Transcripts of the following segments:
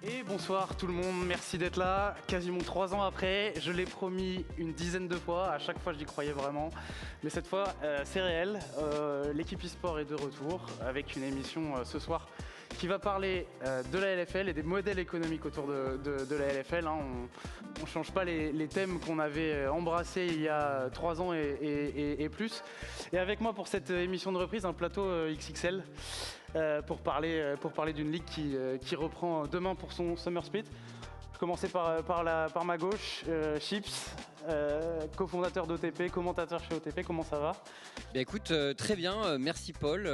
Et bonsoir tout le monde, merci d'être là. Quasiment 3 ans après, je l'ai promis une dizaine de fois, à chaque fois j'y croyais vraiment. Mais cette fois, c'est réel. L'équipe e-sport est de retour avec une émission ce soir qui va parler de la LFL et des modèles économiques autour de la LFL. On ne change pas les thèmes qu'on avait embrassés il y a 3 ans et plus. Et avec moi pour cette émission de reprise, un plateau XXL. Pour parler d'une ligue qui reprend demain pour son Summer Split. Je commençais par ma gauche, Chips, cofondateur d'OTP, commentateur chez OTP, comment ça va ? Écoute, très bien, merci Paul,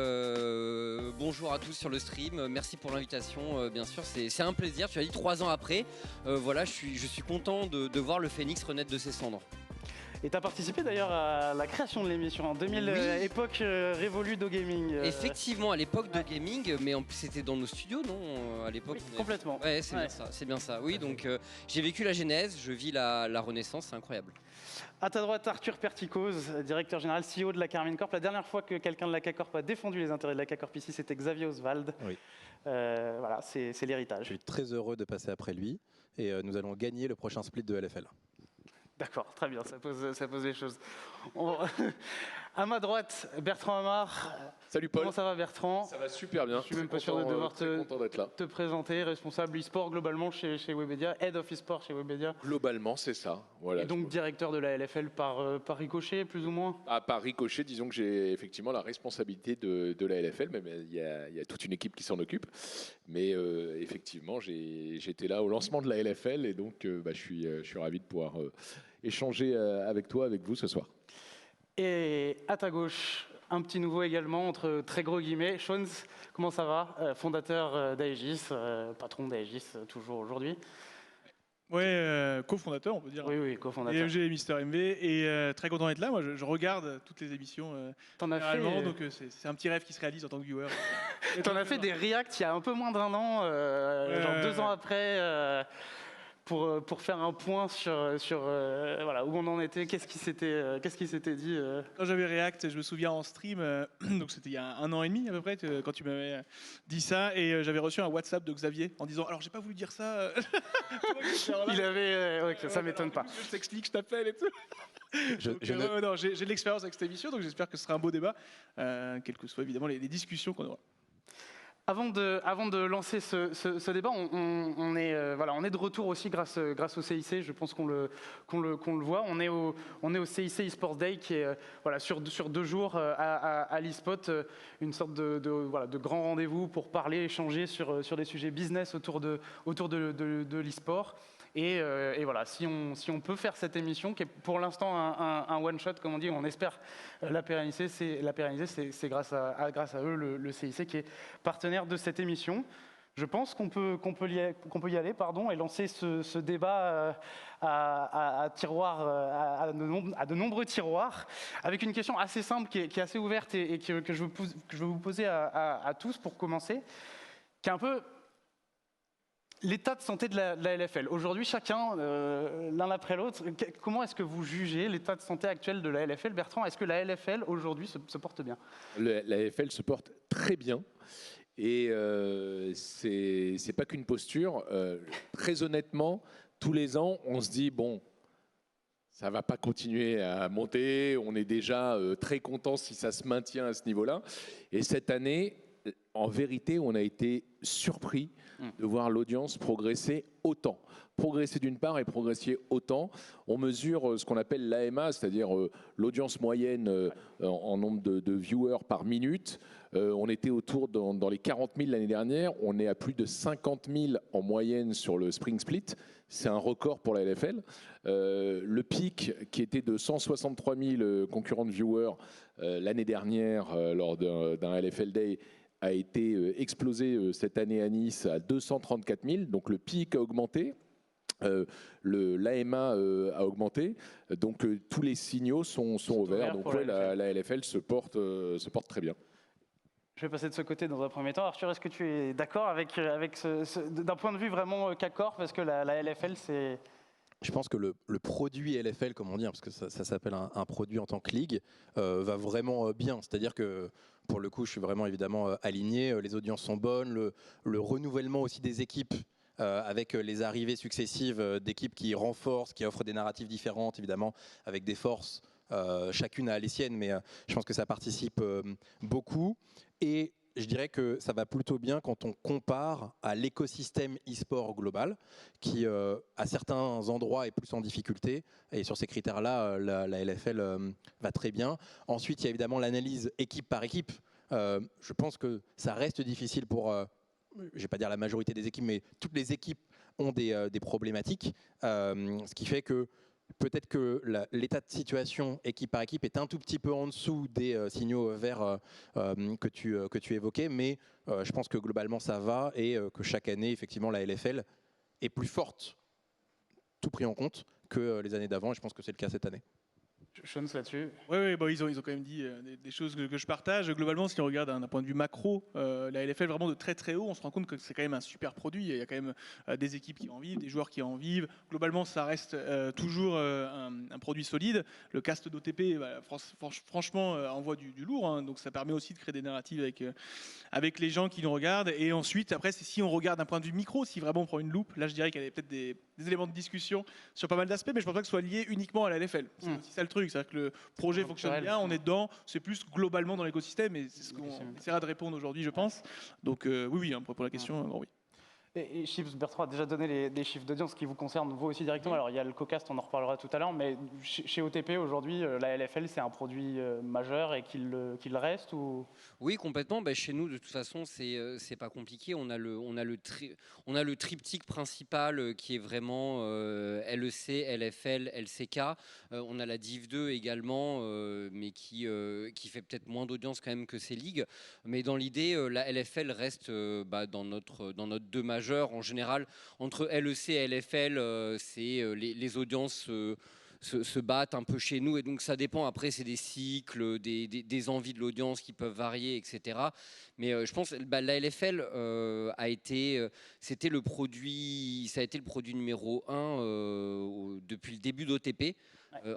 bonjour à tous sur le stream, merci pour l'invitation, bien sûr, c'est un plaisir, tu as dit 3 ans après, voilà, je suis content de voir le Phénix renaître de ses cendres. Et tu as participé d'ailleurs à la création de l'émission en 2000, oui. Époque révolue de gaming. Effectivement, à l'époque de gaming, mais c'était dans nos studios, non ? À l'époque. Oui, complètement. Ouais, c'est bien ça. Oui, donc j'ai vécu la genèse, je vis la renaissance, c'est incroyable. À ta droite, Arthur Perticoz, directeur général, CEO de la Carmine Corp. La dernière fois que quelqu'un de la K-Corp a défendu les intérêts de la K-Corp ici, c'était Xavier Oswald. Oui. Voilà, c'est l'héritage. Je suis très heureux de passer après lui et nous allons gagner le prochain split de LFL. D'accord, très bien, ça pose les choses. À ma droite, Bertrand Amar. Salut Paul. Comment ça va Bertrand ? Ça va super bien. Je suis même pas sûr de devoir te présenter, responsable e-sport globalement chez Webedia, Head of e-sport chez Webedia. Globalement, c'est ça. Voilà, et donc directeur de la LFL par ricochet, plus ou moins ? Par ricochet, disons que j'ai effectivement la responsabilité de la LFL, mais il y a toute une équipe qui s'en occupe. Mais effectivement, j'étais là au lancement de la LFL et donc je suis ravi de pouvoir échanger avec toi, avec vous ce soir. Et à ta gauche, un petit nouveau également, entre très gros guillemets, Shones, comment ça va ? Fondateur d'Aegis, patron d'Aegis toujours aujourd'hui. Ouais, cofondateur, on peut dire. Oui, cofondateur. EMG et Mister MV, et très content d'être là. Moi, je regarde toutes les émissions. T'en as fait, donc c'est un petit rêve qui se réalise en tant que viewer. T'en as fait des reacts il y a un peu moins d'1 an, genre 2 ans après. Pour faire un point sur voilà, où on en était, qu'est-ce qui s'était dit Quand j'avais React, je me souviens en stream, donc c'était il y a 1 an et demi à peu près, quand tu m'avais dit ça, et j'avais reçu un WhatsApp de Xavier en disant « Alors j'ai pas voulu dire ça !» Il avait... ça m'étonne pas. Je t'explique, je t'appelle et tout. Non, j'ai de l'expérience avec cette émission, donc j'espère que ce sera un beau débat, quelles que soient évidemment les discussions qu'on aura. Avant de lancer ce débat, on est de retour aussi grâce au CIC. Je pense qu'on le voit. On est au CIC eSports Day qui est sur 2 jours à l'eSpot, une sorte de grand rendez-vous pour parler, échanger sur des sujets business autour de l'eSport. Et voilà, si on peut faire cette émission, qui est pour l'instant un one-shot, comme on dit, on espère la pérenniser, c'est grâce à eux, le CIC, qui est partenaire de cette émission. Je pense qu'on peut y aller, et lancer ce débat à de nombreux tiroirs, avec une question assez simple, qui est assez ouverte et que je veux vous poser à tous pour commencer, qui est un peu... l'état de santé de la LFL. Aujourd'hui, chacun, l'un après l'autre, comment est-ce que vous jugez l'état de santé actuel de la LFL ? Bertrand, est-ce que la LFL, aujourd'hui, se porte bien ? La LFL se porte très bien. Et c'est pas qu'une posture. Très honnêtement, tous les ans, on se dit, bon, ça va pas continuer à monter. On est déjà très content si ça se maintient à ce niveau-là. Et cette année, en vérité, on a été surpris de voir l'audience progresser autant. Progresser d'une part et progresser autant. On mesure ce qu'on appelle l'AMA, c'est-à-dire l'audience moyenne en nombre de viewers par minute. On était autour dans les 40 000 l'année dernière. On est à plus de 50 000 en moyenne sur le Spring Split. C'est un record pour la LFL. Le pic qui était de 163 000 concurrents de viewers l'année dernière lors d'un LFL Day a été explosé cette année à Nice à 234 000. Donc le pic a augmenté. L'AMA a augmenté, donc tous les signaux sont au vert. Donc la LFL se porte très bien. Je vais passer de ce côté dans un premier temps. Arthur, est-ce que tu es d'accord avec d'un point de vue vraiment K-Corp, parce que la LFL, c'est... Je pense que le produit LFL, comme on dit, parce que ça s'appelle un produit en tant que ligue, va vraiment bien. C'est-à-dire que, pour le coup, je suis vraiment évidemment aligné. Les audiences sont bonnes. Le renouvellement aussi des équipes avec les arrivées successives d'équipes qui renforcent, qui offrent des narratives différentes, évidemment, avec des forces, chacune a les siennes, mais je pense que ça participe beaucoup. Et je dirais que ça va plutôt bien quand on compare à l'écosystème e-sport global, qui à certains endroits est plus en difficulté. Et sur ces critères-là, la LFL va très bien. Ensuite, il y a évidemment l'analyse équipe par équipe. Je pense que ça reste difficile pour, je ne vais pas dire la majorité des équipes, mais toutes les équipes ont des problématiques. Ce qui fait que peut-être que l'état de situation équipe par équipe est un tout petit peu en dessous des signaux verts que tu évoquais, mais je pense que globalement ça va et que chaque année, effectivement, la LFL est plus forte, tout pris en compte, que les années d'avant, et je pense que c'est le cas cette année. Sean, là-dessus. Oui, bah, ils ont quand même dit des choses que je partage. Globalement, si on regarde d'un point de vue macro, la LFL vraiment de très très haut, on se rend compte que c'est quand même un super produit. Il y a quand même des équipes qui en vivent, des joueurs qui en vivent. Globalement, ça reste toujours un produit solide. Le cast d'OTP, bah, franchement, envoie du lourd. Hein, donc ça permet aussi de créer des narratives avec les gens qui nous regardent. Et ensuite, après, c'est si on regarde d'un point de vue micro, si vraiment on prend une loupe, là je dirais qu'il y a peut-être des éléments de discussion sur pas mal d'aspects, mais je pense pas que ce soit lié uniquement à la LFL. C'est aussi ça le truc. C'est-à-dire que le projet fonctionne bien, on est dedans, c'est plus globalement dans l'écosystème et c'est ce qu'on essaiera de répondre aujourd'hui, je pense. Donc oui, hein, pour répondre à la question, oui. Et Chips, Bertrand a déjà donné les chiffres d'audience qui vous concernent, vous aussi directement. Alors il y a le CoCast, on en reparlera tout à l'heure, mais chez OTP aujourd'hui, la LFL c'est un produit majeur et qu'il reste ou... Oui, complètement. Bah, chez nous, de toute façon, c'est pas compliqué. On a le triptyque principal qui est vraiment LEC, LFL, LCK. On a la Div 2 également, mais qui fait peut-être moins d'audience quand même que ces ligues. Mais dans l'idée, la LFL reste dans notre deux majeurs. En général, entre LEC et LFL, c'est les audiences se battent un peu chez nous et donc ça dépend. Après, c'est des cycles, des envies de l'audience qui peuvent varier, etc. Mais je pense que la LFL c'était le produit, ça a été le produit numéro 1 depuis le début d'OTP.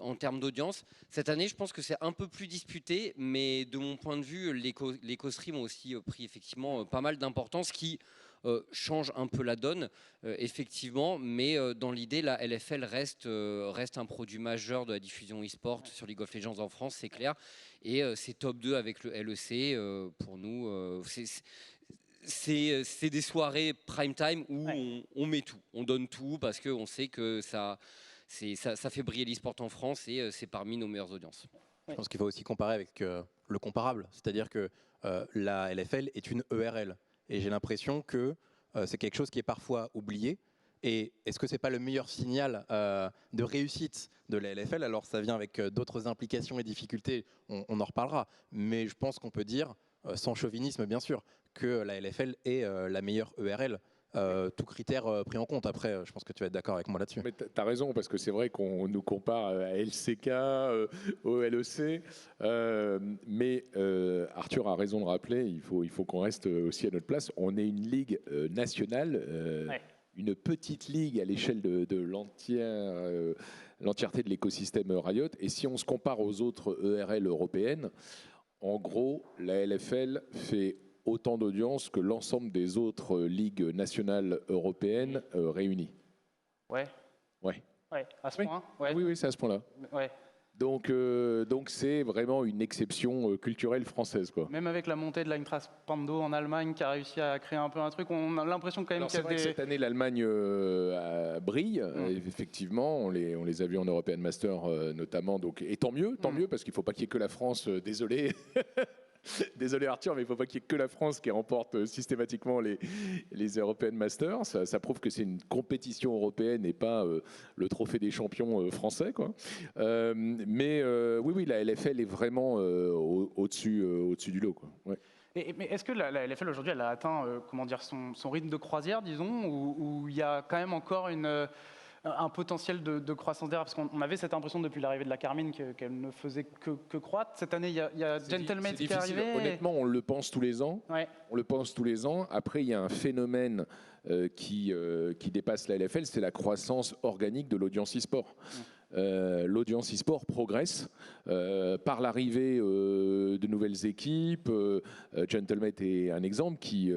En termes d'audience. Cette année, je pense que c'est un peu plus disputé, mais de mon point de vue, l'éco-stream ont aussi pris effectivement pas mal d'importance qui change un peu la donne, effectivement, mais dans l'idée, la LFL reste un produit majeur de la diffusion e-sport sur League of Legends en France, c'est clair, et c'est top 2 avec le LEC, pour nous, c'est des soirées prime time où on met tout, on donne tout, parce qu'on sait que ça fait briller l'e-sport en France et c'est parmi nos meilleures audiences. Je pense qu'il faut aussi comparer avec le comparable, c'est-à-dire que la LFL est une ERL. Et j'ai l'impression que c'est quelque chose qui est parfois oublié. Et est-ce que ce n'est pas le meilleur signal de réussite de la LFL? Alors ça vient avec d'autres implications et difficultés, on en reparlera. Mais je pense qu'on peut dire, sans chauvinisme bien sûr, que la LFL est la meilleure ERL. Tout critère pris en compte. Après, je pense que tu vas être d'accord avec moi là-dessus. Mais tu as raison, parce que c'est vrai qu'on nous compare à LCK, au LEC. Mais Arthur a raison de rappeler, il faut qu'on reste aussi à notre place. On est une ligue nationale, une petite ligue à l'échelle de l'entièreté de l'écosystème Riot. Et si on se compare aux autres ERL européennes, en gros, la LFL fait autant d'audience que l'ensemble des autres ligues nationales européennes réunies. Ouais, à ce point. Oui, c'est à ce point-là. Ouais. Donc c'est vraiment une exception culturelle française, quoi. Même avec la montée de l'Eintracht Spandau en Allemagne qui a réussi à créer un peu un truc, on a l'impression quand même qu'il y a des... Cette année, l'Allemagne brille. Effectivement, on les a vus en European Master notamment. Donc, et tant mieux, parce qu'il ne faut pas qu'il y ait que la France, désolé. Désolé Arthur, mais il ne faut pas qu'il y ait que la France qui remporte systématiquement les European Masters. Ça prouve que c'est une compétition européenne et pas le trophée des champions français, quoi. Mais oui, la LFL est vraiment au-dessus du lot, quoi. Ouais. Mais est-ce que la LFL aujourd'hui, elle a atteint son rythme de croisière, disons, ou il y a quand même encore un potentiel de croissance derrière, parce qu'on avait cette impression depuis l'arrivée de la Carmine qu'elle ne faisait que croître. Cette année, il y a Gentleman qui est arrivé. Honnêtement, on le pense tous les ans. Ouais. On le pense tous les ans. Après, il y a un phénomène qui dépasse la LFL, c'est la croissance organique de l'audience e-sport. L'audience e-sport progresse par l'arrivée de nouvelles équipes. Gentleman est un exemple qui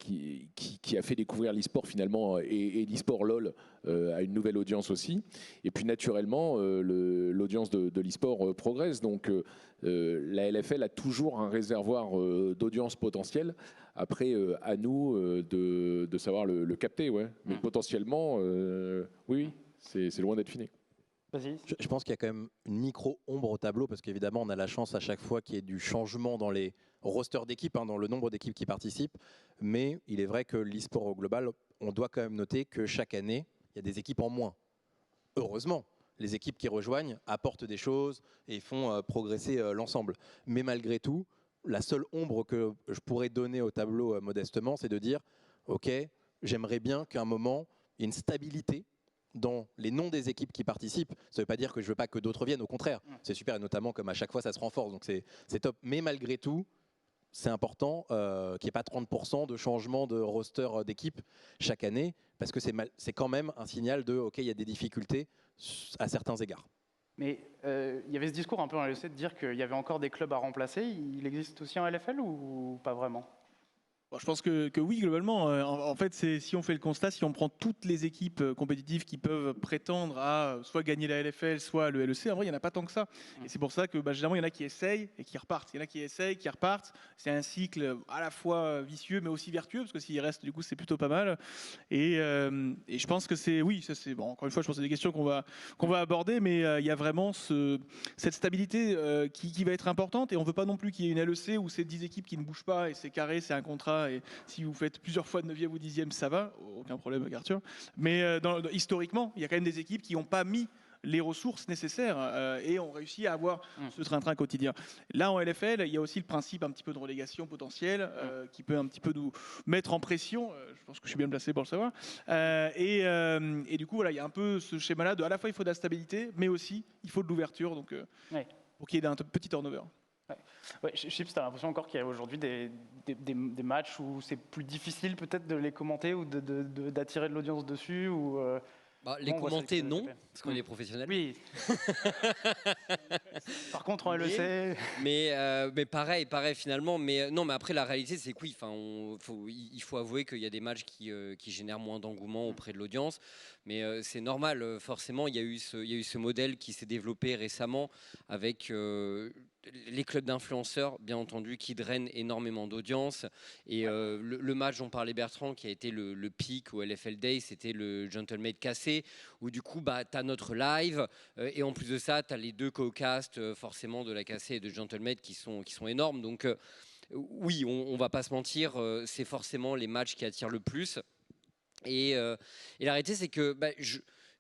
qui a fait découvrir l'e-sport finalement et l'e-sport LOL à une nouvelle audience aussi. Et puis naturellement, l'audience de l'e-sport progresse. Donc la LFL a toujours un réservoir d'audience potentielle. Après, à nous de savoir le capter. Ouais. Mais potentiellement, oui, c'est loin d'être fini. Je pense qu'il y a quand même une micro-ombre au tableau, parce qu'évidemment, on a la chance à chaque fois qu'il y ait du changement dans les rosters d'équipes, dans le nombre d'équipes qui participent. Mais il est vrai que l'e-sport au global, on doit quand même noter que chaque année, il y a des équipes en moins. Heureusement, les équipes qui rejoignent apportent des choses et font progresser l'ensemble. Mais malgré tout, la seule ombre que je pourrais donner au tableau modestement, c'est de dire, OK, j'aimerais bien qu'à un moment, il y ait une stabilité dans les noms des équipes qui participent. Ça ne veut pas dire que je ne veux pas que d'autres viennent, au contraire. C'est super, et notamment comme à chaque fois ça se renforce, donc c'est top. Mais malgré tout, c'est important qu'il n'y ait pas 30% de changement de roster d'équipe chaque année, parce que c'est quand même un signal de OK, il y a des difficultés à certains égards. Mais il y avait ce discours un peu en LEC de dire qu'il y avait encore des clubs à remplacer. Il existe aussi en LFL ou pas vraiment ? Bon, je pense que oui, globalement. En fait, si on fait le constat, si on prend toutes les équipes compétitives qui peuvent prétendre à soit gagner la LFL, soit le LEC, en vrai, il n'y en a pas tant que ça. Et c'est pour ça que généralement, il y en a qui essayent et qui repartent. Il y en a qui essayent, qui repartent. C'est un cycle à la fois vicieux, mais aussi vertueux, parce que s'il reste, du coup, c'est plutôt pas mal. Et je pense que c'est... Oui, ça c'est... Bon, encore une fois, je pense que c'est des questions qu'on va aborder, mais il y a vraiment cette stabilité qui va être importante. Et on ne veut pas non plus qu'il y ait une LEC où c'est 10 équipes qui ne bougent pas et c'est carré, c'est un contrat. Et si vous faites plusieurs fois de 9e ou 10e, ça va, aucun problème avec Arthur. Mais historiquement, il y a quand même des équipes qui n'ont pas mis les ressources nécessaires et ont réussi à avoir ce train-train quotidien. Là, en LFL, il y a aussi le principe un petit peu de relégation potentielle qui peut un petit peu nous mettre en pression. Je pense que je suis bien placé pour le savoir. Et du coup, voilà, il y a un peu ce schéma-là de à la fois il faut de la stabilité, mais aussi il faut de l'ouverture, donc pour qu'il y ait un petit turnover. Ouais, Chips, tu as l'impression encore qu'il y a aujourd'hui des matchs où c'est plus difficile peut-être de les commenter ou d'attirer de l'audience dessus ou les commenter, non, parce qu'on est professionnels. Oui. Par contre, en LEC... Mais pareil finalement. Mais non, mais après, la réalité, c'est que oui, il faut avouer qu'il y a des matchs qui génèrent moins d'engouement auprès de l'audience. Mais c'est normal, forcément, il y a eu ce modèle qui s'est développé récemment avec les clubs d'influenceurs, bien entendu, qui drainent énormément d'audience. Et le match dont parlait Bertrand, qui a été le pic au LFL Day, c'était le Gentlemade cassé, où du coup, tu as notre live, et en plus de ça, tu as les deux co-casts, forcément, de la cassé et de Gentlemade qui sont énormes. Donc, oui, on ne va pas se mentir, c'est forcément les matchs qui attirent le plus. Et la réalité, c'est que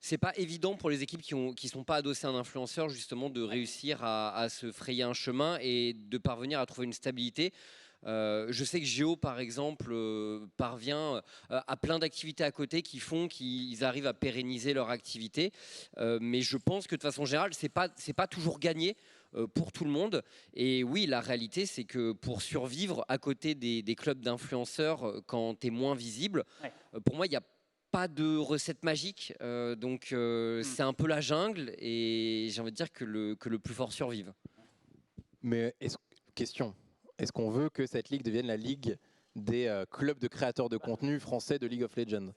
c'est pas évident pour les équipes qui sont pas adossées à un influenceur justement de réussir à se frayer un chemin et de parvenir à trouver une stabilité. Je sais que Géo, par exemple, parvient à plein d'activités à côté qui font qu'ils arrivent à pérenniser leur activité. Mais je pense que de façon générale, c'est pas toujours gagné pour tout le monde. Et oui, la réalité, c'est que pour survivre à côté des clubs d'influenceurs, quand tu es moins visible, pour moi, il n'y a pas de recette magique. Donc, c'est un peu la jungle et j'ai envie de dire que le plus fort survive. Mais question, est-ce qu'on veut que cette ligue devienne la ligue des clubs de créateurs de contenu français de League of Legends?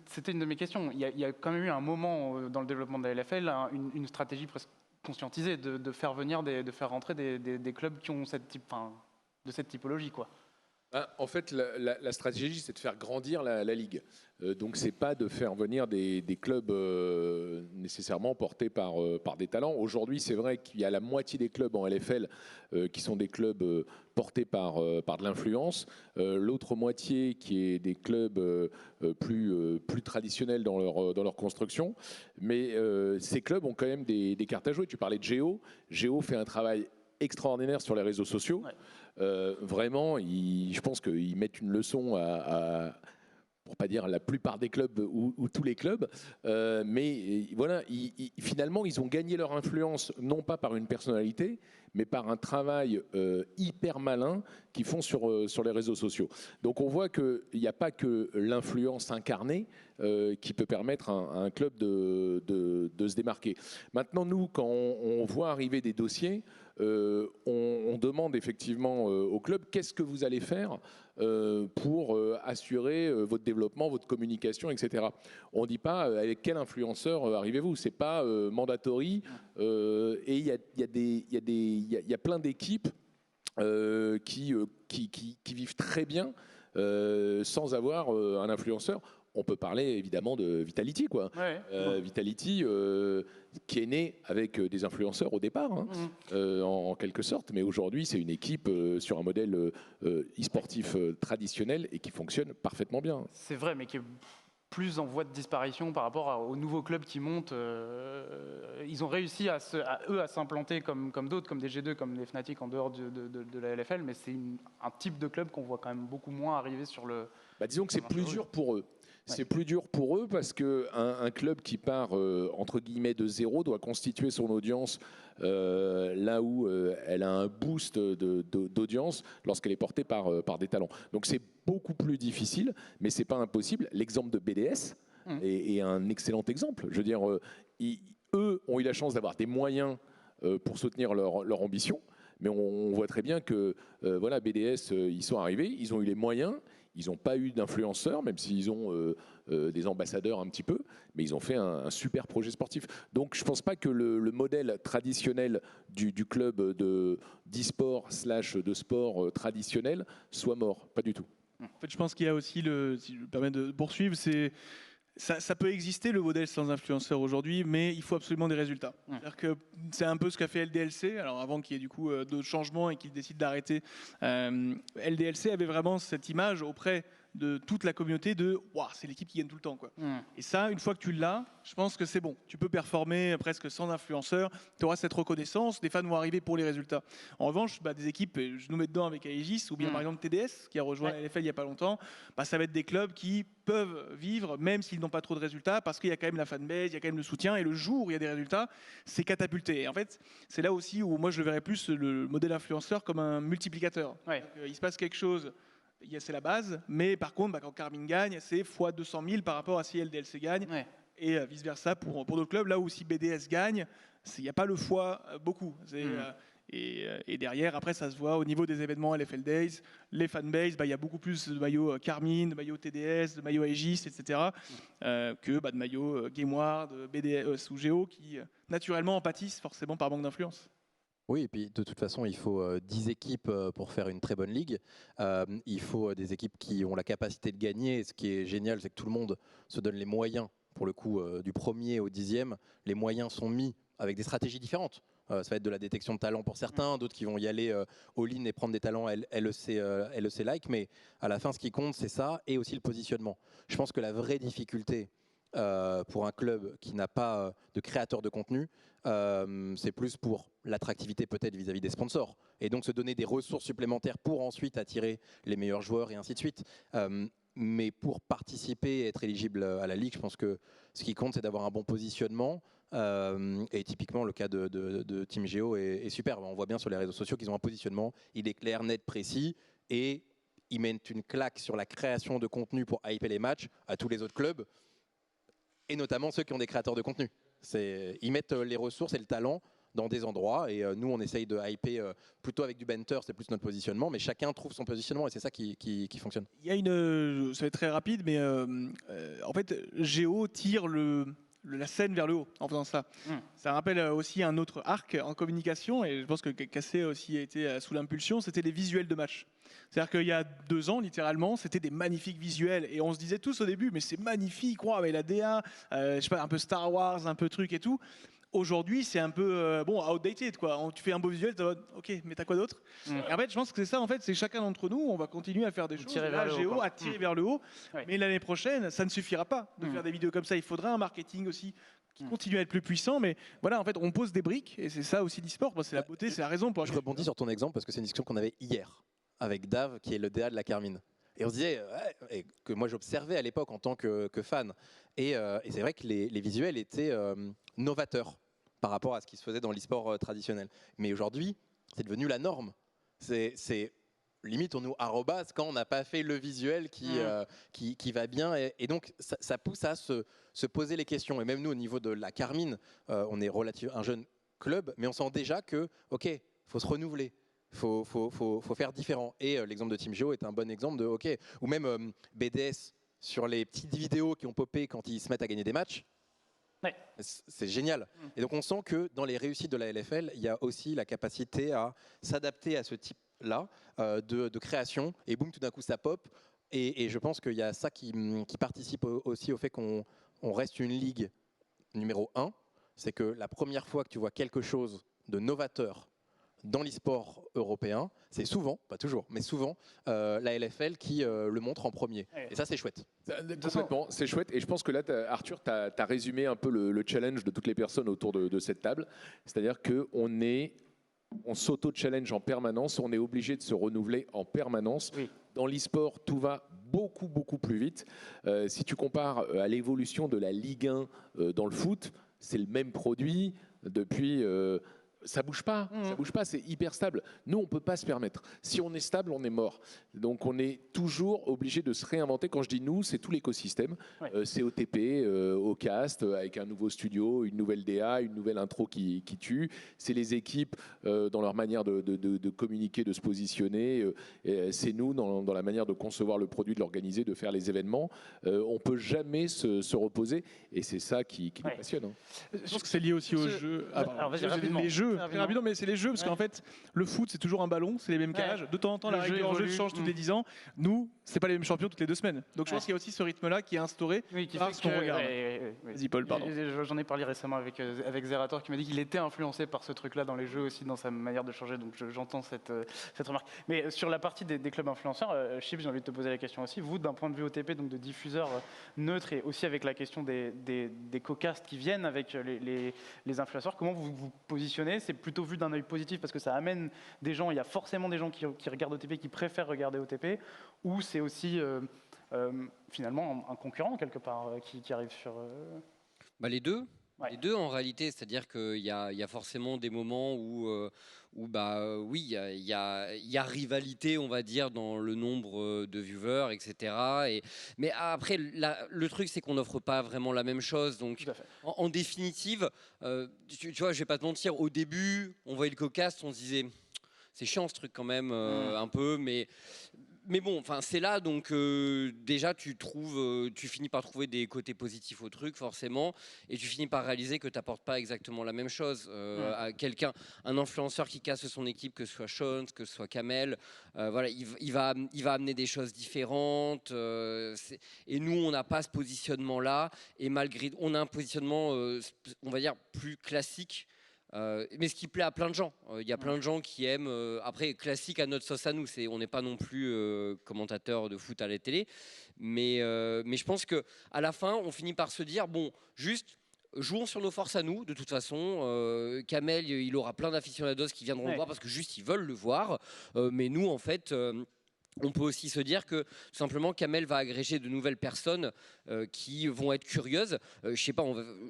C'était une de mes questions. Il y a quand même eu un moment dans le développement de la LFL, une stratégie presque conscientisée de faire venir, de faire rentrer des clubs qui ont de cette typologie, quoi. En fait, la stratégie, c'est de faire grandir la ligue. Donc, c'est pas de faire venir des clubs nécessairement portés par des talents. Aujourd'hui, c'est vrai qu'il y a la moitié des clubs en LFL qui sont des clubs portés par de l'influence. L'autre moitié qui est des clubs plus traditionnels dans leur construction. Mais ces clubs ont quand même des cartes à jouer. Tu parlais de Géo. Géo fait un travail extraordinaire sur les réseaux sociaux. Vraiment, je pense qu'ils mettent une leçon pour pas dire la plupart des clubs ou tous les clubs, mais voilà, finalement, ils ont gagné leur influence non pas par une personnalité, mais par un travail hyper malin qu'ils font sur les réseaux sociaux. Donc on voit qu'il n'y a pas que l'influence incarnée qui peut permettre à un club de se démarquer. Maintenant, nous, quand on voit arriver des dossiers, on demande effectivement au club qu'est-ce que vous allez faire pour assurer votre développement, votre communication, etc. On ne dit pas avec quel influenceur arrivez-vous, c'est pas mandatory. Et il y a plein d'équipes qui vivent très bien sans avoir un influenceur. On peut parler évidemment de Vitality, quoi. Ouais. Vitality, qui est né avec des influenceurs au départ, hein, en quelque sorte, mais aujourd'hui c'est une équipe sur un modèle e-sportif traditionnel et qui fonctionne parfaitement bien. C'est vrai, mais qui est plus en voie de disparition par rapport aux nouveaux clubs qui montent. Ils ont réussi à s'implanter comme d'autres, comme des G2, comme les Fnatic en dehors de la LFL, mais c'est un type de club qu'on voit quand même beaucoup moins arriver sur le... Disons que c'est plus dur pour eux. C'est plus dur pour eux parce qu'un club qui part entre guillemets de zéro doit constituer son audience là où elle a un boost d'audience lorsqu'elle est portée par des talents. Donc c'est beaucoup plus difficile, mais c'est pas impossible. L'exemple de BDS est un excellent exemple. Je veux dire, eux ont eu la chance d'avoir des moyens pour soutenir leur ambition, mais on voit très bien que voilà, BDS, ils sont arrivés, ils ont eu les moyens. Ils n'ont pas eu d'influenceurs, même s'ils ont des ambassadeurs un petit peu, mais ils ont fait un super projet sportif. Donc je ne pense pas que le modèle traditionnel du club d'e-sport / de sport traditionnel soit mort, pas du tout. En fait, je pense qu'il y a aussi, si je me permets de poursuivre, ça peut exister le modèle sans influenceur aujourd'hui, mais il faut absolument des résultats. C'est-à-dire que c'est un peu ce qu'a fait LDLC. Alors avant qu'il y ait du coup d'autres changements et qu'il décide d'arrêter, LDLC avait vraiment cette image auprès de toute la communauté de wow, c'est l'équipe qui gagne tout le temps, quoi. Et ça, une fois que tu l'as, je pense que c'est bon. Tu peux performer presque sans influenceur, tu auras cette reconnaissance, les fans vont arriver pour les résultats. En revanche, des équipes, je nous mets dedans avec Aegis, ou bien par exemple TDS, qui a rejoint la LFL il n'y a pas longtemps, ça va être des clubs qui peuvent vivre, même s'ils n'ont pas trop de résultats, parce qu'il y a quand même la fanbase, il y a quand même le soutien, et le jour où il y a des résultats, c'est catapulté. Et en fait, c'est là aussi où moi je verrais plus le modèle influenceur comme un multiplicateur. Il se passe quelque chose, c'est la base, mais par contre, quand Carmine gagne, c'est x 200 000 par rapport à si LDLC gagne, et vice-versa pour d'autres clubs. Là où si BDS gagne, il n'y a pas le fois beaucoup. Et derrière, après, ça se voit au niveau des événements LFL Days, les fanbases, il y a beaucoup plus de maillots Carmine, de maillots TDS, de maillots Aegis, etc., que de maillots GameWard, BDS ou Géo, qui naturellement en pâtissent forcément par manque d'influence. Oui, et puis de toute façon, il faut 10 équipes pour faire une très bonne ligue. Il faut des équipes qui ont la capacité de gagner. Et ce qui est génial, c'est que tout le monde se donne les moyens. Pour le coup, du 1er au 10e, les moyens sont mis avec des stratégies différentes. Ça va être de la détection de talent pour certains, d'autres qui vont y aller all-in et prendre des talents LEC-like. Mais à la fin, ce qui compte, c'est ça et aussi le positionnement. Je pense que la vraie difficulté pour un club qui n'a pas de créateur de contenu, c'est plus pour l'attractivité peut-être vis-à-vis des sponsors et donc se donner des ressources supplémentaires pour ensuite attirer les meilleurs joueurs et ainsi de suite. Mais pour participer et être éligible à la Ligue, je pense que ce qui compte, c'est d'avoir un bon positionnement. Et typiquement, le cas de Team Geo est superbe. On voit bien sur les réseaux sociaux qu'ils ont un positionnement, il est clair, net, précis et ils mettent une claque sur la création de contenu pour hyper les matchs à tous les autres clubs et notamment ceux qui ont des créateurs de contenu. Ils mettent les ressources et le talent dans des endroits et nous on essaye de hyper plutôt avec du banter, c'est plus notre positionnement, mais chacun trouve son positionnement et c'est ça qui fonctionne. Il y a ça va être très rapide, mais en fait Géo tire la scène vers le haut en faisant ça. Ça rappelle aussi un autre arc en communication et je pense que Cassé aussi a été sous l'impulsion, c'était les visuels de match. C'est-à-dire qu'il y a 2 ans, littéralement, c'était des magnifiques visuels. Et on se disait tous au début, mais c'est magnifique, wow, avec la DA, je sais pas, un peu Star Wars, un peu truc et tout. Aujourd'hui, c'est un peu outdated, quoi. Tu fais un beau visuel, ok, mais t'as quoi d'autre? Et en fait, je pense que c'est ça, en fait, c'est chacun d'entre nous, on va continuer à faire des choses, Géo, à tirer vers le haut. Mais l'année prochaine, ça ne suffira pas de faire des vidéos comme ça. Il faudra un marketing aussi qui continue à être plus puissant. Mais voilà, en fait, on pose des briques et c'est ça aussi l'e-sport. C'est la beauté, c'est la raison pour laquelle. Je rebondis sur ton exemple parce que c'est une discussion qu'on avait hier avec Dave, qui est le DA de la Carmine. Et on se disait, et que moi j'observais à l'époque en tant que fan. Et c'est vrai que les visuels étaient novateurs par rapport à ce qui se faisait dans l'e-sport traditionnel. Mais aujourd'hui, c'est devenu la norme. C'est limite, on nous arrobase quand on n'a pas fait le visuel qui va bien. Et donc, ça pousse à se poser les questions. Et même nous, au niveau de la Carmine, on est un jeune club, mais on sent déjà que, ok, il faut se renouveler. faut faire différent. Et l'exemple de Team Geo est un bon exemple de OK. Ou même BDS sur les petites vidéos qui ont popé quand ils se mettent à gagner des matchs. Ouais. C'est génial. Et donc on sent que dans les réussites de la LFL, il y a aussi la capacité à s'adapter à ce type-là de création. Et boum, tout d'un coup, ça pop. Et je pense qu'il y a ça qui participe aussi au fait qu'on reste une ligue numéro 1. C'est que la première fois que tu vois quelque chose de novateur dans l'e-sport européen, c'est souvent, pas toujours, mais souvent, la LFL qui le montre en premier. Et ça, c'est chouette. Complètement, c'est chouette. Et je pense que là, Arthur, tu as résumé un peu le challenge de toutes les personnes autour de cette table. C'est-à-dire qu'on s'auto-challenge en permanence, on est obligé de se renouveler en permanence. Oui. Dans l'e-sport, tout va beaucoup, beaucoup plus vite. Si tu compares à l'évolution de la Ligue 1 dans le foot, c'est le même produit depuis... ça bouge pas, ça bouge pas, c'est hyper stable. Nous, on peut pas se permettre. Si on est stable, on est mort. Donc, on est toujours obligé de se réinventer. Quand je dis nous, c'est tout l'écosystème. Ouais. C'est OTP, Ocast, avec un nouveau studio, une nouvelle DA, une nouvelle intro qui tue. C'est les équipes dans leur manière de communiquer, de se positionner. C'est nous dans la manière de concevoir le produit, de l'organiser, de faire les événements. On peut jamais se reposer. Et c'est ça qui nous passionne. Hein. Je pense que c'est lié aussi aux jeux. Alors, vas-y, rapidement. Les jeux, Rapidement. très rapidement, mais c'est les jeux, parce qu'en fait, le foot, c'est toujours un ballon, c'est les mêmes cages. De temps en temps, Le la jeu règle en jeu évolue. change tous les 10 ans. Nous, c'est pas les mêmes champions toutes les 2 semaines. Donc je pense qu'il y a aussi ce rythme-là qui est instauré Oui, qui par fait ce qu'on que- regarde. ouais. Vas-y, Paul, pardon. J'en ai parlé récemment avec Zerator qui m'a dit qu'il était influencé par ce truc-là dans les jeux aussi, dans sa manière de changer. Donc j'entends cette remarque. Mais sur la partie des clubs influenceurs, Chips, j'ai envie de te poser la question aussi. Vous, d'un point de vue OTP, donc de diffuseur neutre et aussi avec la question des co-casts qui viennent avec les influenceurs, comment vous vous positionnez? C'est plutôt vu d'un œil positif parce que ça amène des gens, il y a forcément des gens qui regardent OTP, qui préfèrent regarder OTP, ou c'est aussi finalement un concurrent quelque part qui arrive sur... Bah, les deux. Ouais. Les deux en réalité, c'est-à-dire qu'il y a forcément des moments où oui, il y a rivalité, on va dire, dans le nombre de viewers, etc. Mais après, le truc, c'est qu'on n'offre pas vraiment la même chose. Donc, Tout à fait. en définitive, tu vois, je vais pas te mentir, au début, on voyait le Cocast, on se disait, c'est chiant ce truc quand même, un peu, mais bon, enfin c'est là, donc déjà tu finis par trouver des côtés positifs au truc forcément, et tu finis par réaliser que tu n'apportes pas exactement la même chose à quelqu'un, un influenceur qui casse son équipe, que ce soit Sean, que ce soit Kamel, voilà, il va amener des choses différentes, et nous on n'a pas ce positionnement là, et malgré, on a un positionnement, on va dire plus classique. Mais ce qui plaît à plein de gens. Il y a plein de gens qui aiment. Après, classique à notre sauce à nous. On n'est pas non plus commentateur de foot à la télé. Mais je pense qu'à la fin, on finit par se dire bon, juste. Jouons sur nos forces à nous, de toute façon. Kamel, il aura plein d'aficionados qui viendront le voir parce que juste ils veulent le voir. Mais nous, en fait. On peut aussi se dire que tout simplement Kamel va agréger de nouvelles personnes qui vont être curieuses. Je sais pas,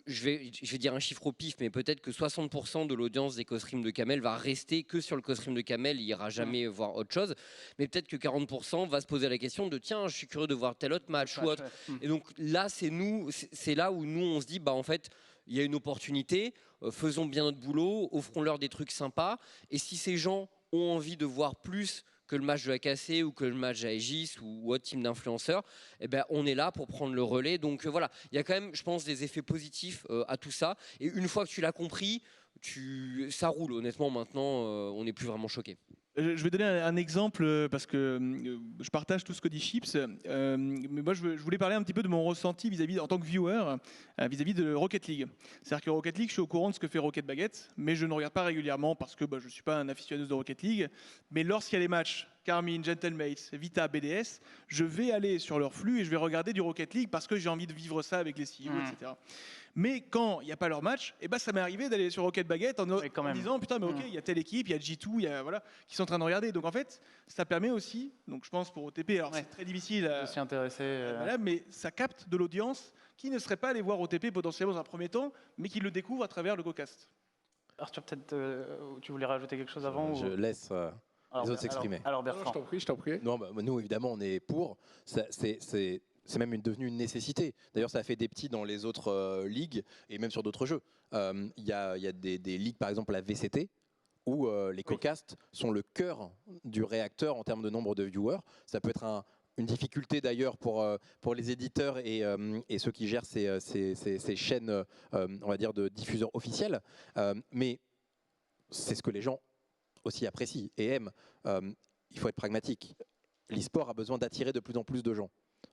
je vais dire un chiffre au pif, mais peut-être que 60% de l'audience des co-streams de Kamel va rester que sur le co-stream de Kamel, il ira jamais voir autre chose. Mais peut-être que 40% va se poser la question de tiens, je suis curieux de voir tel autre match ou autre. Et donc là, c'est là où nous on se dit bah en fait il y a une opportunité, faisons bien notre boulot, offrons-leur des trucs sympas. Et si ces gens ont envie de voir plus que le match de la KC ou que le match d'Aegis ou autre team d'influenceurs, eh ben, on est là pour prendre le relais. Donc voilà, il y a quand même, je pense, des effets positifs à tout ça. Et une fois que tu l'as compris, ça roule. Honnêtement, maintenant, on n'est plus vraiment choqué. Je vais donner un exemple parce que je partage tout ce que dit Chips. Mais moi, je voulais parler un petit peu de mon ressenti en tant que viewer, vis-à-vis de Rocket League. C'est-à-dire que Rocket League, je suis au courant de ce que fait Rocket Baguette, mais je ne regarde pas régulièrement parce que je ne suis pas un aficionado de Rocket League. Mais lorsqu'il y a les matchs, Carmine, Gentlemates, Vita, BDS, je vais aller sur leur flux et je vais regarder du Rocket League parce que j'ai envie de vivre ça avec les CEO, etc. Mais quand il n'y a pas leur match, ça m'est arrivé d'aller sur Rocket Baguette en disant putain mais ok, il y a telle équipe, il y a G2, voilà, qui sont en train de regarder. Donc en fait, ça permet aussi, donc je pense pour OTP, alors c'est très difficile de s'y intéresser. mais ça capte de l'audience qui ne serait pas allé voir OTP potentiellement dans un premier temps, mais qui le découvre à travers le Cocast. Arthur, peut-être tu voulais rajouter quelque chose avant Je laisse les autres s'exprimer. Alors Bertrand. Je t'en prie. Non, nous évidemment on est pour. C'est même devenu une nécessité. D'ailleurs, ça a fait des petits dans les autres ligues et même sur d'autres jeux. Il y a des ligues, par exemple la VCT, où les co-casts sont le cœur du réacteur en termes de nombre de viewers. Ça peut être une difficulté d'ailleurs pour les éditeurs et ceux qui gèrent ces chaînes, on va dire, de diffuseurs officiels. Mais c'est ce que les gens aussi apprécient et aiment. Il faut être pragmatique. L'e-sport a besoin d'attirer de plus en plus de gens.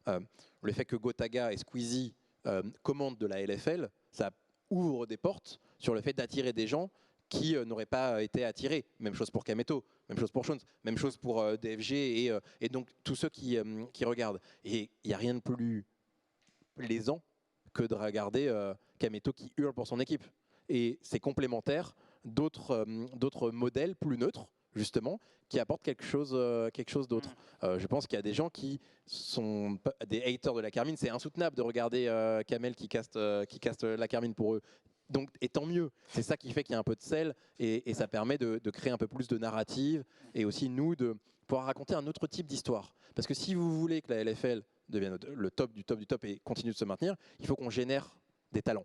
Le fait que Gotaga et Squeezie commandent de la LFL, ça ouvre des portes sur le fait d'attirer des gens qui n'auraient pas été attirés. Même chose pour Kameto, même chose pour Shones, même chose pour DFG et donc tous ceux qui regardent. Et il n'y a rien de plus plaisant que de regarder Kameto qui hurle pour son équipe. Et c'est complémentaire d'autres modèles plus neutres, justement, qui apportent quelque chose d'autre. Je pense qu'il y a des gens qui sont des haters de la Carmine. C'est insoutenable de regarder Kamel qui caste la Carmine pour eux. Donc, et tant mieux. C'est ça qui fait qu'il y a un peu de sel et ça permet de créer un peu plus de narrative et aussi nous de pouvoir raconter un autre type d'histoire. Parce que si vous voulez que la LFL devienne le top du top du top et continue de se maintenir, il faut qu'on génère des talents.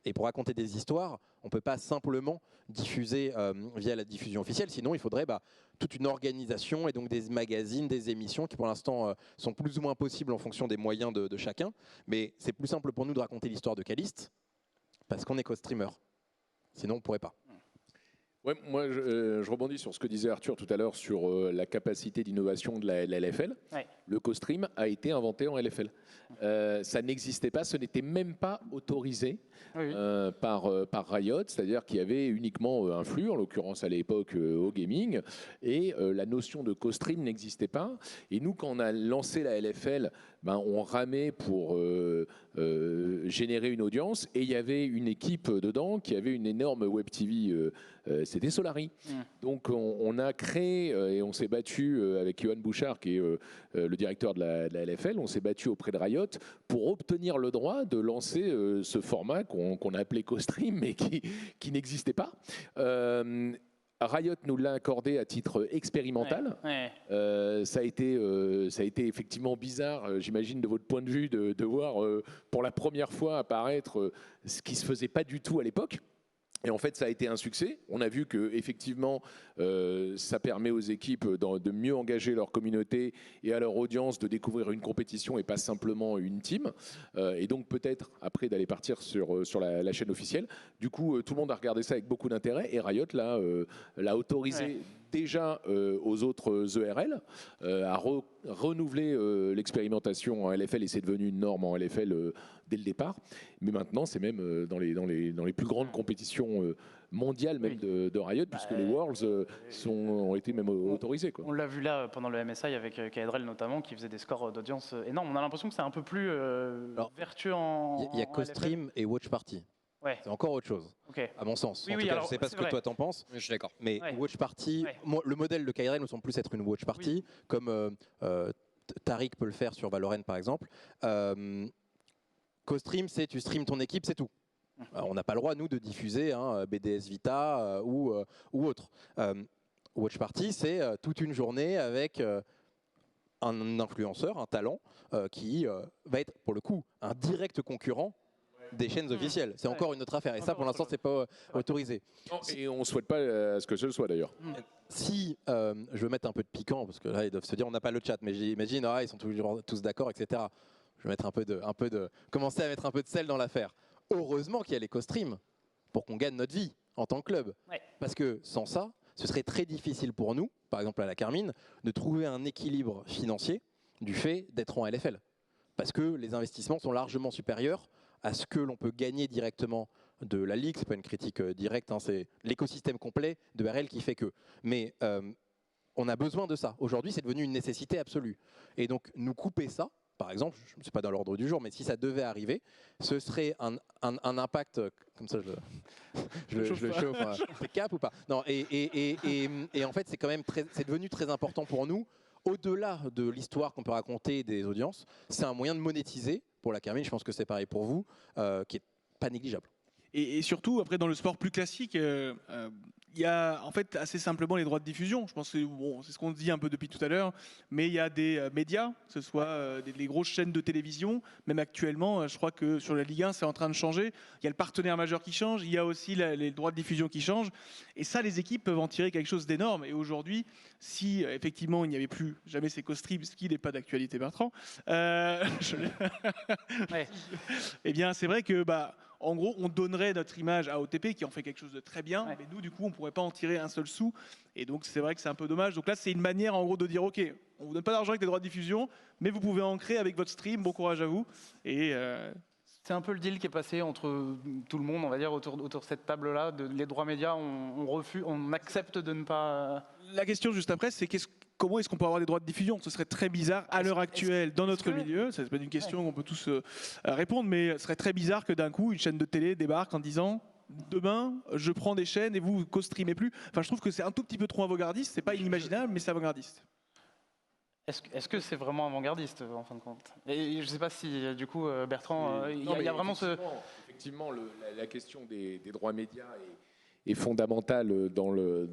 Et pour raconter des histoires, on ne peut pas simplement diffuser via la diffusion officielle, sinon il faudrait toute une organisation et donc des magazines, des émissions qui pour l'instant sont plus ou moins possibles en fonction des moyens de chacun. Mais c'est plus simple pour nous de raconter l'histoire de Caliste parce qu'on est co-streamer. Sinon on ne pourrait pas. Ouais, moi, je rebondis sur ce que disait Arthur tout à l'heure sur la capacité d'innovation de la LFL. Ouais. Le co-stream a été inventé en LFL. Ça n'existait pas, ce n'était même pas autorisé par Riot, c'est-à-dire qu'il y avait uniquement un flux, en l'occurrence à l'époque au gaming, et la notion de co-stream n'existait pas. Et nous, quand on a lancé la LFL, on ramait pour générer une audience, et il y avait une équipe dedans qui avait une énorme web TV, c'était Solari. Donc on a créé et on s'est battu avec Johan Bouchard, qui est le directeur de la LFL, on s'est battu auprès de Riot pour obtenir le droit de lancer ce format qu'on a appelé co-stream, mais qui n'existait pas. Riot nous l'a accordé à titre expérimental. Ça a été effectivement bizarre, j'imagine, de votre point de vue, de voir pour la première fois apparaître ce qui ne se faisait pas du tout à l'époque. Et en fait, ça a été un succès. On a vu que effectivement, ça permet aux équipes de mieux engager leur communauté et à leur audience de découvrir une compétition et pas simplement une team. Et donc peut-être après d'aller partir sur la chaîne officielle. Du coup, tout le monde a regardé ça avec beaucoup d'intérêt et Riot l'a autorisé déjà aux autres ERL à renouveler l'expérimentation en LFL et c'est devenu une norme en LFL dès le départ. Mais maintenant, c'est même dans les plus grandes compétitions mondiales même de Riot, puisque les Worlds ont été même autorisés. Quoi. On l'a vu là pendant le MSI avec Kaedrel notamment, qui faisait des scores d'audience énormes. On a l'impression que c'est un peu plus vertueux en. Il y a co-stream et watch party. Ouais. C'est encore autre chose, à mon sens. Oui, en tout cas, je ne sais pas ce que toi t'en penses. Je suis d'accord. Mais watch party, le modèle de Kaedrel me semble plus être une watch party, comme Tariq peut le faire sur Valorant par exemple. Co-stream, c'est tu streams ton équipe, c'est tout. On n'a pas le droit, nous, de diffuser BDS Vita ou autre. Watch Party, c'est toute une journée avec un influenceur, un talent, qui va être, pour le coup, un direct concurrent des chaînes officielles. C'est encore une autre affaire. Et ça, pour l'instant, c'est pas autorisé. Et on ne souhaite pas à ce que ce le soit, d'ailleurs. Si je veux mettre un peu de piquant, parce que là, ils doivent se dire, on n'a pas le chat, mais j'imagine, ils sont toujours tous d'accord, etc. Je vais mettre commencer à mettre un peu de sel dans l'affaire. Heureusement qu'il y a les co-streams pour qu'on gagne notre vie en tant que club. Parce que sans ça, ce serait très difficile pour nous, par exemple à la Carmine, de trouver un équilibre financier du fait d'être en LFL. Parce que les investissements sont largement supérieurs à ce que l'on peut gagner directement de la Ligue. Ce n'est pas une critique directe, c'est l'écosystème complet de RL qui fait que. Mais on a besoin de ça. Aujourd'hui, c'est devenu une nécessité absolue. Et donc, nous couper ça, par exemple, je ne sais pas dans l'ordre du jour, mais si ça devait arriver, ce serait un impact, comme ça je le chauffe, c'est cap ou pas? Non, et en fait, c'est quand même c'est devenu très important pour nous. Au-delà de l'histoire qu'on peut raconter des audiences, c'est un moyen de monétiser pour la Carmine, je pense que c'est pareil pour vous, qui n'est pas négligeable. Et surtout, après, dans le sport plus classique, il il y a en fait assez simplement les droits de diffusion. Je pense que bon, c'est ce qu'on dit un peu depuis tout à l'heure, mais il y a des médias, que ce soit des grosses chaînes de télévision, même actuellement, je crois que sur la Ligue 1, c'est en train de changer. Il y a le partenaire majeur qui change, il y a aussi les droits de diffusion qui changent, et ça, les équipes peuvent en tirer quelque chose d'énorme. Et aujourd'hui, si effectivement il n'y avait plus jamais ces co-streams, ce qui n'est pas d'actualité, Bertrand, Ouais. eh bien, c'est vrai que en gros, on donnerait notre image à OTP qui en fait quelque chose de très bien, Ouais. mais nous, du coup, on ne pourrait pas en tirer un seul sou. Et donc, c'est vrai que c'est un peu dommage. Donc là, c'est une manière, en gros, de dire, OK, on vous donne pas d'argent avec les droits de diffusion, mais vous pouvez en créer avec votre stream. Bon courage à vous. Et C'est un peu le deal qui est passé entre tout le monde, on va dire, autour de cette table-là. Les droits médias, on refuse, on accepte de ne pas. la question juste après, c'est comment est-ce qu'on peut avoir des droits de diffusion? Ce serait très bizarre à l'heure actuelle dans notre milieu. C'est pas une question qu'on peut tous répondre, mais ce serait très bizarre que d'un coup, une chaîne de télé débarque en disant demain, je prends des chaînes et vous co-streamez plus. Enfin, je trouve que c'est un tout petit peu trop avant-gardiste. C'est pas inimaginable, mais c'est avant-gardiste. Est-ce que c'est vraiment avant-gardiste en fin de compte? Et je ne sais pas si du coup Bertrand, il Non, y mais a vraiment ce. Effectivement, la question des droits médias est fondamentale dans le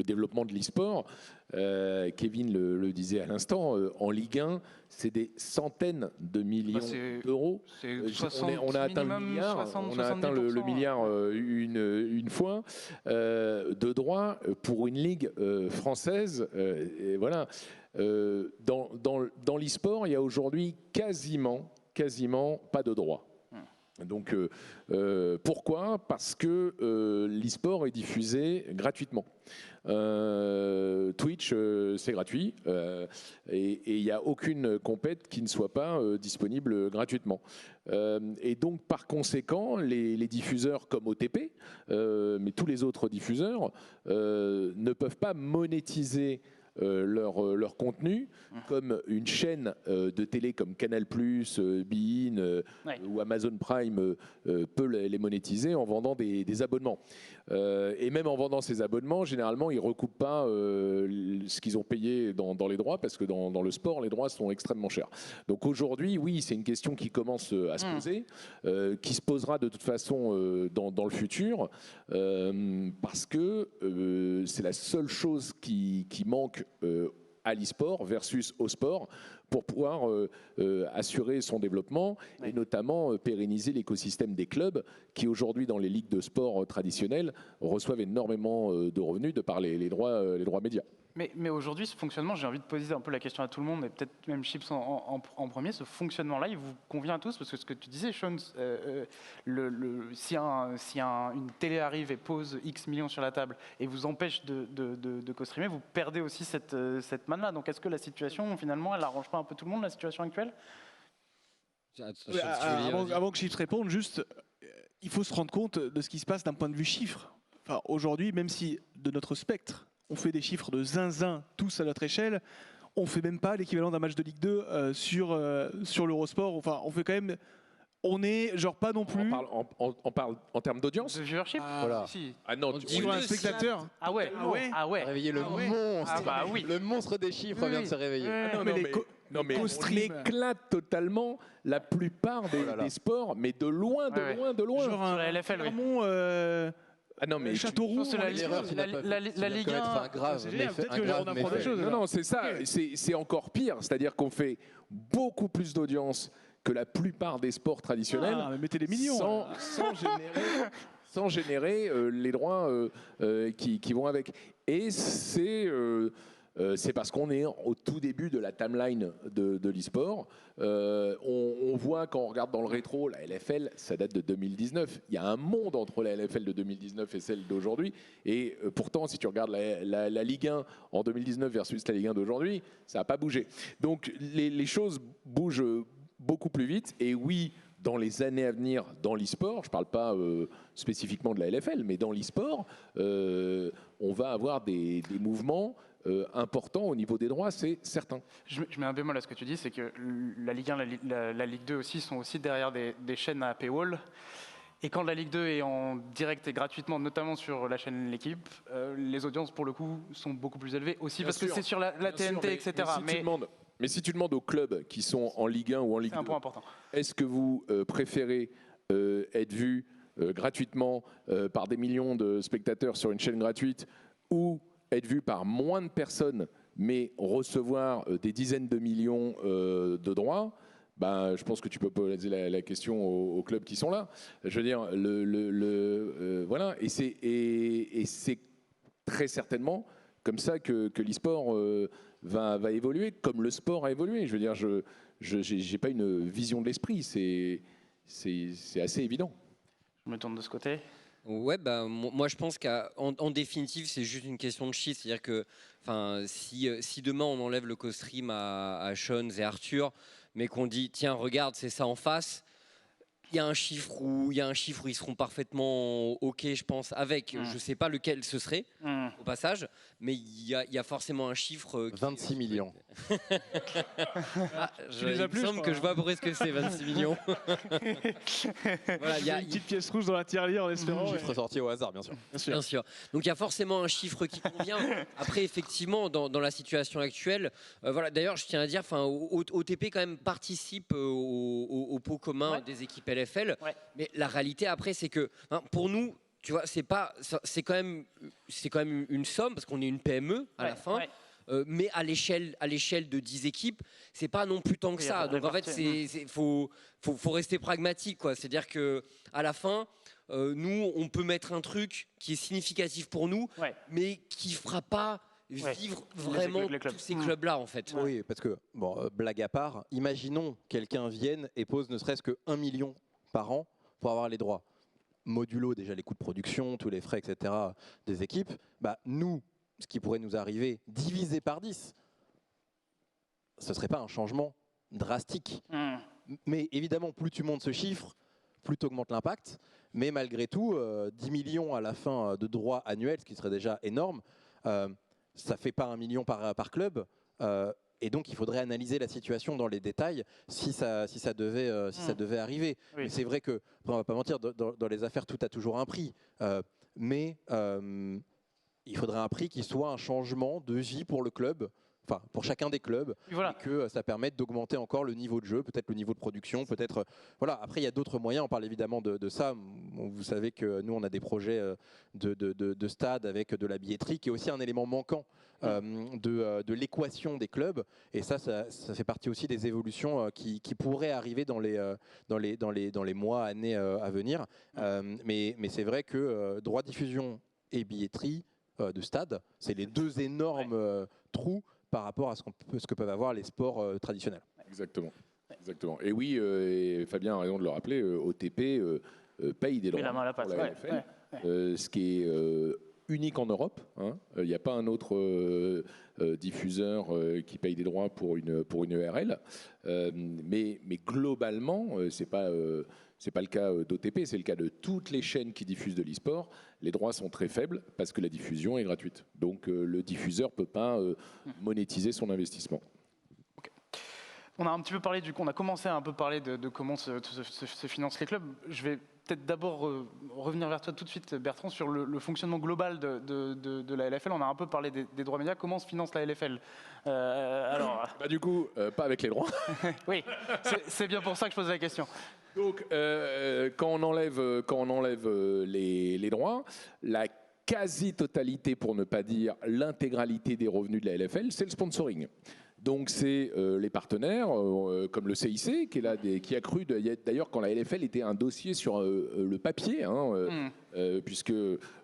développement de l'e-sport. Kevin le disait à l'instant, en Ligue 1, c'est des centaines de millions d'euros. C'est On a atteint le milliard, 60, on a atteint le milliard une fois de droits pour une ligue française. Et voilà. Dans l'e-sport, il y a aujourd'hui quasiment pas de droits. Donc pourquoi? Parce que l'e-sport est diffusé gratuitement. Twitch, c'est gratuit et il n'y a aucune compète qui ne soit pas disponible gratuitement. Et donc par conséquent, les diffuseurs comme OTP, mais tous les autres diffuseurs, ne peuvent pas monétiser leur contenu comme une chaîne de télé comme Canal+, Bein ou Amazon Prime peut les monétiser en vendant des abonnements. Et même en vendant ces abonnements, généralement, ils ne recoupent pas ce qu'ils ont payé dans les droits, parce que dans le sport, les droits sont extrêmement chers. Donc aujourd'hui, oui, c'est une question qui commence à se poser, qui se posera de toute façon dans le futur, parce que c'est la seule chose qui manque à l'e-sport versus au sport pour pouvoir assurer son développement et notamment pérenniser l'écosystème des clubs qui aujourd'hui dans les ligues de sport traditionnelles reçoivent énormément de revenus de par les droits médias. Mais aujourd'hui, ce fonctionnement, j'ai envie de poser un peu la question à tout le monde, et peut-être même Chips en premier, ce fonctionnement-là, il vous convient à tous? Parce que ce que tu disais, Sean, si une télé arrive et pose X millions sur la table et vous empêche de co-streamer, vous perdez aussi cette manne-là. Donc est-ce que la situation, finalement, elle n'arrange pas un peu tout le monde, la situation actuelle? Avant que Chips réponde, juste, il faut se rendre compte de ce qui se passe d'un point de vue chiffre. Enfin, aujourd'hui, même si de notre spectre, on fait des chiffres de zinzin tous à notre échelle, on fait même pas l'équivalent d'un match de Ligue 2 sur l'Eurosport. Enfin, on fait quand même. On est genre pas non plus. On parle en termes d'audience. De viewership? Voilà. Si. Ah non, Sur un spectateur. Ah ouais. Réveiller le monstre. Ah bah oui. Le monstre des chiffres vient de se réveiller. Non, mais on éclate totalement la plupart des sports, mais de loin. Genre Sur la LFL, oui. Clermont, Ah non, mais Châteauroux, la Ligue 1. grave. peut-être qu'on apprend des choses. Non, c'est ça. C'est encore pire. C'est-à-dire qu'on fait beaucoup plus d'audience que la plupart des sports traditionnels, Ah, mais mettez des millions. sans générer les droits qui vont avec. Et c'est parce qu'on est au tout début de la timeline de l'e-sport. On voit quand on regarde dans le rétro, la LFL, ça date de 2019. Il y a un monde entre la LFL de 2019 et celle d'aujourd'hui. Et pourtant, si tu regardes la Ligue 1 en 2019 versus la Ligue 1 d'aujourd'hui, ça n'a pas bougé. Donc les choses bougent beaucoup plus vite. Et oui, dans les années à venir, dans l'e-sport, je ne parle pas spécifiquement de la LFL, mais dans l'e-sport, on va avoir des mouvements important au niveau des droits, c'est certain. Je mets un bémol à ce que tu dis, c'est que la Ligue 1, la Ligue 2 aussi sont aussi derrière des chaînes à paywall. Et quand la Ligue 2 est en direct et gratuitement, notamment sur la chaîne L'équipe, les audiences pour le coup sont beaucoup plus élevées aussi, parce que c'est sur la TNT, etc. Mais si tu demandes aux clubs qui sont en Ligue 1 ou en Ligue 2, c'est un point important. Est-ce que vous préférez être vu gratuitement par des millions de spectateurs sur une chaîne gratuite ou être vu par moins de personnes mais recevoir des dizaines de millions de droits, ben, je pense que tu peux poser la question aux clubs qui sont là. Je veux dire, voilà, et c'est très certainement comme ça que l'e-sport va évoluer, comme le sport a évolué. Je veux dire, je n'ai pas une vision de l'esprit, c'est assez évident. Je me tourne de ce côté. Ouais, bah, moi je pense qu'en définitive, c'est juste une question de chiffres. C'est-à-dire que si demain on enlève le co-stream à Sean et Arthur, mais qu'on dit tiens, regarde, c'est ça en face, il y a un chiffre où ils seront parfaitement OK, je pense, avec. Je ne sais pas lequel ce serait, au passage, mais il y a forcément un chiffre. 26 millions. Tu les as plus, il me semble que je vois à peu près ce que c'est, 26 millions. Voilà, Il y a une petite pièce rouge dans la tirelire en espérant. Chiffre sorti au hasard, bien sûr. Bien sûr. Donc il y a forcément un chiffre qui convient. Après, effectivement, dans la situation actuelle, voilà. D'ailleurs, je tiens à dire, OTP quand même participe au pot commun des équipes LFL. Ouais. Mais la réalité après, c'est que pour nous, tu vois, c'est quand même une somme parce qu'on est une PME à la fin. Mais à l'échelle de 10 équipes, c'est pas non plus tant que ça. Donc en fait, faut rester pragmatique, quoi. C'est-à-dire que à la fin, nous, on peut mettre un truc qui est significatif pour nous, mais qui fera pas vivre vraiment tous ces clubs-là, en fait. Oui, parce que, bon, blague à part, imaginons quelqu'un vienne et pose ne serait-ce que 1 million par an pour avoir les droits. Modulo déjà les coûts de production, tous les frais, etc. des équipes. Bah, nous, ce qui pourrait nous arriver, divisé par 10, ce ne serait pas un changement drastique. Mais évidemment, plus tu montes ce chiffre, plus tu augmentes l'impact. Mais malgré tout, 10 millions à la fin de droits annuels, ce qui serait déjà énorme, ça ne fait pas 1 million par club. Et donc, il faudrait analyser la situation dans les détails si ça devait arriver. Oui. Mais c'est vrai que, on ne va pas mentir, dans les affaires, tout a toujours un prix. Mais il faudrait un prix qui soit un changement de vie pour le club, enfin pour chacun des clubs, et que ça permette d'augmenter encore le niveau de jeu, peut-être le niveau de production, peut-être. Voilà. Après, il y a d'autres moyens. On parle évidemment de ça. Vous savez que nous, on a des projets de stade avec de la billetterie, qui est aussi un élément manquant de l'équation des clubs. Et ça fait partie aussi des évolutions qui pourraient arriver dans les mois, années à venir. Mais c'est vrai que droit de diffusion et billetterie de stade, c'est les deux énormes trous par rapport à ce que peuvent avoir les sports traditionnels. Exactement. Et oui, et Fabien a raison de le rappeler, OTP paye des droits pour la LFL, ce qui est unique en Europe. Il n'y a pas un autre diffuseur qui paye des droits pour une ERL. Mais globalement, c'est pas le cas d'OTP, c'est le cas de toutes les chaînes qui diffusent de l'e-sport. Les droits sont très faibles parce que la diffusion est gratuite. Donc le diffuseur ne peut pas monétiser son investissement. On a un petit peu parlé, du coup, on a commencé à un peu parler de comment se financent les clubs. Je vais peut-être d'abord revenir vers toi tout de suite, Bertrand, sur le fonctionnement global de la LFL. On a un peu parlé des droits médias. Comment se finance la LFL Du coup, pas avec les droits. Oui, c'est bien pour ça que je posais la question. Donc, quand on enlève les droits, la quasi-totalité, pour ne pas dire l'intégralité des revenus de la LFL, c'est le sponsoring. Donc c'est les partenaires comme le CIC qui est là, qui a cru d'ailleurs quand la LFL était un dossier sur le papier, puisque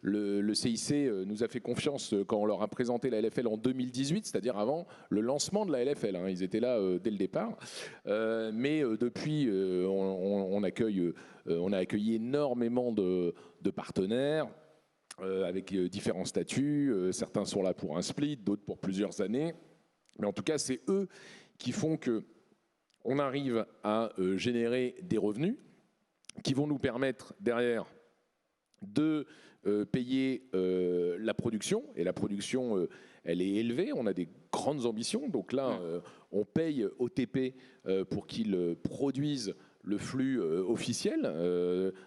le CIC nous a fait confiance quand on leur a présenté la LFL en 2018, c'est-à-dire avant le lancement de la LFL. Ils étaient là dès le départ. Mais depuis, on a accueilli énormément de partenaires. Avec différents statuts, certains sont là pour un split, d'autres pour plusieurs années. Mais en tout cas, c'est eux qui font qu'on arrive à générer des revenus qui vont nous permettre derrière de payer la production. Et la production, elle est élevée, on a des grandes ambitions. Donc là, on paye OTP pour qu'ils produisent le flux officiel.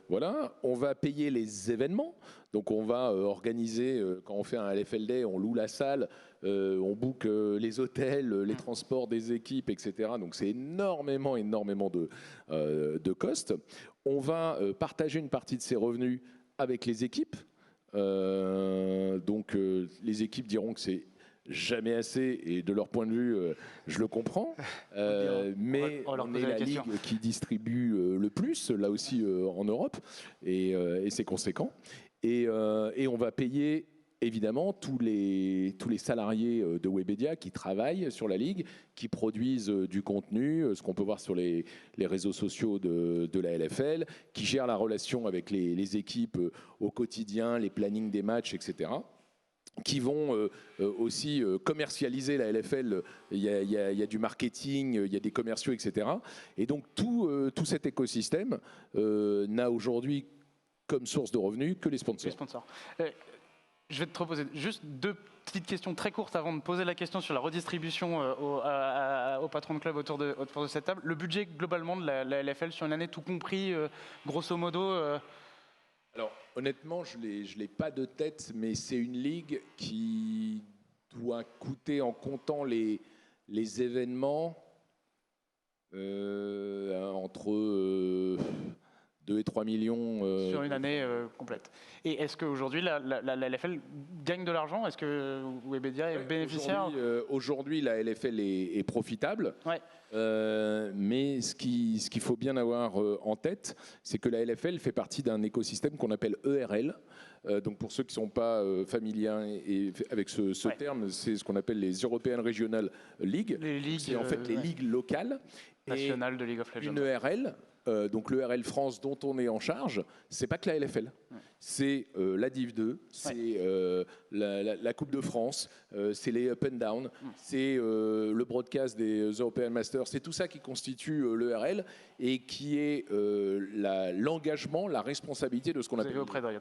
Voilà. On va payer les événements. Donc on va organiser, quand on fait un LFL Day, on loue la salle, on book les hôtels, les transports des équipes, etc. Donc c'est énormément de cost. On va partager une partie de ces revenus avec les équipes. Donc les équipes diront que c'est jamais assez, et de leur point de vue, je le comprends. Mais on est la ligue qui distribue le plus, là aussi en Europe, et c'est conséquent. Et on va payer évidemment tous les salariés de Webedia qui travaillent sur la ligue, qui produisent du contenu, ce qu'on peut voir sur les réseaux sociaux de la LFL, qui gèrent la relation avec les équipes au quotidien, les plannings des matchs, etc., qui vont aussi commercialiser la LFL. Il y a du marketing, il y a des commerciaux, etc. Et donc tout cet écosystème n'a aujourd'hui comme source de revenus que les sponsors. Les sponsors. Je vais te proposer juste 2 petites questions très courtes avant de poser la question sur la redistribution au patron de club autour de cette table. Le budget globalement de la LFL sur une année, tout compris, grosso modo Alors honnêtement, je l'ai pas de tête, mais c'est une ligue qui doit coûter, en comptant les événements, entre 2 et 3 millions. Sur une année complète. Et est-ce qu'aujourd'hui, la LFL gagne de l'argent? Est-ce que Webedia est bénéficiaire? Aujourd'hui, la LFL est profitable. Ouais. Mais ce qu'il faut bien avoir en tête, c'est que la LFL fait partie d'un écosystème qu'on appelle ERL. Donc pour ceux qui ne sont pas familiers avec ce terme, c'est ce qu'on appelle les European Regional League. C'est en fait les ligues locales. Nationales de League of Legends. Une ERL, donc l'ERL France dont on est en charge, c'est pas que la LFL. C'est la Div 2, c'est la Coupe de France, c'est les Up and Down, c'est le broadcast des European Masters, c'est tout ça qui constitue l'ERL et qui est l'engagement, la responsabilité de ce qu'on appelle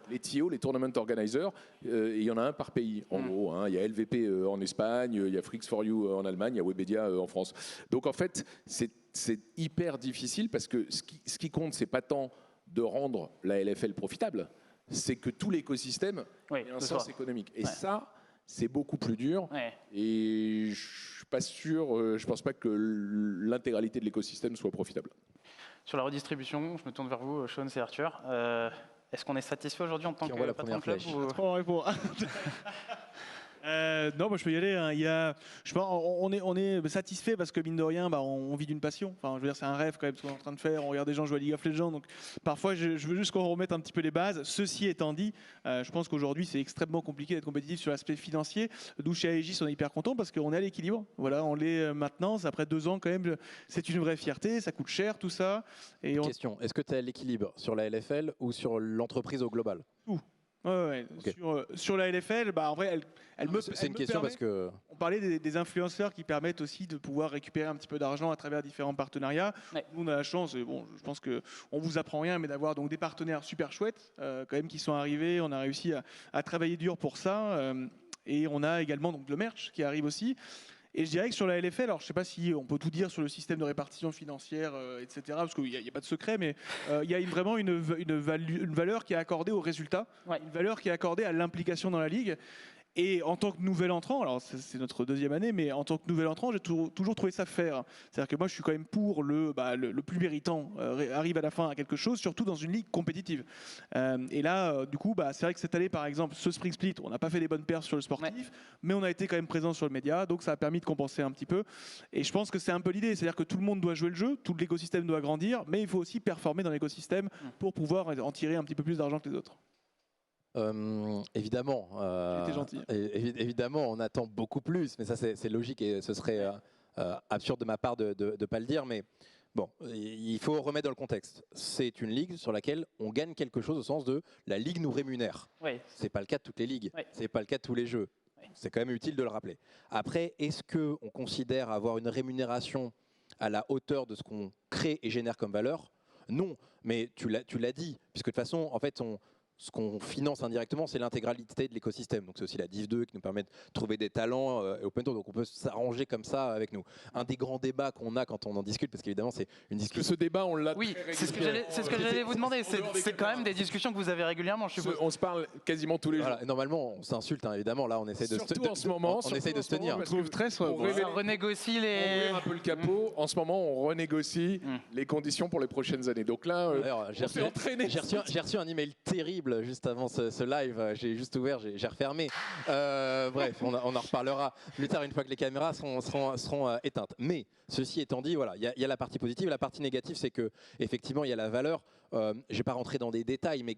les TO, les Tournament Organizers. Il y en a un par pays, en gros. Hein. Il y a LVP en Espagne, il y a Freaks4U en Allemagne, il y a Webedia en France. Donc en fait, c'est hyper difficile parce que ce qui compte, c'est pas tant de rendre la LFL profitable, c'est que tout l'écosystème ait un sens économique. Et ça, c'est beaucoup plus dur. Et je suis pas sûr, je pense pas que l'intégralité de l'écosystème soit profitable. Sur la redistribution, je me tourne vers vous, Sean et Arthur. Est-ce qu'on est satisfait aujourd'hui en tant que patron de club Non, moi je peux y aller. Hein. Je pense, on est satisfait parce que mine de rien, on vit d'une passion. Enfin, je veux dire, c'est un rêve quand même ce qu'on est en train de faire. On regarde des gens jouer à League of Legends. Donc parfois, je veux juste qu'on remette un petit peu les bases. Ceci étant dit, je pense qu'aujourd'hui, c'est extrêmement compliqué d'être compétitif sur l'aspect financier. D'où chez Aegis, on est hyper content parce qu'on est à l'équilibre. Voilà, on l'est maintenant. Après 2 ans quand même, c'est une vraie fierté. Ça coûte cher tout ça. Question, est-ce que tu es à l'équilibre sur la LFL ou sur l'entreprise au global? Tout. Ouais. Okay. Sur la LFL, en vrai, c'est une question parce que on parlait des influenceurs qui permettent aussi de pouvoir récupérer un petit peu d'argent à travers différents partenariats. Nous, on a la chance, je pense que on vous apprend rien, mais d'avoir donc des partenaires super chouettes quand même qui sont arrivés. On a réussi à travailler dur pour ça, et on a également donc le merch qui arrive aussi. Et je dirais que sur la LFL, alors je ne sais pas si on peut tout dire sur le système de répartition financière, etc., parce qu'il n'y a pas de secret, mais il y a vraiment une valeur qui est accordée au résultat, une valeur qui est accordée à l'implication dans la ligue. Et en tant que nouvel entrant, alors c'est notre 2e année, mais en tant que nouvel entrant, j'ai toujours trouvé ça fair. C'est-à-dire que moi, je suis quand même pour le plus méritant arrive à la fin à quelque chose, surtout dans une ligue compétitive. Et là, du coup, c'est vrai que cette année, par exemple, ce Spring Split, on n'a pas fait des bonnes perfs sur le sportif, mais on a été quand même présent sur le média, donc ça a permis de compenser un petit peu. Et je pense que c'est un peu l'idée, c'est-à-dire que tout le monde doit jouer le jeu, tout l'écosystème doit grandir, mais il faut aussi performer dans l'écosystème pour pouvoir en tirer un petit peu plus d'argent que les autres. Évidemment, évidemment, on attend beaucoup plus, mais ça c'est logique et ce serait absurde de ma part de ne pas le dire. Mais bon, il faut remettre dans le contexte. C'est une ligue sur laquelle on gagne quelque chose au sens de la ligue nous rémunère. C'est pas le cas de toutes les ligues, c'est pas le cas de tous les jeux. C'est quand même utile de le rappeler. Après, est-ce que on considère avoir une rémunération à la hauteur de ce qu'on crée et génère comme valeur? Non, mais tu l'as dit, puisque de toute façon, en fait, ce qu'on finance indirectement, c'est l'intégralité de l'écosystème. Donc c'est aussi la Div 2 qui nous permet de trouver des talents et Open Tour. Donc on peut s'arranger comme ça avec nous. Un des grands débats qu'on a quand on en discute, parce qu'évidemment c'est une discussion. Ce débat, on l'a. Oui, c'est ce que j'allais vous demander. C'est quand même des discussions que vous avez régulièrement, je suppose. On se parle quasiment tous les jours. Voilà, normalement, on s'insulte, hein, évidemment. Là, on essaie de Surtout en ce moment, on essaie de se tenir. Je trouve très On renégocie les... On ouvre un peu le capot. En ce moment, on renégocie les conditions pour les prochaines années. Donc là, Alors, j'ai reçu un email terrible juste avant ce live. J'ai juste ouvert, j'ai refermé. Bref, on en reparlera plus tard une fois que les caméras seront éteintes. Mais ceci étant dit, voilà, il y a la partie positive. La partie négative, c'est que effectivement, il y a la valeur. Je ne vais pas rentrer dans des détails, mais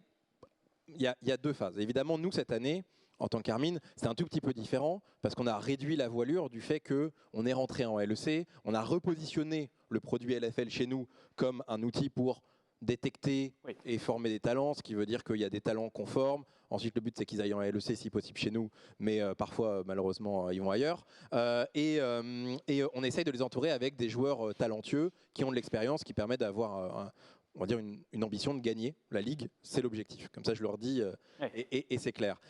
il y a deux phases. Évidemment, nous cette année, en tant qu'Armin, c'est un tout petit peu différent parce qu'on a réduit la voilure du fait qu'on est rentré en LEC, on a repositionné le produit LFL chez nous comme un outil pour détecter et former des talents, ce qui veut dire qu'il y a des talents qu'on forme. Ensuite, le but, c'est qu'ils aillent en LEC si possible chez nous, mais parfois, malheureusement, ils vont ailleurs. Et on essaye de les entourer avec des joueurs talentueux qui ont de l'expérience, qui permettent d'avoir on va dire une ambition de gagner la Ligue. C'est l'objectif. Comme ça, je leur dis, et c'est clair.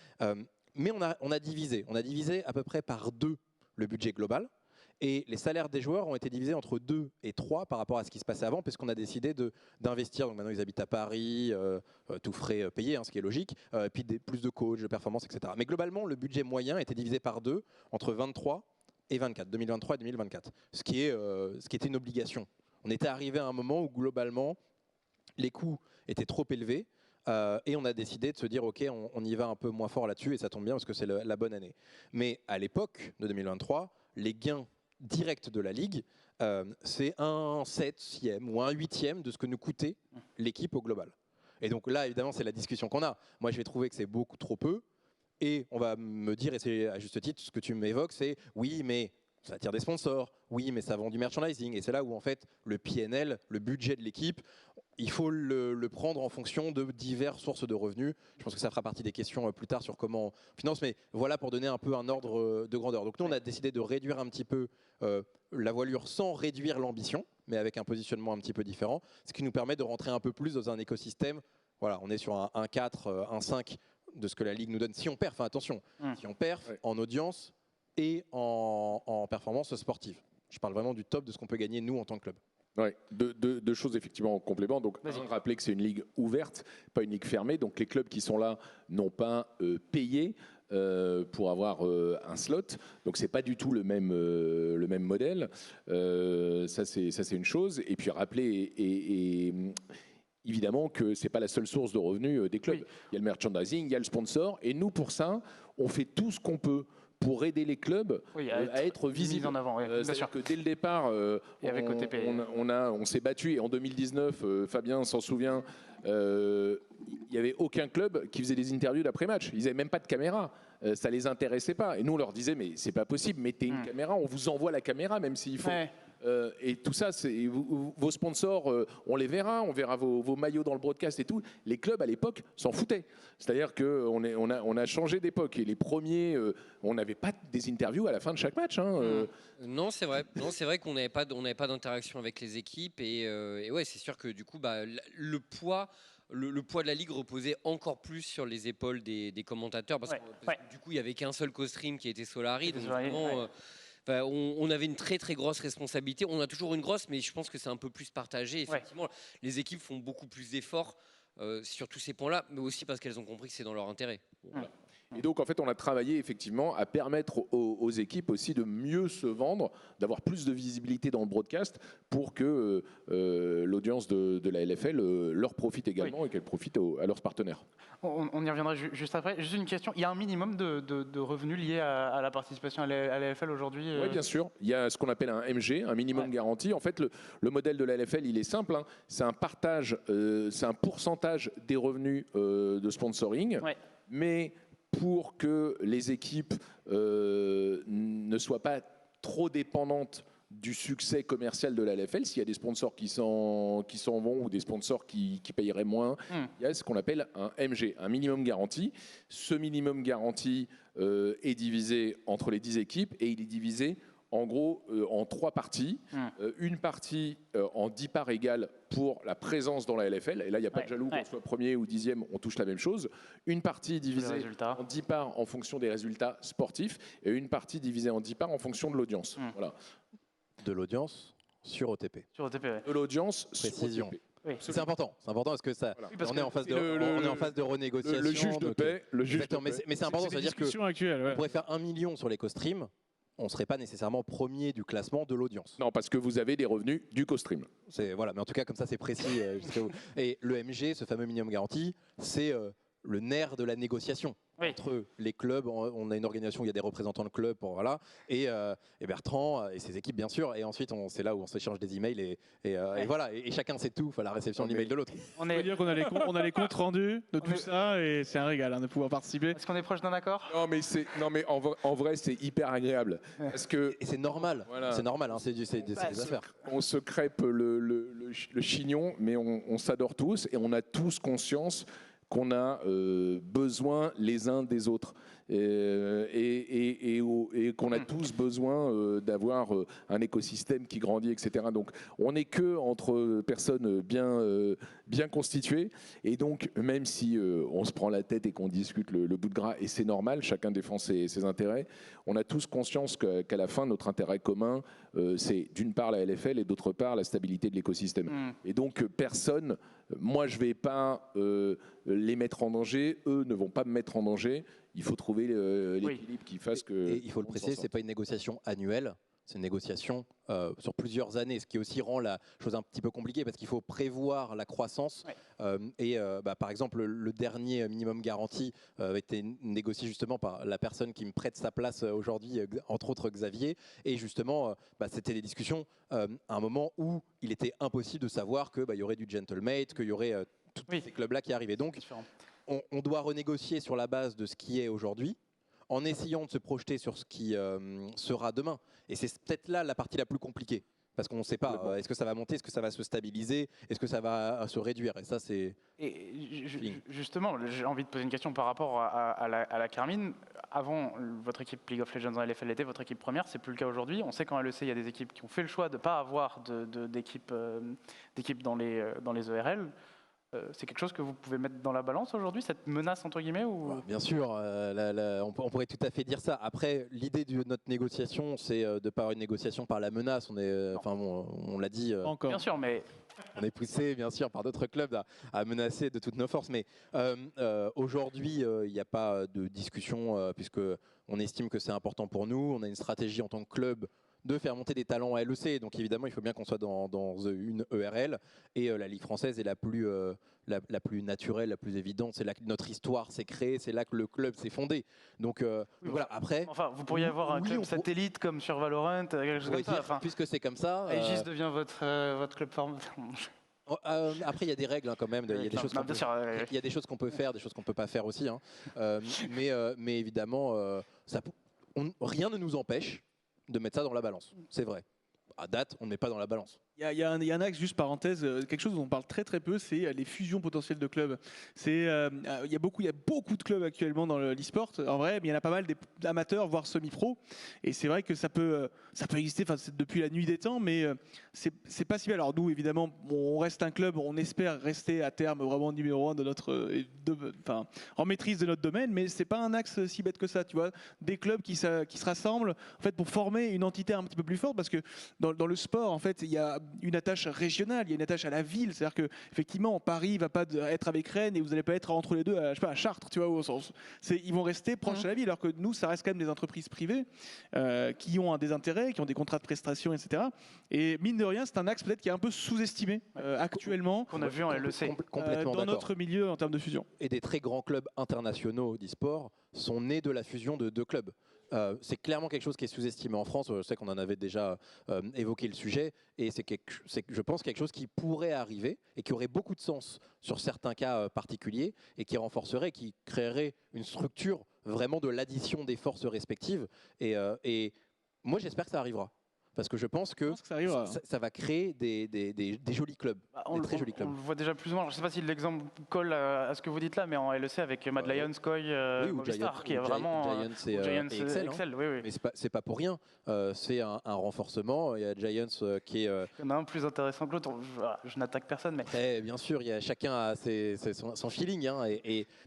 Mais on a divisé à peu près par 2 le budget global. Et les salaires des joueurs ont été divisés entre 2 et 3 par rapport à ce qui se passait avant, puisqu'on a décidé d'investir. Donc maintenant, ils habitent à Paris, tout frais payé, hein, ce qui est logique, et puis plus de coachs, de performance, etc. Mais globalement, le budget moyen a été divisé par 2 entre 23 et 24, 2023 et 2024, ce qui était une obligation. On était arrivé à un moment où, globalement, les coûts étaient trop élevés. Et on a décidé de se dire, OK, on y va un peu moins fort là-dessus, et ça tombe bien parce que c'est la bonne année. Mais à l'époque de 2023, les gains directs de la Ligue, c'est un 7e ou un 8e de ce que nous coûtait l'équipe au global. Et donc là, évidemment, c'est la discussion qu'on a. Moi, je vais trouver que c'est beaucoup trop peu, et on va me dire, et c'est à juste titre, ce que tu m'évoques, c'est oui, mais ça attire des sponsors, oui, mais ça vend du merchandising. Et c'est là où, en fait, le PNL, le budget de l'équipe, il faut le prendre en fonction de diverses sources de revenus. Je pense que ça fera partie des questions plus tard sur comment on finance, mais voilà pour donner un peu un ordre de grandeur. Donc nous, on a décidé de réduire un petit peu la voilure sans réduire l'ambition, mais avec un positionnement un petit peu différent, ce qui nous permet de rentrer un peu plus dans un écosystème. Voilà, on est sur un 4, un 5 de ce que la Ligue nous donne. Si on perf, attention, si on perf en audience et en performance sportive. Je parle vraiment du top de ce qu'on peut gagner, nous, en tant que club. Ouais, deux choses effectivement en complément. Donc, rappeler que c'est une ligue ouverte, pas une ligue fermée. Donc, les clubs qui sont là n'ont pas payé pour avoir un slot. Donc, c'est pas du tout le même modèle. Ça, c'est une chose. Et puis, rappeler évidemment que c'est pas la seule source de revenus des clubs. Il y a le merchandising, il y a le sponsor. Et nous, pour ça, on fait tout ce qu'on peut pour aider les clubs à être visibles. En avant, c'est-à-dire que dès le départ, on s'est battu. Et en 2019, Fabien s'en souvient, il n'y avait aucun club qui faisait des interviews d'après-match. Ils n'avaient même pas de caméra. Ça ne les intéressait pas. Et nous, on leur disait, mais c'est pas possible, mettez une caméra, on vous envoie la caméra, même s'il faut. Et tout ça, vos sponsors, on les verra, on verra vos maillots dans le broadcast et tout. Les clubs à l'époque s'en foutaient. C'est-à-dire qu'on a changé d'époque. Et les premiers, on n'avait pas des interviews à la fin de chaque match. Non, c'est vrai. Non, c'est vrai qu'on n'avait pas d'interaction avec les équipes. Et ouais, c'est sûr que du coup, le poids de la Ligue reposait encore plus sur les épaules des commentateurs. Parce que du coup, il n'y avait qu'un seul co-stream qui était Solari. Donc vraiment... on avait une très très grosse responsabilité. On a toujours une grosse, mais je pense que c'est un peu plus partagé. Effectivement, les équipes font beaucoup plus d'efforts sur tous ces points-là, mais aussi parce qu'elles ont compris que c'est dans leur intérêt. Voilà. Et donc, en fait, on a travaillé effectivement à permettre aux équipes aussi de mieux se vendre, d'avoir plus de visibilité dans le broadcast pour que l'audience de la LFL leur profite également et qu'elle profite à leurs partenaires. On y reviendra juste après. Juste une question, il y a un minimum de revenus liés à la participation à la LFL aujourd'hui Oui, bien sûr. Il y a ce qu'on appelle un MG, un minimum garanti. En fait, le modèle de la LFL, il est simple. C'est un partage, c'est un pourcentage des revenus de sponsoring. Mais pour que les équipes ne soient pas trop dépendantes du succès commercial de la LFL, s'il y a des sponsors qui s'en vont ou des sponsors qui payeraient moins, il y a ce qu'on appelle un MG, un minimum garanti. Ce minimum garanti est divisé entre les 10 équipes et il est divisé en gros en 3 parties. Une partie en 10 parts égales pour la présence dans la LFL. Et là, il n'y a pas de jaloux qu'on soit premier ou 10e, on touche la même chose. Une partie divisée en 10 parts en fonction des résultats sportifs et une partie divisée en 10 parts en fonction de l'audience. Voilà. De l'audience sur OTP. Sur OTP, ouais. De l'audience sur Précision. OTP. Oui. C'est important parce que ça, Voilà. Oui, parce on est en phase de, on est en phase de renégociation. Le juge de donc, paix. Le juge de exactement, paix. mais c'est important, C'est des c'est-à-dire que discussions actuelles, ouais. on pourrait faire 1 million sur l'éco-stream, on ne serait pas nécessairement premier du classement de l'audience. Non, parce que vous avez des revenus du co-stream. Voilà, mais en tout cas, comme ça, c'est précis. Jusqu'à où. Et le MG, ce fameux minimum garanti, c'est le nerf de la négociation. Oui. Entre les clubs, on a une organisation où il y a des représentants de clubs, voilà, et Bertrand et ses équipes, bien sûr. Et ensuite, c'est là où on s'échange des emails et voilà, et chacun sait tout à la réception de l'email de l'autre. On peut dire qu'on a on a les comptes rendus de tout ça et c'est un régal de pouvoir participer. Est-ce qu'on est proche d'un accord? Non, mais en vrai, c'est hyper agréable. Parce que Et c'est normal, Voilà. c'est normal, hein, c'est des affaires. on se crêpe le chignon, mais on s'adore tous et on a tous conscience qu'on a besoin les uns des autres et qu'on a tous besoin d'avoir un écosystème qui grandit, etc. Donc on n'est que entre personnes bien constituées et donc même si on se prend la tête et qu'on discute le bout de gras, et c'est normal, chacun défend ses intérêts, on a tous conscience qu'à la fin notre intérêt commun c'est d'une part la LFL et d'autre part la stabilité de l'écosystème. Et donc personne, moi je ne vais pas les mettre en danger, eux ne vont pas me mettre en danger. Il faut trouver l'équilibre qui fasse que... Et il faut le préciser, ce n'est pas une négociation annuelle, c'est une négociation sur plusieurs années, ce qui aussi rend la chose un petit peu compliquée parce qu'il faut prévoir la croissance. Par exemple, le dernier minimum garanti a été négocié justement par la personne qui me prête sa place aujourd'hui, entre autres Xavier. Et justement, c'était des discussions à un moment où il était impossible de savoir qu'il y aurait du gentlemate, qu'il y aurait tous ces clubs-là qui arrivaient. Donc, on doit renégocier sur la base de ce qui est aujourd'hui, en essayant de se projeter sur ce qui sera demain. Et c'est peut-être là la partie la plus compliquée. Parce qu'on ne sait pas, est-ce que ça va monter, est-ce que ça va se stabiliser, est-ce que ça va se réduire. Et ça, c'est... Justement, j'ai envie de poser une question par rapport à la Carmine. Avant, votre équipe League of Legends en LFL était votre équipe première, c'est plus le cas aujourd'hui. On sait qu'en LEC, il y a des équipes qui ont fait le choix de ne pas avoir d'équipe dans les ERL. C'est quelque chose que vous pouvez mettre dans la balance aujourd'hui, cette menace entre guillemets ou... Bien sûr, on pourrait tout à fait dire ça. Après, l'idée de notre négociation, c'est de ne pas avoir une négociation par la menace. On l'a dit. Encore. Bien sûr, mais on est poussé, bien sûr, par d'autres clubs à menacer de toutes nos forces. Mais aujourd'hui, il n'y a pas de discussion puisque on estime que c'est important pour nous. On a une stratégie en tant que club de faire monter des talents à LEC. Donc évidemment, il faut bien qu'on soit dans une ERL. Et la Ligue française est la plus naturelle, la plus évidente. C'est là que notre histoire s'est créée, c'est là que le club s'est fondé. Donc voilà, après... Enfin, vous pourriez avoir un club satellite comme sur Valorant, quelque chose comme ça. Enfin, puisque c'est comme ça... Aegis devient votre club formateur. Après, il y a des règles quand même. Il y a des choses qu'on il y a des choses qu'on peut faire, des choses qu'on ne peut pas faire aussi. Mais évidemment, rien ne nous empêche de mettre ça dans la balance. C'est vrai. À date, on ne met pas dans la balance. Il y a un axe, juste parenthèse, quelque chose dont on parle très très peu, c'est les fusions potentielles de clubs. Il y a beaucoup de clubs actuellement dans l'e-sport, en vrai, mais il y en a pas mal d'amateurs, voire semi-pro. Et c'est vrai que ça peut exister depuis la nuit des temps, mais c'est pas si mal. Alors nous, évidemment, on reste un club, on espère rester à terme vraiment numéro 1 en maîtrise de notre domaine, mais c'est pas un axe si bête que ça, tu vois. Des clubs qui se rassemblent en fait, pour former une entité un petit peu plus forte, parce que dans le sport, en fait, il y a une attache régionale, il y a une attache à la ville, c'est-à-dire que effectivement Paris va pas être avec Rennes et vous n'allez pas être entre les deux à Chartres, tu vois, au sens. Ils vont rester proches de la ville, alors que nous, ça reste quand même des entreprises privées qui ont des intérêts, qui ont des contrats de prestation, etc. Et mine de rien, c'est un axe peut-être qui est un peu sous-estimé actuellement. Qu'on a vu en LEC. Complètement dans notre milieu en termes de fusion. Et des très grands clubs internationaux d'e-sport sont nés de la fusion de deux clubs. C'est clairement quelque chose qui est sous-estimé en France. Je sais qu'on en avait déjà évoqué le sujet. Et c'est, je pense, quelque chose qui pourrait arriver et qui aurait beaucoup de sens sur certains cas particuliers et qui renforcerait, qui créerait une structure vraiment de l'addition des forces respectives. Et moi, j'espère que ça arrivera. parce que je pense que ça arrivera. ça va créer des jolis clubs, On des très jolis on clubs. le voit déjà plus ou moins. Je ne sais pas si l'exemple colle à ce que vous dites là, mais en LEC avec Mad Lions, Koi, Oui, ou Movistar, qui est ou vraiment Giants et, ou Giants et Excel. hein. Excel, oui, oui. Mais c'est pas pour rien. C'est un renforcement. Il y a Giants qui est Il y en a un plus intéressant que l'autre. Je n'attaque personne, mais bien sûr, chacun a son feeling, hein,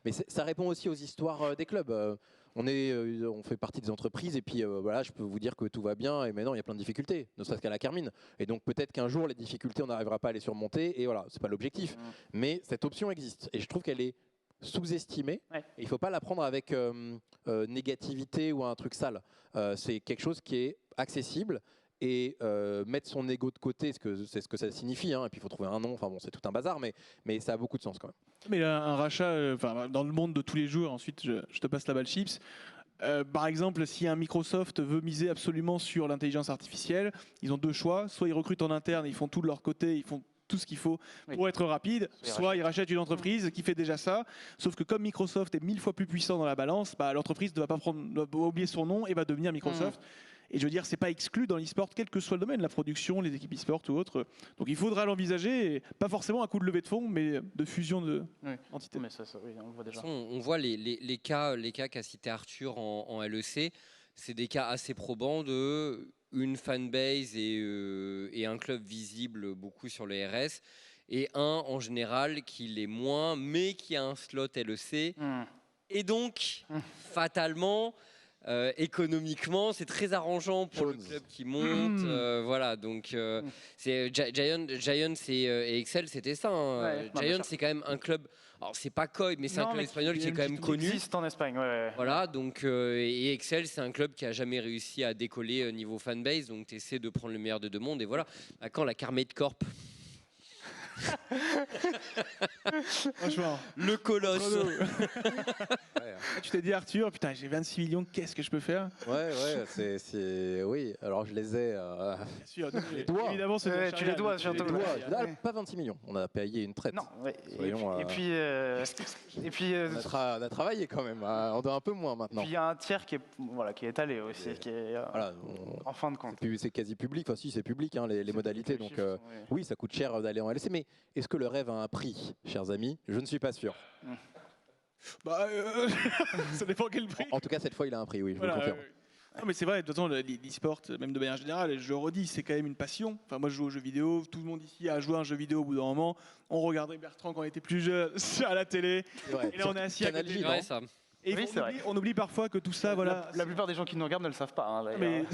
mais ça répond aussi aux histoires des clubs. On fait partie des entreprises et puis voilà, je peux vous dire que tout va bien et maintenant il y a plein de difficultés, ne serait-ce qu'à la Carmine. Et donc peut-être qu'un jour les difficultés on n'arrivera pas à les surmonter et voilà, c'est pas l'objectif. Mais cette option existe et je trouve qu'elle est sous-estimée. Ouais. Et il faut pas la prendre avec négativité ou un truc sale. C'est quelque chose qui est accessible. Et mettre son ego de côté, c'est ce que ça signifie, hein. Et puis il faut trouver un nom, enfin bon, c'est tout un bazar, mais ça a beaucoup de sens quand même. Mais un rachat, dans le monde de tous les jours, ensuite je te passe la balle chips. Par exemple, si un Microsoft veut miser absolument sur l'intelligence artificielle, ils ont deux choix. Soit ils recrutent en interne, ils font tout de leur côté, ils font tout ce qu'il faut pour être rapide, soit ils rachètent une entreprise qui fait déjà ça. Sauf que comme Microsoft est 1000 fois plus puissant dans la balance, l'entreprise ne va pas oublier son nom et va devenir Microsoft. Et je veux dire, c'est pas exclu dans l'e-sport, quel que soit le domaine, la production, les équipes e-sport ou autres. Donc il faudra l'envisager, pas forcément à coup de levée de fonds, mais de fusion d'entités. mais ça, oui, on le voit déjà. On voit les cas qu'a cité Arthur en LEC, c'est des cas assez probants de une fanbase et un club visible beaucoup sur les RS, et un en général qui l'est moins, mais qui a un slot LEC. Et donc, fatalement, économiquement, c'est très arrangeant pour le club qui monte. Voilà, donc Giants et Excel, c'était ça. Hein. Giants, c'est quand même un club. Alors, c'est pas Koi, mais c'est un club espagnol qui est quand même connu. Il existe en Espagne, Voilà, donc, et Excel, c'est un club qui a jamais réussi à décoller niveau fanbase. Donc, tu essaies de prendre le meilleur des deux mondes. Et voilà, à quand la Carmade Corp? Franchement, le colosse. Tu t'es dit Arthur, putain, j'ai 26 millions, qu'est-ce que je peux faire? Oui. Alors je les ai. Bien sûr, les doigts. Évidemment, c'est tu les dois, surtout. Pas 26 millions. On a payé une traite. Non. Soyons, et puis, on a travaillé quand même. On doit un peu moins maintenant. Puis il y a un tiers qui est étalé aussi, qui est en fin de compte. C'est quasi public. Enfin si, c'est public les modalités. Donc oui, ça coûte cher d'aller en LEC. Mais est-ce que le rêve a un prix, chers amis? Je ne suis pas sûr. Ça dépend quel prix. En tout cas, cette fois, il a un prix, oui, je le confirme. Non, mais c'est vrai, de toute façon, l'e-sport, même de manière générale, je le redis, c'est quand même une passion. Enfin, moi, je joue aux jeux vidéo, tout le monde ici a joué à un jeu vidéo au bout d'un moment. On regardait Bertrand quand on était plus jeune à la télé. Et là, on est assis à côté. Et on oublie parfois que tout ça, voilà. La plupart des gens qui nous regardent ne le savent pas. Hein, mais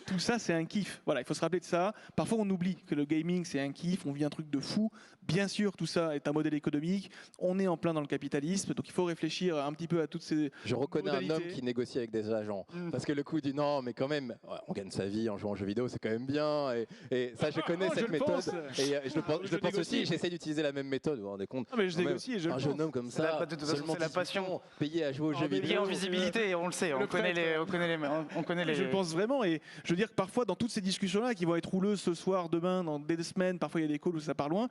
tout ça, c'est un kiff. Voilà, il faut se rappeler de ça. Parfois, on oublie que le gaming, c'est un kiff. On vit un truc de fou. Bien sûr, tout ça est un modèle économique. On est en plein dans le capitalisme. Donc, il faut réfléchir un petit peu à toutes ces. Je reconnais modalités. un homme qui négocie avec des agents. Parce que le coup dit non, mais quand même, on gagne sa vie en jouant aux jeux vidéo, c'est quand même bien. Et ça, je connais cette méthode. Et je pense aussi, j'essaie d'utiliser la même méthode. Vous vous rendez compte? Non, mais je négocie et je un jeune homme comme ça, c'est la passion. Payé à jouer aux jeux vidéo. Payé en visibilité, on le sait. On connaît les. Je pense vraiment. Et je veux dire que parfois, dans toutes ces discussions-là qui vont être houleuses ce soir, demain, dans des semaines, parfois il y a des calls où ça part loin.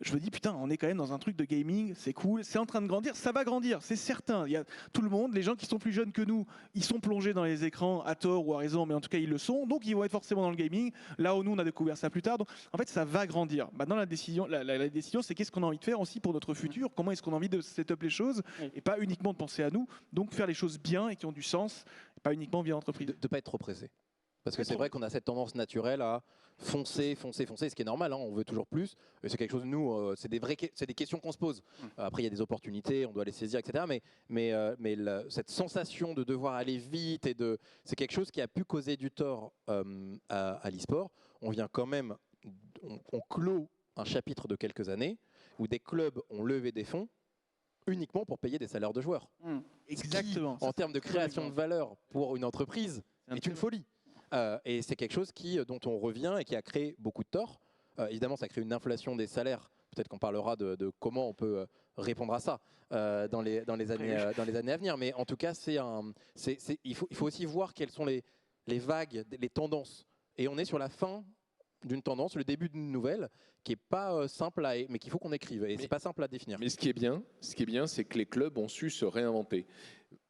Je me dis, putain, on est quand même dans un truc de gaming, c'est cool, c'est en train de grandir, ça va grandir, c'est certain. Il y a tout le monde, les gens qui sont plus jeunes que nous, ils sont plongés dans les écrans, à tort ou à raison, mais en tout cas, ils le sont, donc ils vont être forcément dans le gaming. Là où nous, on a découvert ça plus tard. Donc, en fait, ça va grandir. Maintenant, la décision, c'est qu'est-ce qu'on a envie de faire aussi pour notre futur, comment est-ce qu'on a envie de set up les choses, et pas uniquement de penser à nous, donc faire les choses bien et qui ont du sens, et pas uniquement via entreprise. De ne pas être trop pressé. Parce que c'est vrai qu'on a cette tendance naturelle à foncer, ce qui est normal, hein, on veut toujours plus. Et c'est quelque chose, nous, c'est des questions qu'on se pose. Après, il y a des opportunités, on doit les saisir, etc. Mais cette sensation de devoir aller vite, c'est quelque chose qui a pu causer du tort à l'e-sport. On vient quand même, on clôt un chapitre de quelques années où des clubs ont levé des fonds uniquement pour payer des salaires de joueurs. Exactement. Qui, en termes de création de valeur pour une entreprise, est une folie. Et c'est quelque chose dont on revient et qui a créé beaucoup de tort. Évidemment, ça crée une inflation des salaires. Peut-être qu'on parlera de comment on peut répondre à ça dans les années à venir. Mais en tout cas, il faut aussi voir quelles sont les vagues, les tendances. Et on est sur la fin d'une tendance, le début d'une nouvelle qui n'est pas simple mais qu'il faut qu'on écrive. Et c'est pas simple à définir. Mais ce qui est bien, c'est que les clubs ont su se réinventer.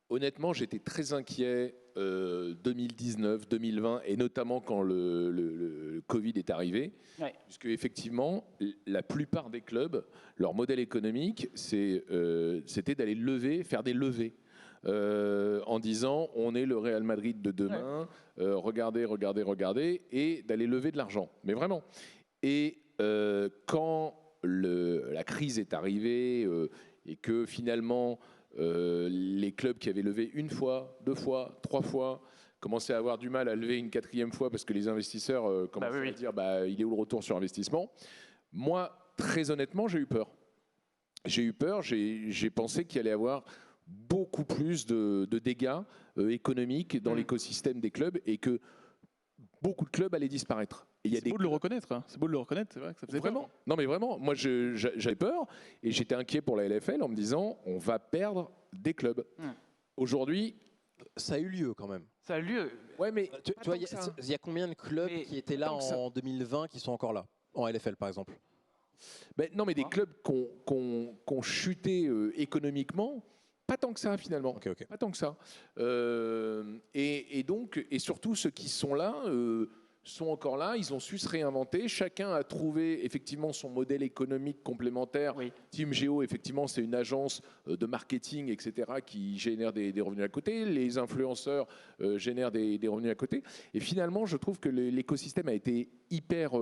Honnêtement, j'étais très inquiet 2019, 2020, et notamment quand le Covid est arrivé, Ouais. puisque effectivement, la plupart des clubs, leur modèle économique, c'était d'aller lever, faire des levées. En disant on est le Real Madrid de demain, regardez, et d'aller lever de l'argent. Mais vraiment. Et quand la crise est arrivée et que finalement les clubs qui avaient levé une fois, 2 fois, 3 fois commençaient à avoir du mal à lever une 4e fois parce que les investisseurs commençaient à dire il est où le retour sur investissement. Moi, très honnêtement, j'ai eu peur. J'ai pensé qu'il allait y avoir beaucoup plus de dégâts économiques dans l'écosystème des clubs et que beaucoup de clubs allaient disparaître. C'est beau de le reconnaître. Hein. C'est beau de le reconnaître. C'est vrai que ça faisait vraiment. peur. Non, mais vraiment. Moi, j'avais peur et j'étais inquiet pour la LFL en me disant on va perdre des clubs. Aujourd'hui, Ça a eu lieu quand même. Ça a lieu. ouais, mais Tu vois, il y a combien de clubs Mais qui étaient là en 2020 qui sont encore là, en LFL par exemple? non, mais des clubs qui ont chuté économiquement. Pas tant que ça finalement. Ok. Pas tant que ça. Et surtout ceux qui sont là sont encore là. Ils ont su se réinventer. Chacun a trouvé effectivement son modèle économique complémentaire. Oui. Team Geo, effectivement, c'est une agence de marketing, etc., qui génère des revenus à côté. Les influenceurs génèrent des revenus à côté. Et finalement, je trouve que l'écosystème a été hyper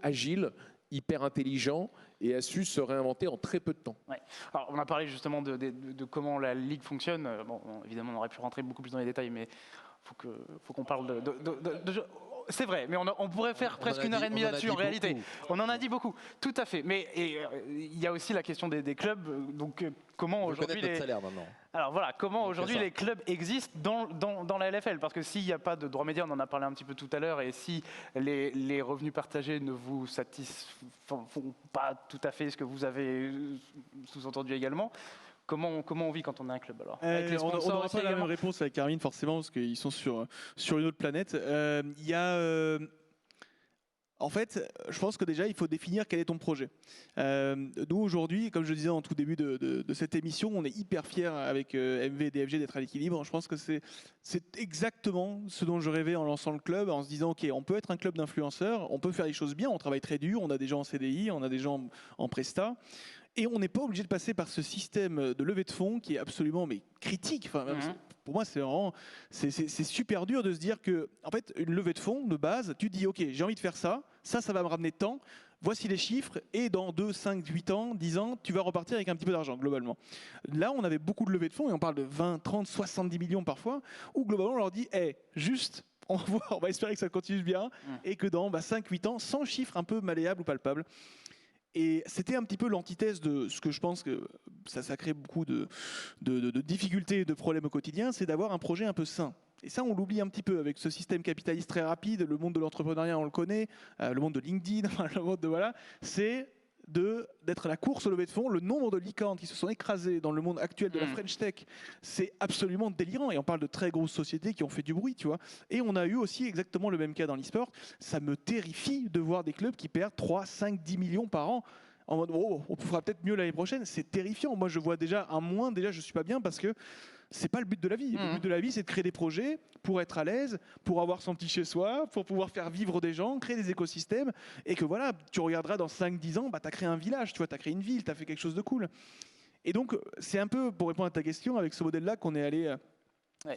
agile, hyper intelligent et a su se réinventer en très peu de temps. Ouais. Alors, on a parlé justement de comment la ligue fonctionne. Bon, évidemment, on aurait pu rentrer beaucoup plus dans les détails, mais faut qu'on parle de c'est vrai, mais on pourrait faire presque 1h30 là-dessus en réalité. On en a dit beaucoup, tout à fait. Mais il y a aussi la question des clubs. Donc, comment aujourd'hui les salaires maintenant. Alors voilà, comment aujourd'hui les clubs existent dans la LFL? Parce que s'il n'y a pas de droit média, on en a parlé un petit peu tout à l'heure, et si les revenus partagés ne vous satisfont pas tout à fait ce que vous avez sous-entendu également, comment on vit quand on a un club alors? Avec les On sponsors n'aura aussi pas la même également réponse avec Carmine forcément parce qu'ils sont sur une autre planète. Il y a en fait, je pense que déjà, il faut définir quel est ton projet. Nous, aujourd'hui, comme je le disais en tout début de cette émission, on est hyper fiers avec MV et DFG d'être à l'équilibre. Je pense que c'est exactement ce dont je rêvais en lançant le club, en se disant, OK, on peut être un club d'influenceurs, on peut faire les choses bien, on travaille très dur, on a des gens en CDI, on a des gens en Presta. Et on n'est pas obligé de passer par ce système de levée de fonds qui est absolument critique. Enfin, pour moi, c'est vraiment c'est super dur de se dire que, en fait, une levée de fonds de base, tu te dis, OK, j'ai envie de faire ça, ça va me ramener de temps, voici les chiffres, et dans 2, 5, 8 ans, 10 ans, tu vas repartir avec un petit peu d'argent, globalement. Là, on avait beaucoup de levées de fonds, et on parle de 20, 30, 70 millions parfois, où globalement, on leur dit, juste, on va espérer que ça continue bien, et que dans 5-8 ans, sans chiffres un peu malléables ou palpables. Et c'était un petit peu l'antithèse de ce que je pense que ça crée beaucoup de difficultés et de problèmes au quotidien, c'est d'avoir un projet un peu sain. Et ça, on l'oublie un petit peu avec ce système capitaliste très rapide, le monde de l'entrepreneuriat, on le connaît, le monde de LinkedIn, le monde de voilà, c'est d'être la course au levée de fonds. Le nombre de licornes qui se sont écrasées dans le monde actuel de la French Tech, c'est absolument délirant. Et on parle de très grosses sociétés qui ont fait du bruit, tu vois. Et on a eu aussi exactement le même cas dans l'e-sport. Ça me terrifie de voir des clubs qui perdent 3, 5, 10 millions par an. En mode, on fera peut-être mieux l'année prochaine. C'est terrifiant. Moi, je vois déjà un moins. Déjà, je suis pas bien parce que c'est pas le but de la vie. Le but de la vie, c'est de créer des projets pour être à l'aise, pour avoir son petit chez-soi, pour pouvoir faire vivre des gens, créer des écosystèmes. Et que voilà, tu regarderas dans 5-10 ans, tu as créé un village, tu vois, tu as créé une ville, tu as fait quelque chose de cool. Et donc, c'est un peu, pour répondre à ta question, avec ce modèle-là qu'on est allé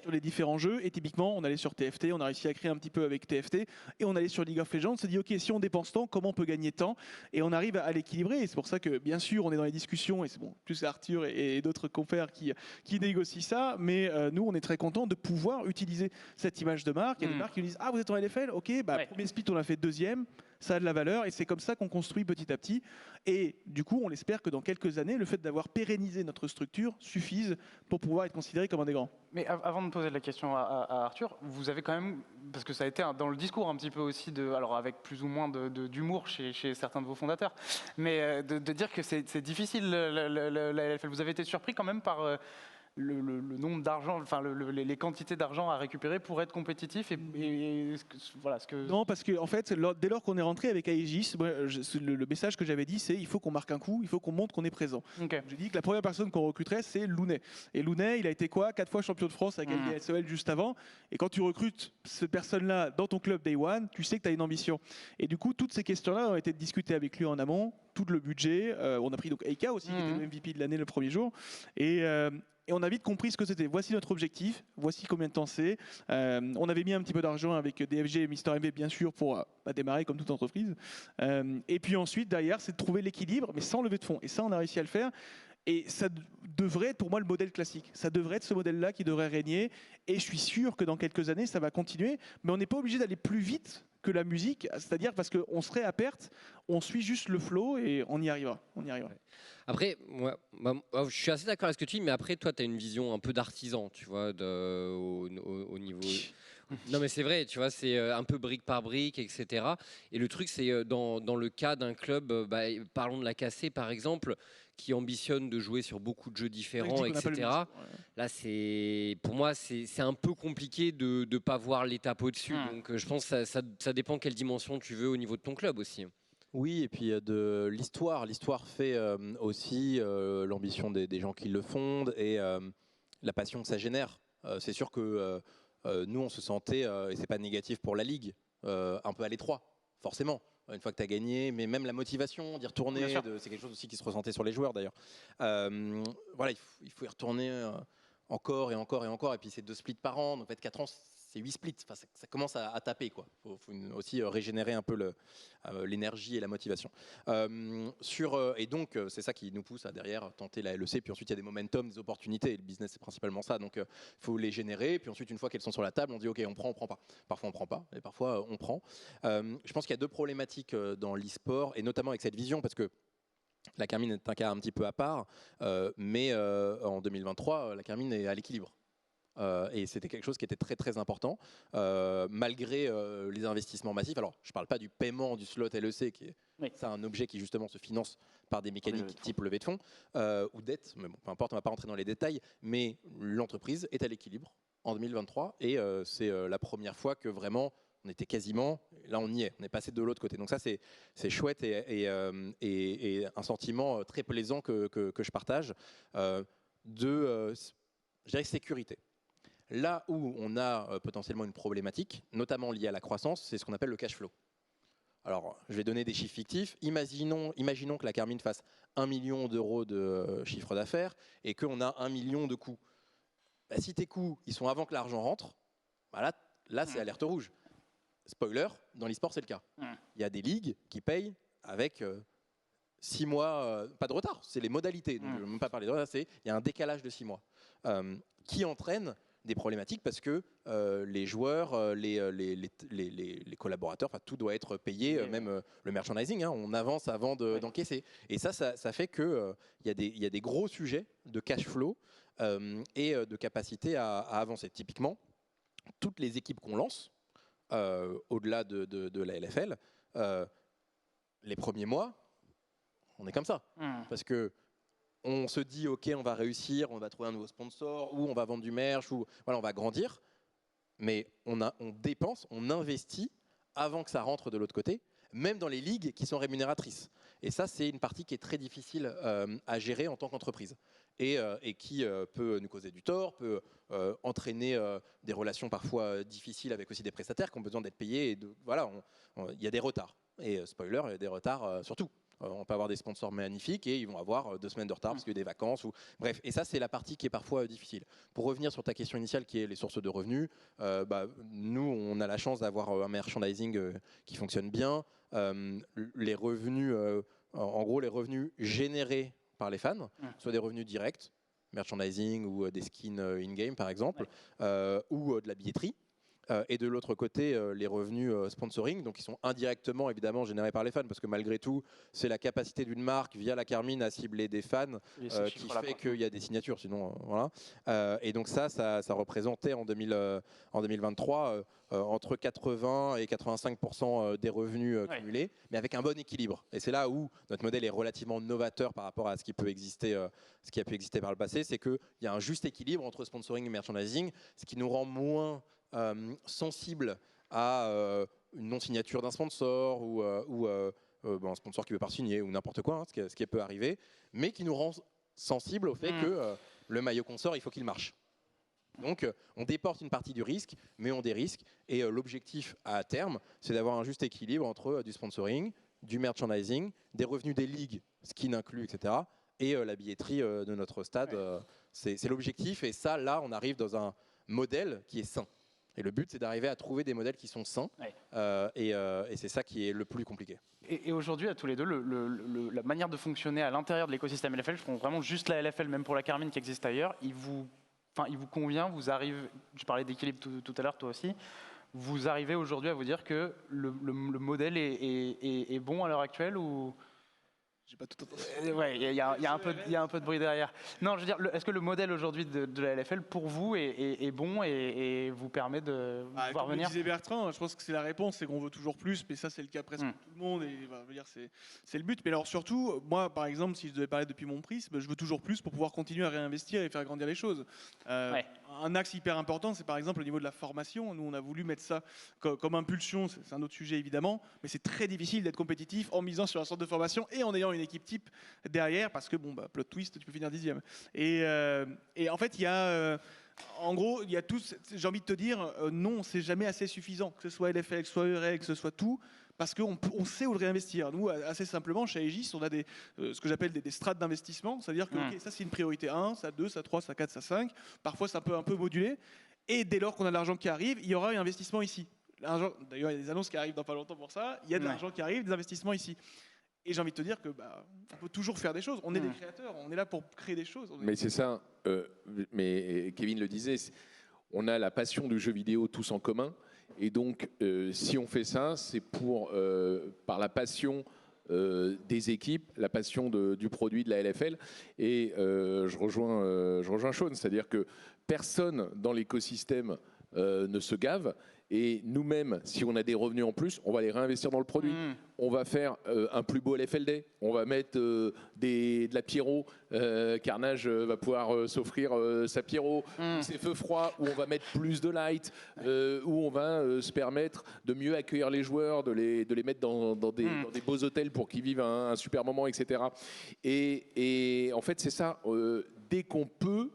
sur les différents jeux. Et typiquement, on allait sur TFT, on a réussi à créer un petit peu avec TFT. Et on allait sur League of Legends, on s'est dit, OK, si on dépense tant, comment on peut gagner tant? Et on arrive à l'équilibrer. Et c'est pour ça que, bien sûr, on est dans les discussions. Et c'est bon, plus Arthur et d'autres compères qui négocient ça. Mais nous, on est très contents de pouvoir utiliser cette image de marque. Il y a des marques qui nous disent, ah, vous êtes en LFL? OK, premier split, on a fait deuxième. Ça a de la valeur et c'est comme ça qu'on construit petit à petit. Et du coup, on espère que dans quelques années, le fait d'avoir pérennisé notre structure suffise pour pouvoir être considéré comme un des grands. Mais avant de poser la question à Arthur, vous avez quand même, parce que ça a été dans le discours un petit peu aussi, alors avec plus ou moins d'humour chez certains de vos fondateurs, mais de dire que c'est difficile la LFL. Vous avez été surpris quand même par le nombre d'argent, enfin les quantités d'argent à récupérer pour être compétitif voilà ce que. Non, parce que en fait, dès lors qu'on est rentré avec Aegis, le message que j'avais dit, c'est il faut qu'on marque un coup, il faut qu'on montre qu'on est présent. Ok. J'ai dit que la première personne qu'on recruterait, c'est Lounet. Et Lounet, il a été quoi 4 fois champion de France avec la SEL juste avant. Et quand tu recrutes cette personne-là dans ton club Day One, tu sais que tu as une ambition. Et du coup, toutes ces questions-là ont été discutées avec lui en amont, tout le budget. On a pris donc Eika aussi, qui était le MVP de l'année le premier jour. Et on a vite compris ce que c'était. Voici notre objectif, voici combien de temps c'est. On avait mis un petit peu d'argent avec DFG et Mister MV, bien sûr, pour démarrer comme toute entreprise. Et puis ensuite, derrière, c'est de trouver l'équilibre, mais sans lever de fonds. Et ça, on a réussi à le faire. Et ça devrait être pour moi le modèle classique. Ça devrait être ce modèle-là qui devrait régner. Et je suis sûr que dans quelques années, ça va continuer. Mais on n'est pas obligé d'aller plus vite que la musique, c'est-à-dire parce qu'on serait à perte, on suit juste le flow et on y arrivera. Après, je suis assez d'accord avec ce que tu dis, mais après, toi, tu as une vision un peu d'artisan, tu vois, au niveau... Non, mais c'est vrai, tu vois, c'est un peu brique par brique, etc. Et le truc, c'est dans le cas d'un club, parlons de la Cassée, par exemple, qui ambitionne de jouer sur beaucoup de jeux différents, etc. Là, pour moi, c'est un peu compliqué de ne pas voir l'étape au-dessus. Donc, je pense que ça dépend quelle dimension tu veux au niveau de ton club aussi. Oui, et puis de l'histoire. L'histoire fait aussi l'ambition des gens qui le fondent et la passion que ça génère. C'est sûr que nous, on se sentait, et c'est pas négatif pour la Ligue, un peu à l'étroit, forcément. Une fois que tu as gagné, mais même la motivation d'y retourner, c'est quelque chose aussi qui se ressentait sur les joueurs d'ailleurs. Voilà, il faut y retourner encore et encore et encore. Et puis c'est 2 splits par an, donc en fait 4 ans, c'est 8 splits. Enfin, ça commence à taper, quoi. Faut aussi régénérer un peu l'énergie et la motivation. Et donc c'est ça qui nous pousse à derrière tenter la LEC. Puis ensuite il y a des momentum, des opportunités. Et le business c'est principalement ça. Donc il faut les générer. Puis ensuite une fois qu'elles sont sur la table, on dit ok, on prend pas. Parfois on prend pas, et parfois on prend. Je pense qu'il y a 2 problématiques dans l'e-sport et notamment avec cette vision parce que la Carmine est un cas un petit peu à part, mais en 2023, la Carmine est à l'équilibre. Et c'était quelque chose qui était très très important, malgré les investissements massifs. Alors, je ne parle pas du paiement du slot LEC, qui est c'est un objet qui justement se finance par des mécaniques type levée de fonds ou dette, mais bon, peu importe, on ne va pas rentrer dans les détails, mais l'entreprise est à l'équilibre en 2023, et c'est la première fois que vraiment on était quasiment, là on y est, on est passé de l'autre côté. Donc ça c'est chouette et un sentiment très plaisant que je partage je dirais sécurité. Là où on a potentiellement une problématique, notamment liée à la croissance, c'est ce qu'on appelle le cash flow. Alors, je vais donner des chiffres fictifs. Imaginons que la Carmine fasse 1 million d'euros de chiffre d'affaires et qu'on a 1 million de coûts. Bah, si tes coûts ils sont avant que l'argent rentre, bah là c'est alerte rouge. Spoiler, dans l'e-sport c'est le cas. Il y a des ligues qui payent avec 6 mois, pas de retard, c'est les modalités. Donc, je ne veux même pas parler de retard, il y a un décalage de 6 mois qui entraîne des problématiques parce que les joueurs, les collaborateurs, tout doit être payé, même le merchandising, on avance avant d'encaisser. Et ça fait qu'il y a des gros sujets de cash flow et de capacité à avancer. Typiquement, toutes les équipes qu'on lance, au-delà de la LFL, les premiers mois, on est comme ça. Parce que on se dit, ok, on va réussir, on va trouver un nouveau sponsor, ou on va vendre du merch, ou voilà, on va grandir. Mais on dépense, on investit avant que ça rentre de l'autre côté, même dans les ligues qui sont rémunératrices. Et ça, c'est une partie qui est très difficile à gérer en tant qu'entreprise. Et qui peut nous causer du tort, peut entraîner des relations parfois difficiles avec aussi des prestataires qui ont besoin d'être payés. Et voilà, il y a des retards. Et spoiler, il y a des retards surtout. On peut avoir des sponsors magnifiques et ils vont avoir 2 semaines de retard parce qu'il y a des vacances. Bref, et ça, c'est la partie qui est parfois difficile. Pour revenir sur ta question initiale qui est les sources de revenus, nous, on a la chance d'avoir un merchandising qui fonctionne bien. Les revenus, en gros, les revenus générés par les fans, soit des revenus directs, merchandising ou des skins in-game par exemple, ou de la billetterie. et de l'autre côté, les revenus sponsoring, donc qui sont indirectement évidemment générés par les fans, parce que malgré tout, c'est la capacité d'une marque via la Carmine à cibler des fans qui fait qu'il y a des signatures. Sinon, voilà. Et donc ça représentait en 2023 entre 80 et 85% des revenus cumulés, mais avec un bon équilibre. Et c'est là où notre modèle est relativement novateur par rapport à ce qui peut exister, ce qui a pu exister par le passé, c'est qu'il y a un juste équilibre entre sponsoring et merchandising, ce qui nous rend moins sensible à une non-signature d'un sponsor ou un sponsor qui ne veut pas signer ou n'importe quoi, hein, ce qui peut arriver, mais qui nous rend sensible au fait que le maillot qu'on sort, il faut qu'il marche. Donc on déporte une partie du risque, mais on dérisque. Et l'objectif à terme, c'est d'avoir un juste équilibre entre du sponsoring, du merchandising, des revenus des ligues, skin inclus, etc., et la billetterie de notre stade. C'est l'objectif. Et ça, là, on arrive dans un modèle qui est sain. Et le but, c'est d'arriver à trouver des modèles qui sont sains. Et c'est ça qui est le plus compliqué. Et aujourd'hui, à tous les deux, la manière de fonctionner à l'intérieur de l'écosystème LFL, je prends vraiment juste la LFL, même pour la Carmine qui existe ailleurs, il vous convient, vous arrivez, je parlais d'équilibre tout à l'heure, toi aussi, vous arrivez aujourd'hui à vous dire que le modèle est bon à l'heure actuelle ou... J'ai pas tout entendu. Ouais, il y a un peu de bruit derrière. Non, je veux dire, est-ce que le modèle aujourd'hui de la LFL pour vous est bon et vous permet de pouvoir venir? Comme disait Bertrand, je pense que c'est la réponse, c'est qu'on veut toujours plus, mais ça c'est le cas presque pour tout le monde et je veux dire, c'est le but. Mais alors surtout, moi par exemple, si je devais parler depuis mon prisme, je veux toujours plus pour pouvoir continuer à réinvestir et faire grandir les choses. Un axe hyper important, c'est par exemple au niveau de la formation. Nous, on a voulu mettre ça comme impulsion, c'est un autre sujet évidemment, mais c'est très difficile d'être compétitif en misant sur un centre de formation et en ayant une équipe type derrière, parce que plot twist, tu peux finir 10e. Et en fait, il y a en gros, il y a tous, j'ai envie de te dire, non, c'est jamais assez suffisant, que ce soit LFL, que ce soit EREG, que ce soit tout, parce qu'on sait où le réinvestir. Nous, assez simplement, chez Aegis, on a ce que j'appelle des strates d'investissement, c'est-à-dire que ça c'est une priorité 1, ça 2, ça 3, ça 4, ça 5, parfois ça peut un peu moduler, et dès lors qu'on a de l'argent qui arrive, il y aura un investissement ici. D'ailleurs, il y a des annonces qui arrivent dans pas longtemps pour ça, il y a de l'argent qui arrive, des investissements ici. Et j'ai envie de te dire que on peut toujours faire des choses. On est des créateurs, on est là pour créer des choses. Mais c'est ça. Mais Kevin le disait, on a la passion du jeu vidéo tous en commun. Et donc, si on fait ça, c'est par la passion des équipes, la passion du produit de la LFL. Et je rejoins Sean, c'est-à-dire que personne dans l'écosystème ne se gave. Et nous-mêmes, si on a des revenus en plus, on va les réinvestir dans le produit. On va faire un plus beau LFL Day. On va mettre de la pyro. Carnage va pouvoir s'offrir sa pyro. Ses feux froids, où on va mettre plus de light, où on va se permettre de mieux accueillir les joueurs, de les mettre dans des beaux hôtels pour qu'ils vivent un super moment, etc. Et en fait, c'est ça. Dès qu'on peut,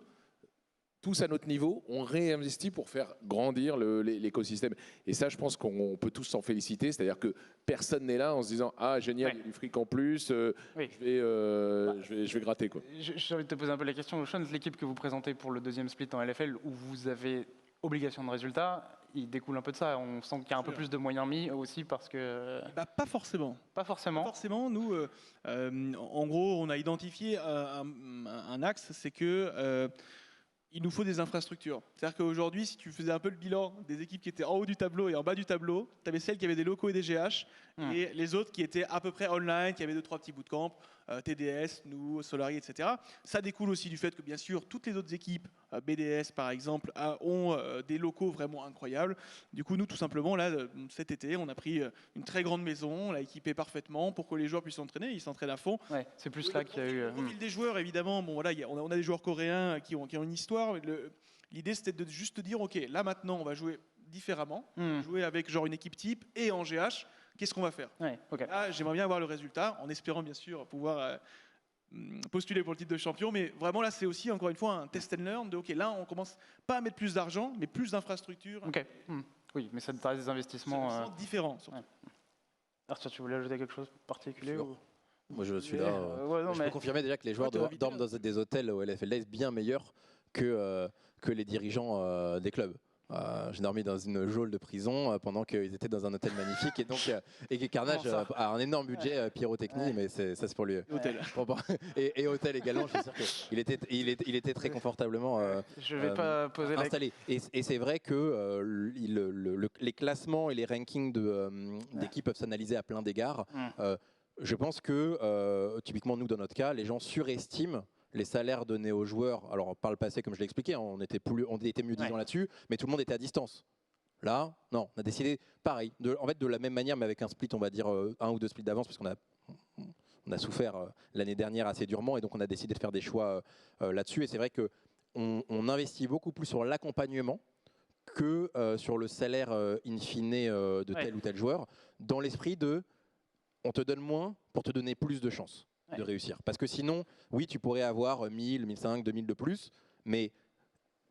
tous à notre niveau, on réinvestit pour faire grandir l'écosystème. Et ça, je pense qu'on peut tous s'en féliciter. C'est-à-dire que personne n'est là en se disant « Ah, génial, il y a du fric en plus, je vais gratter. » J'ai envie de te poser un peu la question, Sean, l'équipe que vous présentez pour le deuxième split en LFL, où vous avez obligation de résultat, il découle un peu de ça. On sent qu'il y a un peu plus de moyens mis aussi parce que... Pas forcément. Pas forcément. Pas forcément. Nous, en gros, on a identifié un axe, c'est que... il nous faut des infrastructures. C'est-à-dire qu'aujourd'hui, si tu faisais un peu le bilan des équipes qui étaient en haut du tableau et en bas du tableau, tu avais celles qui avaient des locaux et des GH, et les autres qui étaient à peu près online, qui avaient 2-3 petits bootcamps, TDS, nous, Solari, etc. Ça découle aussi du fait que, bien sûr, toutes les autres équipes, BDS par exemple, ont des locaux vraiment incroyables. Du coup, nous, tout simplement, là, cet été, on a pris une très grande maison, on l'a équipée parfaitement pour que les joueurs puissent s'entraîner. Ils s'entraînent à fond. Ouais, c'est plus là qu'il y a eu... Le profil des joueurs, évidemment, voilà, on a des joueurs coréens qui ont une histoire. L'idée, c'était de juste dire, OK, là, maintenant, on va jouer différemment, jouer avec genre une équipe type et en GH. Qu'est-ce qu'on va faire? Là, j'aimerais bien avoir le résultat, en espérant bien sûr pouvoir postuler pour le titre de champion. Mais vraiment là, c'est aussi encore une fois un test and learn de OK, là, on commence pas à mettre plus d'argent, mais plus d'infrastructures. Oui, mais ça reste des investissements différents. Arthur, tu voulais ajouter quelque chose de particulier ou... Moi, je suis là. Je peux confirmer déjà que les joueurs dorment dans des hôtels au LFL Days bien meilleurs que les dirigeants des clubs. J'ai dormi dans une geôle de prison pendant qu'ils étaient dans un hôtel magnifique et donc et que Carnage a un énorme budget pyrotechnie, mais ça c'est pour lui. Hôtel. Et hôtel également, je suis sûr qu'il était très confortablement Je vais pas poser la installé. Et c'est vrai que les classements et les rankings d'équipes peuvent s'analyser à plein d'égards. Je pense que typiquement nous dans notre cas, les gens surestiment les salaires donnés aux joueurs. Alors par le passé, comme je l'ai expliqué, on était mieux disant là-dessus, mais tout le monde était à distance. Là, non, on a décidé pareil, en fait de la même manière, mais avec un split, on va dire 1 ou 2 splits d'avance, parce qu'on a souffert l'année dernière assez durement, et donc on a décidé de faire des choix là-dessus. Et c'est vrai que on investit beaucoup plus sur l'accompagnement que sur le salaire in fine de tel ou tel joueur, dans l'esprit de on te donne moins pour te donner plus de chances de réussir. Parce que sinon, oui, tu pourrais avoir 1000, 1500, 2000 de plus, mais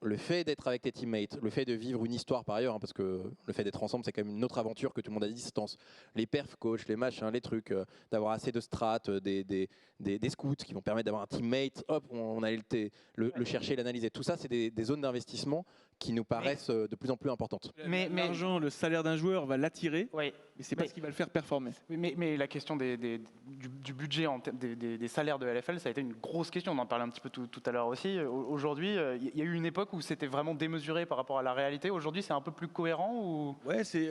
le fait d'être avec tes teammates, le fait de vivre une histoire par ailleurs, parce que le fait d'être ensemble, c'est quand même une autre aventure que tout le monde a à distance. Les perfs coach, les machins, les trucs, d'avoir assez de strats, des scouts qui vont permettre d'avoir un teammate, hop, on allait le chercher, l'analyser. Tout ça, c'est des zones d'investissement qui nous paraissent de plus en plus importantes. Mais l'argent, le salaire d'un joueur va l'attirer, mais c'est pas ce qui va le faire performer. Mais la question du budget, des salaires de LFL, ça a été une grosse question. On en parlait un petit peu tout à l'heure aussi. Aujourd'hui, il y a eu une époque où c'était vraiment démesuré par rapport à la réalité. Aujourd'hui, c'est un peu plus cohérent ou...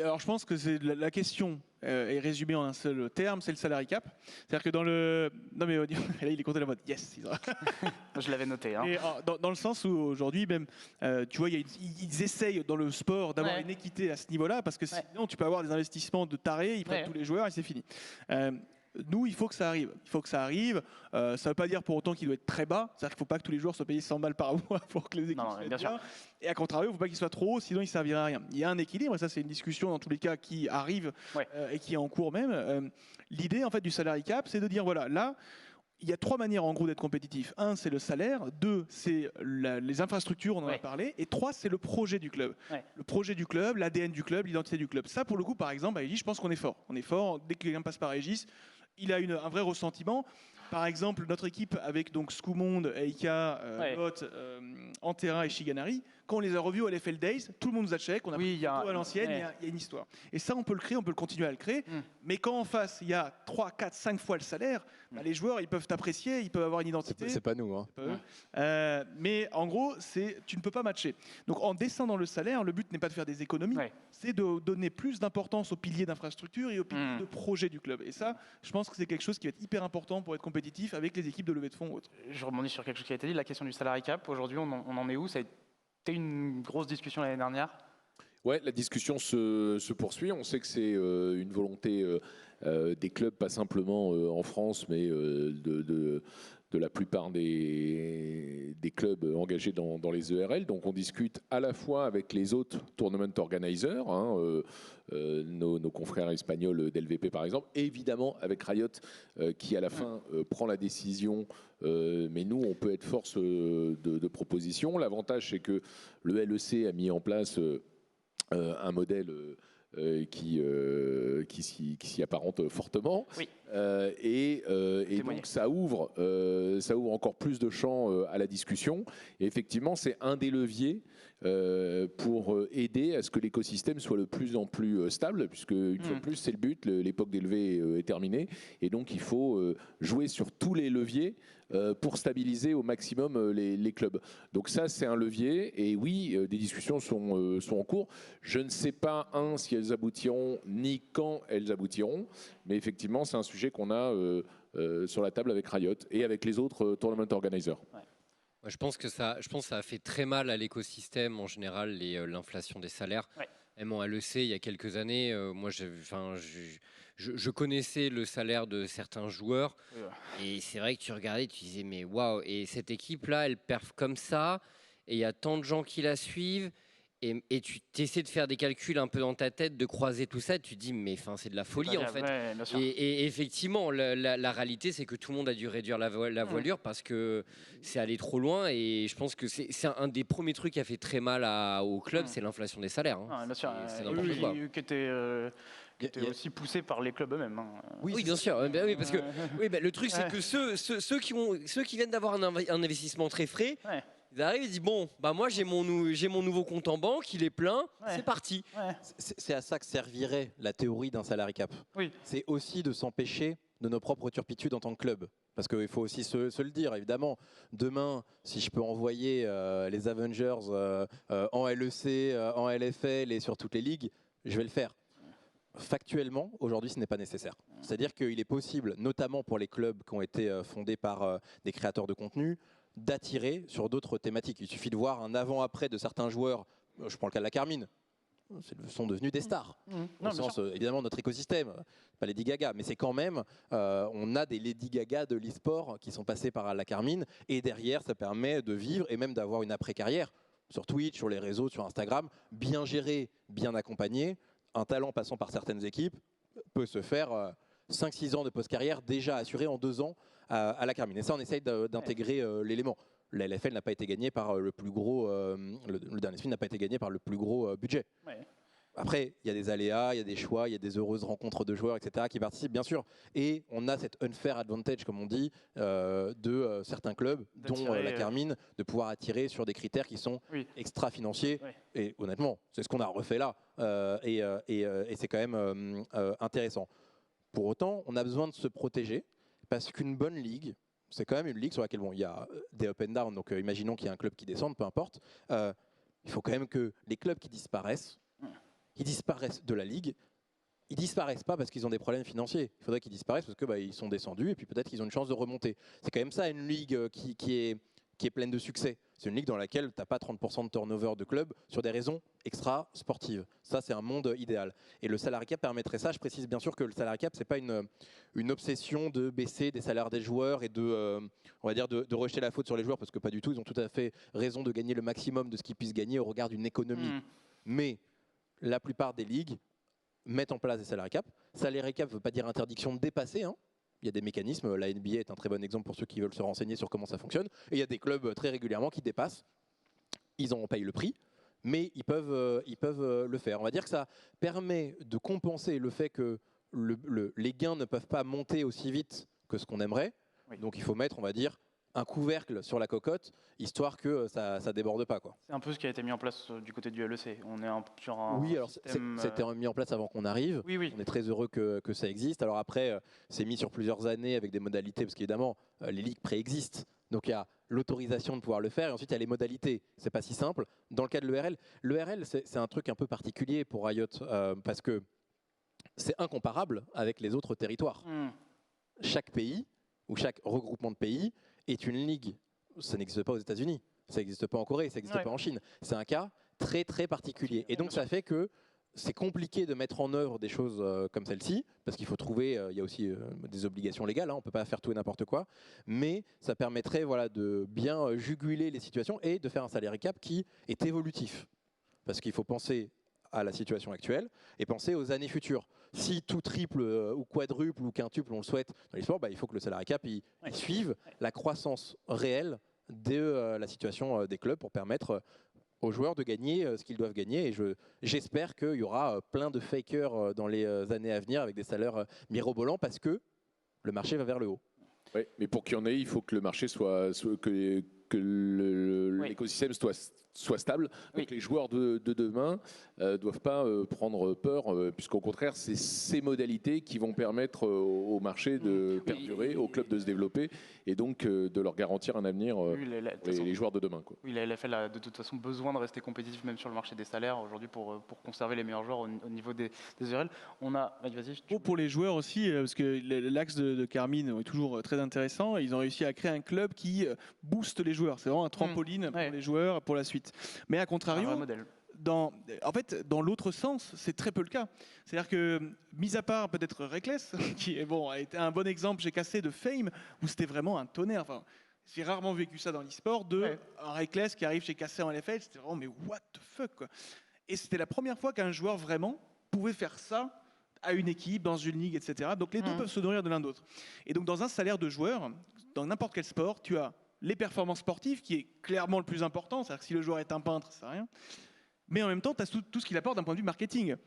Alors je pense que c'est la question est résumée en un seul terme, c'est le salary cap. C'est-à-dire que dans le... Non mais là, il est content de la mode. Yes. Je l'avais noté. Hein. Et, dans le sens où aujourd'hui même, tu vois, ils essayent dans le sport d'avoir une équité à ce niveau-là, parce que sinon tu peux avoir des investissements de tarés, ils prennent tous les joueurs et c'est fini. Nous, il faut que ça arrive. Il faut que ça arrive. Ça ne veut pas dire pour autant qu'il doit être très bas. C'est-à-dire qu'il ne faut pas que tous les joueurs soient payés 100 balles par mois pour que les équipes soient bien. Et à contrario, il ne faut pas qu'il soit trop haut, sinon il ne servira à rien. Il y a un équilibre, et ça c'est une discussion dans tous les cas qui arrive et qui est en cours même. L'idée en fait du salary cap, c'est de dire voilà, là, il y a 3 manières en gros d'être compétitif. 1, c'est le salaire. 2, c'est les infrastructures, on en a parlé. Et 3, c'est le projet du club. Le projet du club, l'ADN du club, l'identité du club. Ça, pour le coup, par exemple, à Aegis, je pense qu'on est fort. On est fort. Dès que quelqu'un passe par Aegis, il a un vrai ressentiment. Par exemple, notre équipe avec donc Scoumonde, Eika, Lot, Antera et Shiganari, quand on les a revus au LFL Days, tout le monde nous a check, on a pris à l'ancienne, il y a une histoire. Et ça, on peut le créer, on peut le continuer à le créer. Mais quand en face, il y a 3, 4, 5 fois le salaire, les joueurs, ils peuvent t'apprécier, ils peuvent avoir une identité. C'est pas nous. Hein. Mais en gros, tu ne peux pas matcher. Donc en descendant le salaire, le but n'est pas de faire des économies, c'est de donner plus d'importance aux piliers d'infrastructure et aux piliers de projet du club. Et ça, je pense que c'est quelque chose qui va être hyper important pour être compétitif avec les équipes de levée de fonds ou autres. Je rebondis sur quelque chose qui a été dit, la question du salary cap. Aujourd'hui, on en est où? Ça a été une grosse discussion l'année dernière. Ouais, la discussion se poursuit. On sait que c'est une volonté des clubs, pas simplement en France, mais de la plupart des clubs engagés dans les ERL. Donc on discute à la fois avec les autres tournament organizers, nos confrères espagnols d'LVP par exemple, et évidemment avec Riot qui à la fin prend la décision. Mais nous, on peut être force de proposition. L'avantage, c'est que le LEC a mis en place un modèle qui s'y apparente fortement. Et donc ça ouvre encore plus de champs à la discussion. Et effectivement, c'est un des leviers pour aider à ce que l'écosystème soit de plus en plus stable, puisque une fois de plus, c'est le but, l'époque d'élever est terminée. Et donc, il faut jouer sur tous les leviers pour stabiliser au maximum les clubs. Donc ça, c'est un levier. Et oui, des discussions sont en cours. Je ne sais pas, si elles aboutiront, ni quand elles aboutiront. Mais effectivement, c'est un sujet qu'on a sur la table avec Riot et avec les autres tournament organizers. Je pense que ça a fait très mal à l'écosystème en général, l'inflation des salaires. Même en LEC, il y a quelques années, moi, je connaissais le salaire de certains joueurs. Et c'est vrai que tu regardais, tu disais, mais waouh, et cette équipe-là, elle perf comme ça, et il y a tant de gens qui la suivent. Et tu essaies de faire des calculs un peu dans ta tête, de croiser tout ça, et tu te dis, mais c'est de la folie en fait. Et effectivement, la réalité, c'est que tout le monde a dû réduire la voilure parce que c'est allé trop loin. Et je pense que c'est un des premiers trucs qui a fait très mal au club, c'est l'inflation des salaires. Bien sûr, c'est n'importe quoi. Qui était aussi poussé par les clubs eux-mêmes. Oui, bien sûr. Oui, parce que le truc, c'est que ceux qui viennent d'avoir un investissement très frais, Ils arrivent, ils disent bon, bah moi j'ai mon nouveau compte en banque, il est plein, Ouais. c'est parti. Ouais. C'est à ça que servirait la théorie d'un salary cap. Oui. C'est aussi de s'empêcher de nos propres turpitudes en tant que club. Parce qu'il faut aussi se le dire, évidemment. Demain, si je peux envoyer les Avengers en LEC, en LFL et sur toutes les ligues, je vais le faire. Factuellement, aujourd'hui, ce n'est pas nécessaire. C'est-à-dire qu'il est possible, notamment pour les clubs qui ont été fondés par des créateurs de contenu, d'attirer sur d'autres thématiques. Il suffit de voir un avant-après de certains joueurs. Je prends le cas de la Carmine. Ils sont devenus des stars. Au sens, évidemment, notre écosystème, pas Lady Gaga, mais c'est quand même, on a des Lady Gaga de l'e-sport qui sont passés par la Carmine, et derrière, ça permet de vivre et même d'avoir une après-carrière sur Twitch, sur les réseaux, sur Instagram, bien géré, bien accompagné. Un talent passant par certaines équipes peut se faire 5-6 ans de post-carrière déjà assuré en 2 ans à la Carmine. Et ça, on essaye d'intégrer l'élément. La LFL n'a pas été gagnée par le plus gros, le dernier spin n'a pas été gagné par le plus gros budget. Ouais. Après, il y a des aléas, il y a des choix, il y a des heureuses rencontres de joueurs, etc., qui participent, bien sûr. Et on a cette unfair advantage, comme on dit, de certains clubs, dont la Carmine, de pouvoir attirer sur des critères qui sont extra-financiers. Oui. Et honnêtement, c'est ce qu'on a refait là. Et c'est quand même intéressant. Pour autant, on a besoin de se protéger, parce qu'une bonne ligue, c'est quand même une ligue sur laquelle il y a des up and down, donc imaginons qu'il y a un club qui descende, peu importe. Il faut quand même que les clubs qui disparaissent, ils disparaissent de la ligue. Ils disparaissent pas parce qu'ils ont des problèmes financiers. Il faudrait qu'ils disparaissent parce que ils sont descendus et puis peut-être qu'ils ont une chance de remonter. C'est quand même ça une ligue qui est pleine de succès. C'est une ligue dans laquelle tu n'as pas 30% de turnover de club sur des raisons extra-sportives. Ça, c'est un monde idéal. Et le salary cap permettrait ça. Je précise bien sûr que le salary cap, ce n'est pas une obsession de baisser des salaires des joueurs et on va dire de rejeter la faute sur les joueurs, parce que pas du tout. Ils ont tout à fait raison de gagner le maximum de ce qu'ils puissent gagner au regard d'une économie. Mais la plupart des ligues mettent en place des salary cap. Salary cap ne veut pas dire interdiction de dépasser, hein. Il y a des mécanismes, la NBA est un très bon exemple pour ceux qui veulent se renseigner sur comment ça fonctionne. Et il y a des clubs très régulièrement qui dépassent. Ils en payent le prix, mais ils peuvent le faire. On va dire que ça permet de compenser le fait que les gains ne peuvent pas monter aussi vite que ce qu'on aimerait. Oui. Donc il faut mettre, on va dire, un couvercle sur la cocotte, histoire que ça déborde pas, quoi. C'est un peu ce qui a été mis en place du côté du LEC. On est sur un oui, alors système... c'était mis en place avant qu'on arrive. Oui, oui. On est très heureux que ça existe. Alors après, c'est mis sur plusieurs années avec des modalités, parce qu'évidemment, les ligues préexistent. Donc il y a l'autorisation de pouvoir le faire, et ensuite il y a les modalités. C'est pas si simple. Dans le cas de l'ERL, c'est un truc un peu particulier pour Riot, parce que c'est incomparable avec les autres territoires. Chaque pays, ou chaque regroupement de pays, est une ligue. Ça n'existe pas aux États-Unis, ça n'existe pas en Corée, ça n'existe pas en Chine. C'est un cas très très particulier. Et donc ça fait que c'est compliqué de mettre en œuvre des choses comme celle-ci, parce qu'il faut trouver, il y a aussi des obligations légales, hein, on ne peut pas faire tout et n'importe quoi, mais ça permettrait de bien juguler les situations et de faire un salary cap qui est évolutif. Parce qu'il faut penser à la situation actuelle et penser aux années futures. Si tout triple ou quadruple ou quintuple, on le souhaite dans l'e-sport, il faut que le salary cap il suive la croissance réelle de la situation des clubs pour permettre aux joueurs de gagner ce qu'ils doivent gagner. Et j'espère qu'il y aura plein de fakers dans les années à venir avec des salaires mirobolants, parce que le marché va vers le haut. Oui, mais pour qu'il y en ait, il faut que le marché que l'écosystème soit stable. Donc les joueurs de demain ne doivent pas prendre peur, puisqu'au contraire, c'est ces modalités qui vont permettre au marché de perdurer, aux clubs de se développer, et donc de leur garantir un avenir, les joueurs de demain, quoi. Oui, la LFL a de toute façon besoin de rester compétitif, même sur le marché des salaires aujourd'hui, pour conserver les meilleurs joueurs au niveau des URL. On a... Vas-y. Pour les joueurs aussi, parce que l'axe de Carmine est toujours très intéressant. Ils ont réussi à créer un club qui booste les joueurs. C'est vraiment un trampoline pour les joueurs pour la suite. Mais à contrario, dans l'autre sens, c'est très peu le cas. C'est-à-dire que, mis à part peut-être Reckless, qui a été un bon exemple chez Cassé de Fame, où c'était vraiment un tonnerre. Enfin, j'ai rarement vécu ça dans l'e-sport, un Reckless qui arrive chez Cassé en LFL, c'était vraiment, mais what the fuck, quoi. Et c'était la première fois qu'un joueur vraiment pouvait faire ça à une équipe, dans une ligue, etc. Donc les deux peuvent se nourrir de l'un d'autre. Et donc dans un salaire de joueur, dans n'importe quel sport, tu as les performances sportives, qui est clairement le plus important, c'est-à-dire que si le joueur est un peintre, ça sert à rien. Mais en même temps, tu as tout ce qu'il apporte d'un point de vue marketing.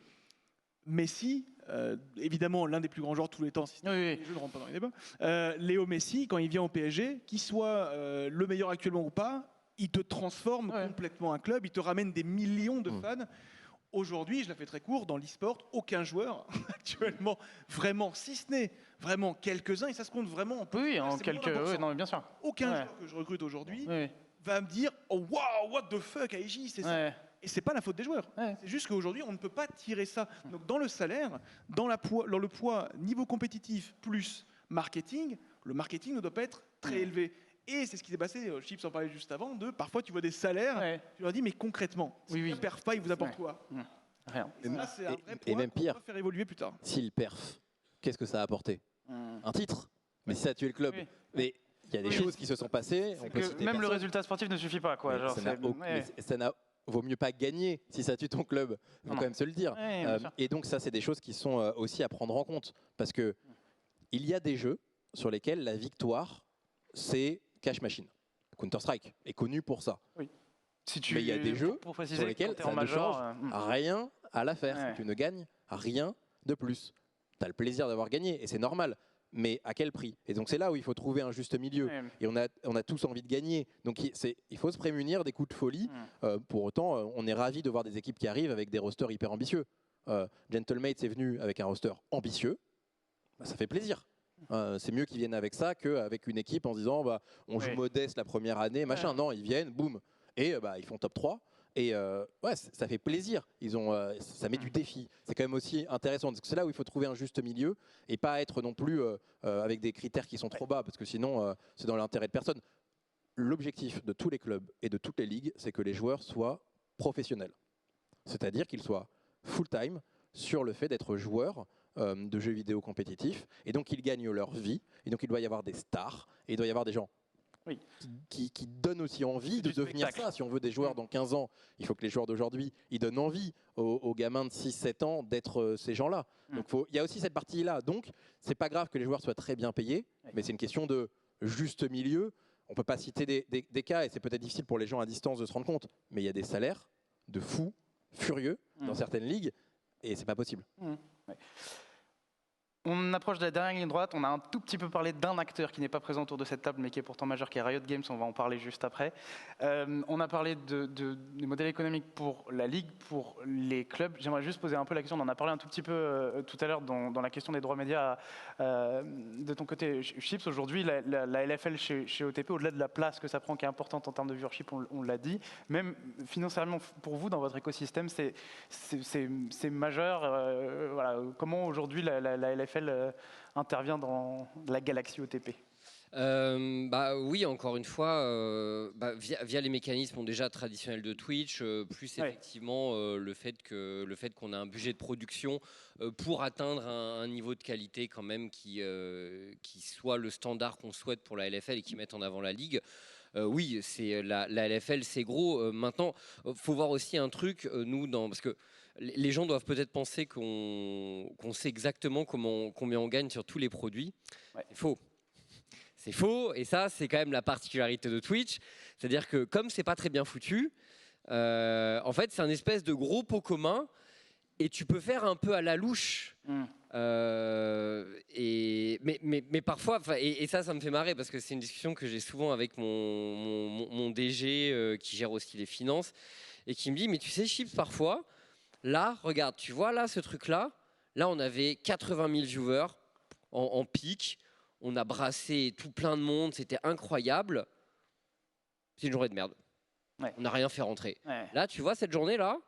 Messi, évidemment l'un des plus grands joueurs de tous les temps, si les jeux ne rentrent pas dans les débats, Léo Messi, quand il vient au PSG, qu'il soit le meilleur actuellement ou pas, il te transforme complètement un club, il te ramène des millions de fans. Aujourd'hui, je la fais très court, dans l'e-sport, aucun joueur actuellement, vraiment, si ce n'est vraiment quelques-uns, et ça se compte vraiment en quelques... Oui, non, bien sûr. Aucun joueur que je recrute aujourd'hui va me dire « Oh, wow, what the fuck, AJ, c'est ça ?» Et c'est pas la faute des joueurs. C'est juste qu'aujourd'hui, on ne peut pas tirer ça. Donc, dans le salaire, dans le poids niveau compétitif plus marketing, le marketing ne doit pas être très élevé. Et c'est ce qui s'est passé, Chips en parlait juste avant, parfois tu vois des salaires, tu leur dis mais concrètement, s'ils ne perfent pas, ils vous apportent quoi? Rien. Ça, c'est un vrai Et même pire, faire évoluer plus tard. S'ils perfent, qu'est-ce que ça a apporté? Un titre. Mais si ça a tué le club. Mais il y a des choses qui se sont passées. On peut citer même le résultat sportif ne suffit pas. Quoi. Genre, ça vaut mieux pas gagner si ça tue ton club. Il faut quand même se le dire. Et donc ça, c'est des choses qui sont aussi à prendre en compte. Parce que il y a des jeux sur lesquels la victoire, c'est cash machine. Counter-Strike est connu pour ça. Oui. Mais il y a des jeux sur lesquels ça ne change rien à l'affaire. Tu ne gagnes rien de plus. Tu as le plaisir d'avoir gagné et c'est normal. Mais à quel prix? Et donc c'est là où il faut trouver un juste milieu. Et on a tous envie de gagner. Donc il faut se prémunir des coups de folie. Pour autant, on est ravis de voir des équipes qui arrivent avec des rosters hyper ambitieux. Gentlemates est venu avec un roster ambitieux. Ça fait plaisir. C'est mieux qu'ils viennent avec ça qu'avec une équipe en se disant on joue modeste la première année, machin. Non, ils viennent, boum, et ils font top 3. Et ça fait plaisir. Ça met du défi. C'est quand même aussi intéressant. C'est là où il faut trouver un juste milieu et pas être non plus avec des critères qui sont trop bas, parce que sinon, c'est dans l'intérêt de personne. L'objectif de tous les clubs et de toutes les ligues, c'est que les joueurs soient professionnels. C'est-à-dire qu'ils soient full-time sur le fait d'être joueurs de jeux vidéo compétitifs, et donc ils gagnent leur vie, et donc il doit y avoir des stars, et il doit y avoir des gens qui donnent aussi envie de devenir ça. Si on veut des joueurs dans 15 ans, il faut que les joueurs d'aujourd'hui, ils donnent envie aux gamins de 6-7 ans d'être ces gens-là. Donc il y a aussi cette partie-là. Donc c'est pas grave que les joueurs soient très bien payés, mais c'est une question de juste milieu. On peut pas citer des cas, et c'est peut-être difficile pour les gens à distance de se rendre compte, mais il y a des salaires de fous, furieux, dans certaines ligues, et c'est pas possible. On approche de la dernière ligne droite. On a un tout petit peu parlé d'un acteur qui n'est pas présent autour de cette table, mais qui est pourtant majeur, qui est Riot Games. On va en parler juste après. On a parlé du modèle économique pour la ligue, pour les clubs. J'aimerais juste poser un peu la question. On en a parlé un tout petit peu tout à l'heure dans la question des droits médias de ton côté, Chips. Aujourd'hui, la LFL chez OTP, au-delà de la place que ça prend, qui est importante en termes de viewership, on l'a dit, même financièrement pour vous, dans votre écosystème, c'est majeur. Voilà. Comment aujourd'hui la LFL intervient dans la galaxie OTP? Oui, encore une fois, via les mécanismes déjà traditionnels de Twitch, plus effectivement le fait qu'on a un budget de production pour atteindre un niveau de qualité quand même qui soit le standard qu'on souhaite pour la LFL et qui mette en avant la ligue. Oui, c'est la LFL, c'est gros. Maintenant, faut voir aussi un truc, parce que les gens doivent peut-être penser qu'on sait exactement combien on gagne sur tous les produits. C'est faux. C'est faux, et ça, c'est quand même la particularité de Twitch. C'est-à-dire que comme c'est pas très bien foutu, en fait, c'est un espèce de gros pot commun, et tu peux faire un peu à la louche. Mais parfois, et ça me fait marrer parce que c'est une discussion que j'ai souvent avec mon DG qui gère aussi les finances et qui me dit, mais tu sais, Chips, parfois, là, regarde, tu vois là ce truc-là, là on avait 80 000 viewers en pic, on a brassé tout plein de monde, c'était incroyable. C'est une journée de merde. On n'a rien fait rentrer. Là, tu vois, cette journée-là,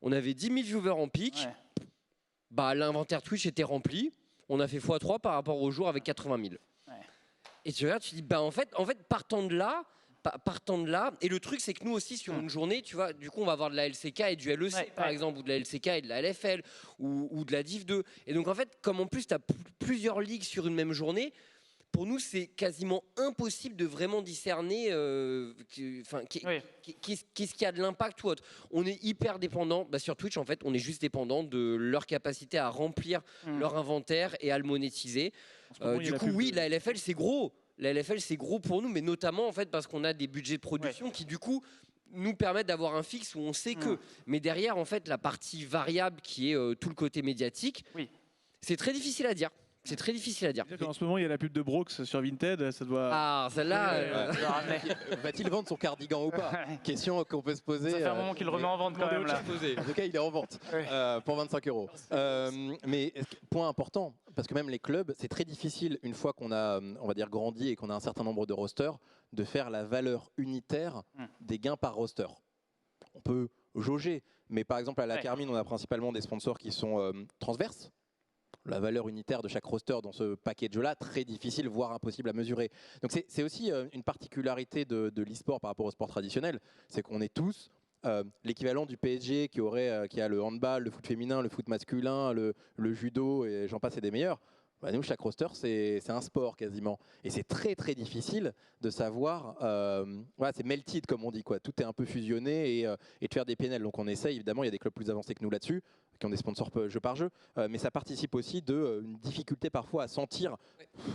on avait 10 000 viewers en pic. L'inventaire Twitch était rempli. On a fait x3 par rapport au jour avec 80 000. Et tu regardes, tu dis, en fait, partant de là, et le truc, c'est que nous aussi, sur une journée, tu vois, du coup, on va avoir de la LCK et du LEC, par exemple, ou de la LCK et de la LFL, ou de la Div 2. Et donc, en fait, comme en plus, tu as plusieurs ligues sur une même journée, pour nous, c'est quasiment impossible de vraiment discerner qu'est-ce qui a de l'impact ou autre. On est hyper dépendant, sur Twitch, en fait, on est juste dépendant de leur capacité à remplir leur inventaire et à le monétiser. Du coup, oui, la LFL, c'est gros. La LFL, c'est gros pour nous, mais notamment en fait, parce qu'on a des budgets de production qui, du coup, nous permettent d'avoir un fixe où on sait que. Mais derrière, en fait, la partie variable qui est tout le côté médiatique, c'est très difficile à dire. C'est très difficile à dire. En ce moment, il y a la pub de Brooks sur Vinted, ça doit. Ah, celle-là. Va-t-il vendre son cardigan ou pas? Question qu'on peut se poser. Ça fait un moment qu'il le remet en vente quand même là. En tout cas, il est en vente pour 25 €. Mais point important, parce que même les clubs, c'est très difficile, une fois qu'on a, on va dire, grandi et qu'on a un certain nombre de rosters, de faire la valeur unitaire des gains par roster. On peut jauger, mais par exemple à la Carmine, on a principalement des sponsors qui sont transverses. La valeur unitaire de chaque roster dans ce package-là, très difficile, voire impossible à mesurer. Donc c'est aussi une particularité de l'e-sport par rapport au sport traditionnel, c'est qu'on est tous l'équivalent du PSG qui a le handball, le foot féminin, le foot masculin, le judo, et j'en passe et des meilleurs. Bah nous, chaque roster, c'est un sport quasiment. Et c'est très très difficile de savoir, voilà, c'est melted comme on dit, quoi. Tout est un peu fusionné et de faire des PNL. Donc on essaye, évidemment, il y a des clubs plus avancés que nous là-dessus, qui ont des sponsors jeu par jeu, mais ça participe aussi d'une difficulté parfois à sentir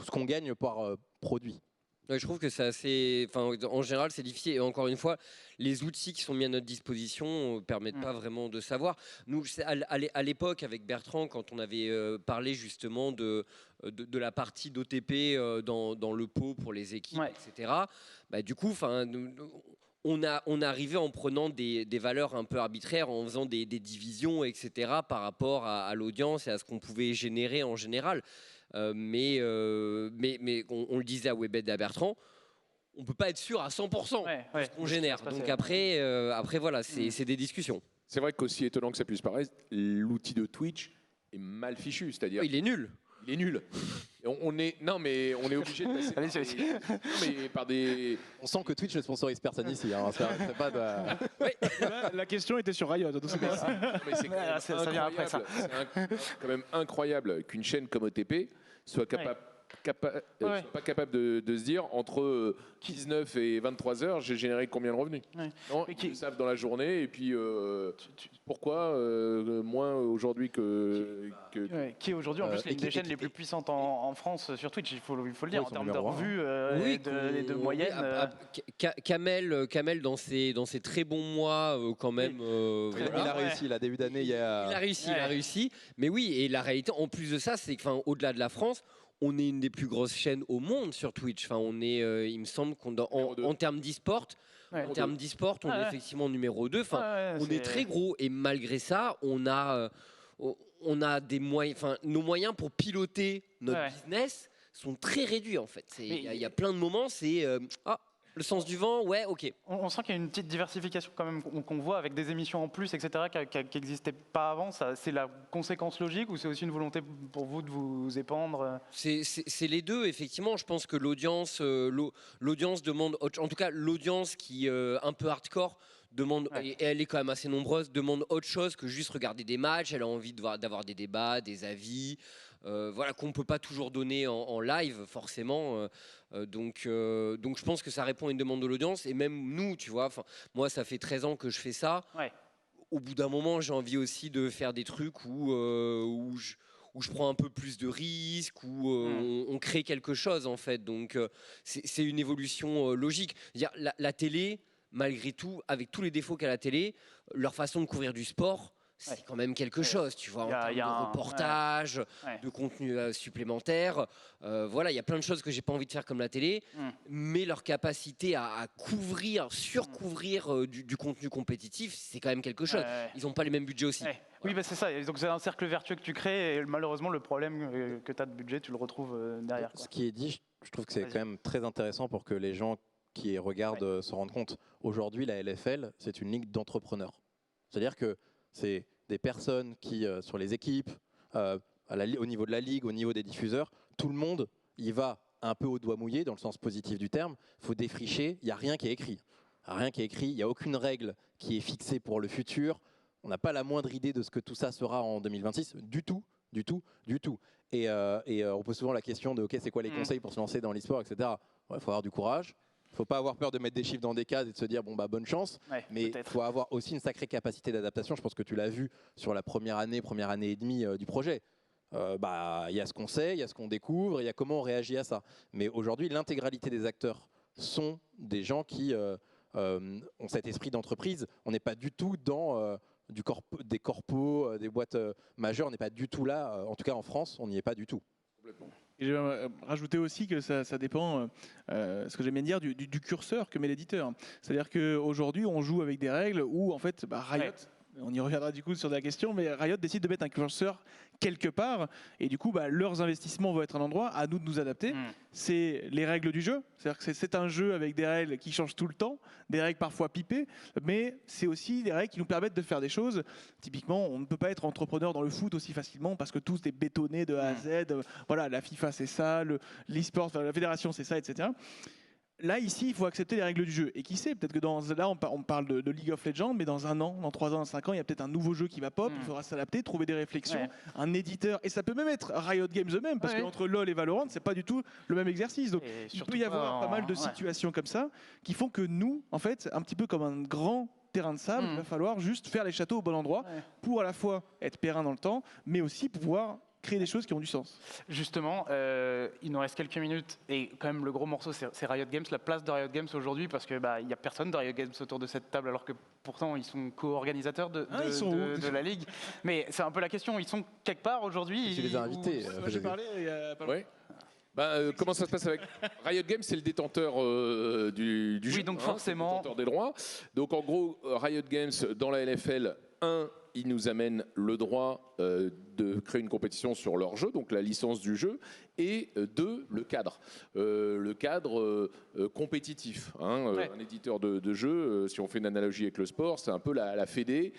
ce qu'on gagne par produit. Ouais, je trouve que c'est assez. Enfin, en général, c'est difficile. Et encore une fois, les outils qui sont mis à notre disposition ne permettent pas vraiment de savoir. Nous, à l'époque, avec Bertrand, quand on avait parlé justement de la partie d'OTP dans le pot pour les équipes, etc., bah, du coup, on arrivait en prenant des valeurs un peu arbitraires, en faisant des divisions, etc., par rapport à l'audience et à ce qu'on pouvait générer en général. Mais on le disait à Webed et à Bertrand, on ne peut pas être sûr à 100% de ce qu'on génère. Donc après voilà, c'est des discussions. C'est vrai qu'aussi étonnant que ça puisse paraître, l'outil de Twitch est mal fichu. C'est-à-dire, il est nul. Il est nul. On est obligé de passer par des. On sent que Twitch ne sponsorise personne ici. Hein. Pas de... La question était sur Riot. Donc ça vient après ça. C'est quand même incroyable qu'une chaîne comme OTP soit capable. Soit pas capable de se dire entre 19 et 23 heures, j'ai généré combien de revenus. Non, ils le savent dans la journée. Et puis pourquoi moins aujourd'hui que qui est aujourd'hui en plus l'une des chaînes les plus puissantes en France sur Twitch, il faut le dire, en termes de revues et de moyenne. Kamel dans ses très bons mois quand même. Il a réussi, là, début d'année. Il a réussi. Mais oui, et la réalité en plus de ça, c'est qu'au-delà de la France, on est une des plus grosses chaînes au monde sur Twitch. Enfin, on est, il me semble en termes d'e-sport, on est effectivement numéro 2. Enfin, on est très gros et malgré ça, on a des moyens. Enfin, nos moyens pour piloter notre business sont très réduits en fait. Il y a plein de moments, c'est le sens du vent, ok. On sent qu'il y a une petite diversification quand même qu'on voit avec des émissions en plus, etc., qui n'existaient pas avant. C'est la conséquence logique ou c'est aussi une volonté pour vous de vous épandre? C'est les deux, effectivement. Je pense que l'audience demande, en tout cas l'audience qui est un peu hardcore, demande, et elle est quand même assez nombreuse, demande autre chose que juste regarder des matchs. Elle a envie d'avoir des débats, des avis, voilà, qu'on ne peut pas toujours donner en live forcément. Donc je pense que ça répond à une demande de l'audience. Et même nous, tu vois, moi ça fait 13 ans que je fais ça. Au bout d'un moment, j'ai envie aussi de faire des trucs où je prends un peu plus de risques, où on crée quelque chose en fait. Donc c'est une évolution logique. La télé, malgré tout, avec tous les défauts qu'a la télé, leur façon de couvrir du sport, c'est quand même quelque chose, tu vois, en termes de reportage, de contenu supplémentaire. Voilà, il y a plein de choses que j'ai pas envie de faire comme la télé, mais leur capacité à surcouvrir du contenu compétitif, c'est quand même quelque chose. Ils n'ont pas les mêmes budgets aussi. Oui, bah c'est ça. Et donc c'est un cercle vertueux que tu crées et malheureusement le problème que tu as de budget, tu le retrouves derrière. Ce qui est dit, je trouve que c'est quand même très intéressant pour que les gens qui regardent se rendent compte. Aujourd'hui, la LFL, c'est une ligue d'entrepreneurs. C'est-à-dire que c'est des personnes qui, sur les équipes, au niveau de la ligue, au niveau des diffuseurs, tout le monde y va un peu au doigt mouillé, dans le sens positif du terme. Il faut défricher, il n'y a rien qui est écrit. Il n'y a aucune règle qui est fixée pour le futur. On n'a pas la moindre idée de ce que tout ça sera en 2026, du tout. Et on pose souvent la question de c'est quoi les conseils pour se lancer dans l'e-sport, etc. Il faut avoir du courage. Il ne faut pas avoir peur de mettre des chiffres dans des cases et de se dire bonne chance, mais il faut avoir aussi une sacrée capacité d'adaptation. Je pense que tu l'as vu sur la première année et demie du projet. Il y a ce qu'on sait, il y a ce qu'on découvre, il y a comment on réagit à ça. Mais aujourd'hui, l'intégralité des acteurs sont des gens qui ont cet esprit d'entreprise. On n'est pas du tout dans des corpos, des boîtes majeures. On n'est pas du tout là. En tout cas, en France, on n'y est pas du tout. Et je vais rajouter aussi que ça dépend, ce que j'aime bien dire, du curseur que met l'éditeur. C'est-à-dire qu'aujourd'hui, on joue avec des règles où, en fait, Riot, on y reviendra du coup sur la question, mais Riot décide de mettre un curseur quelque part, et du coup, leurs investissements vont être un endroit, à nous de nous adapter. C'est les règles du jeu, c'est-à-dire que c'est un jeu avec des règles qui changent tout le temps, des règles parfois pipées, mais c'est aussi des règles qui nous permettent de faire des choses. Typiquement, on ne peut pas être entrepreneur dans le foot aussi facilement parce que tout est bétonné de A à Z. Voilà, la FIFA c'est ça, l'e-sport, la fédération c'est ça, etc. Là, ici, il faut accepter les règles du jeu. Et qui sait, peut-être que là, on parle de League of Legends, mais dans 1 an, dans 3 ans, dans 5 ans, il y a peut-être un nouveau jeu qui va pop, il faudra s'adapter, trouver des réflexions, un éditeur, et ça peut même être Riot Games eux-mêmes, parce qu'entre LoL et Valorant, c'est pas du tout le même exercice. Donc, il peut y avoir pas mal de situations comme ça, qui font que nous, en fait, un petit peu comme un grand terrain de sable, il va falloir juste faire les châteaux au bon endroit, pour à la fois être périn dans le temps, mais aussi pouvoir créer des choses qui ont du sens. Justement, il nous reste quelques minutes et quand même le gros morceau c'est Riot Games, la place de Riot Games aujourd'hui parce que il n'y a personne de Riot Games autour de cette table alors que pourtant ils sont co-organisateurs de la ligue. Mais c'est un peu la question, ils sont quelque part aujourd'hui. Tu les as invités. J'ai parlé il y a pas longtemps. Comment ça se passe avec Riot Games? C'est le détenteur du jeu. Oui, donc forcément. Le détenteur des droits. Donc en gros, Riot Games dans la LFL, ils nous amènent le droit de créer une compétition sur leur jeu, donc la licence du jeu, et 2, le cadre. Le cadre compétitif. Un éditeur de jeu, si on fait une analogie avec le sport, c'est un peu la fédé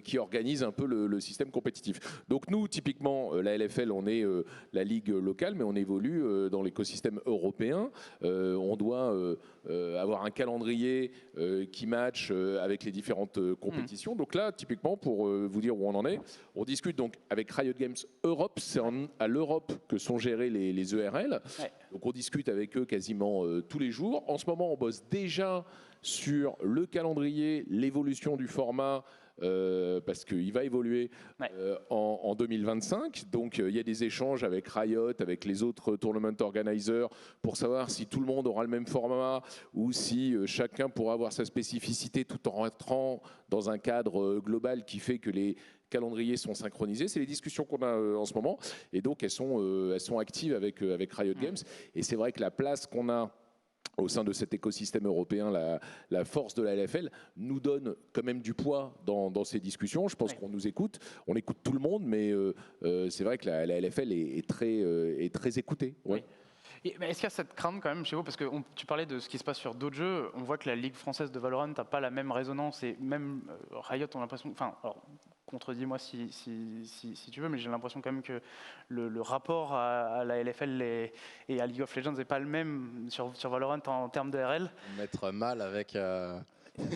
qui organise un peu le système compétitif. Donc nous, typiquement, la LFL, on est la ligue locale, mais on évolue dans l'écosystème européen. On doit avoir un calendrier qui match avec les différentes compétitions. Donc là, typiquement, pour vous dire où on en est, on discute donc avec Riot Games Europe. C'est à l'Europe que sont gérés les ERL. Donc on discute avec eux quasiment tous les jours. En ce moment, on bosse déjà sur le calendrier, l'évolution du format, parce qu'il va évoluer en 2025. Donc il y a des échanges avec Riot, avec les autres tournament organizers pour savoir si tout le monde aura le même format ou si chacun pourra avoir sa spécificité tout en rentrant dans un cadre global qui fait que les calendriers sont synchronisés. C'est les discussions qu'on a en ce moment. Et donc elles sont actives avec Riot Games. Et c'est vrai que la place qu'on a au sein de cet écosystème européen, la force de la LFL nous donne quand même du poids dans ces discussions. Je pense qu'on nous écoute, on écoute tout le monde, mais c'est vrai que la LFL est très écoutée. Est-ce qu'il y a cette crainte quand même chez vous? Parce que tu parlais de ce qui se passe sur d'autres jeux, on voit que la Ligue française de Valorant n'a pas la même résonance et même Riot, on a l'impression... Enfin, alors, contredis-moi si tu veux, mais j'ai l'impression quand même que le rapport à la LFL et à League of Legends n'est pas le même sur Valorant en termes de RL. Mettre mal avec...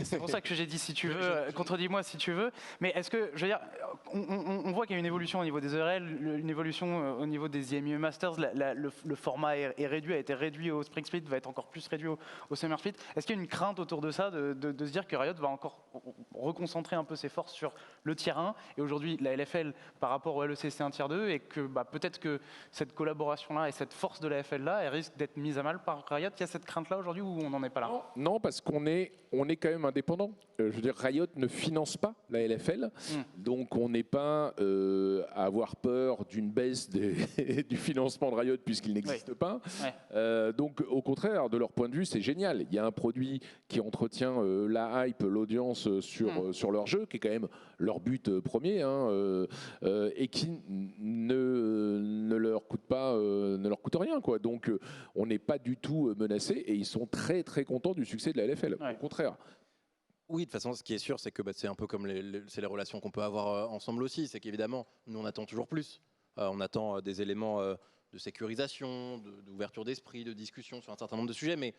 C'est pour ça que j'ai dit si tu veux, contredis-moi si tu veux. Mais est-ce que, je veux dire, on voit qu'il y a une évolution au niveau des ERL, une évolution au niveau des IMU Masters, le format est réduit, a été réduit au Spring Split, va être encore plus réduit au Summer Split. Est-ce qu'il y a une crainte autour de ça, de se dire que Riot va encore reconcentrer un peu ses forces sur le tier 1 et aujourd'hui la LFL par rapport au LEC c'est un tier 2 et que peut-être que cette collaboration-là et cette force de la LFL là, elle risque d'être mise à mal par Riot? Il y a cette crainte-là aujourd'hui ou on n'en est pas là? Non, parce qu'on est quand même indépendant. Je veux dire, Riot ne finance pas la LFL, donc on n'est pas à avoir peur d'une baisse du financement de Riot puisqu'il n'existe pas. Donc au contraire, de leur point de vue, c'est génial. Il y a un produit qui entretient la hype, l'audience sur leur jeu, qui est quand même leur but premier, et qui ne leur coûte rien, quoi. Donc on n'est pas du tout menacé et ils sont très très contents du succès de la LFL. Au contraire. Oui, de toute façon, ce qui est sûr, c'est que c'est un peu comme c'est les relations qu'on peut avoir ensemble aussi. C'est qu'évidemment, nous, on attend toujours plus. On attend des éléments de sécurisation, d'ouverture d'esprit, de discussion sur un certain nombre de sujets. Mais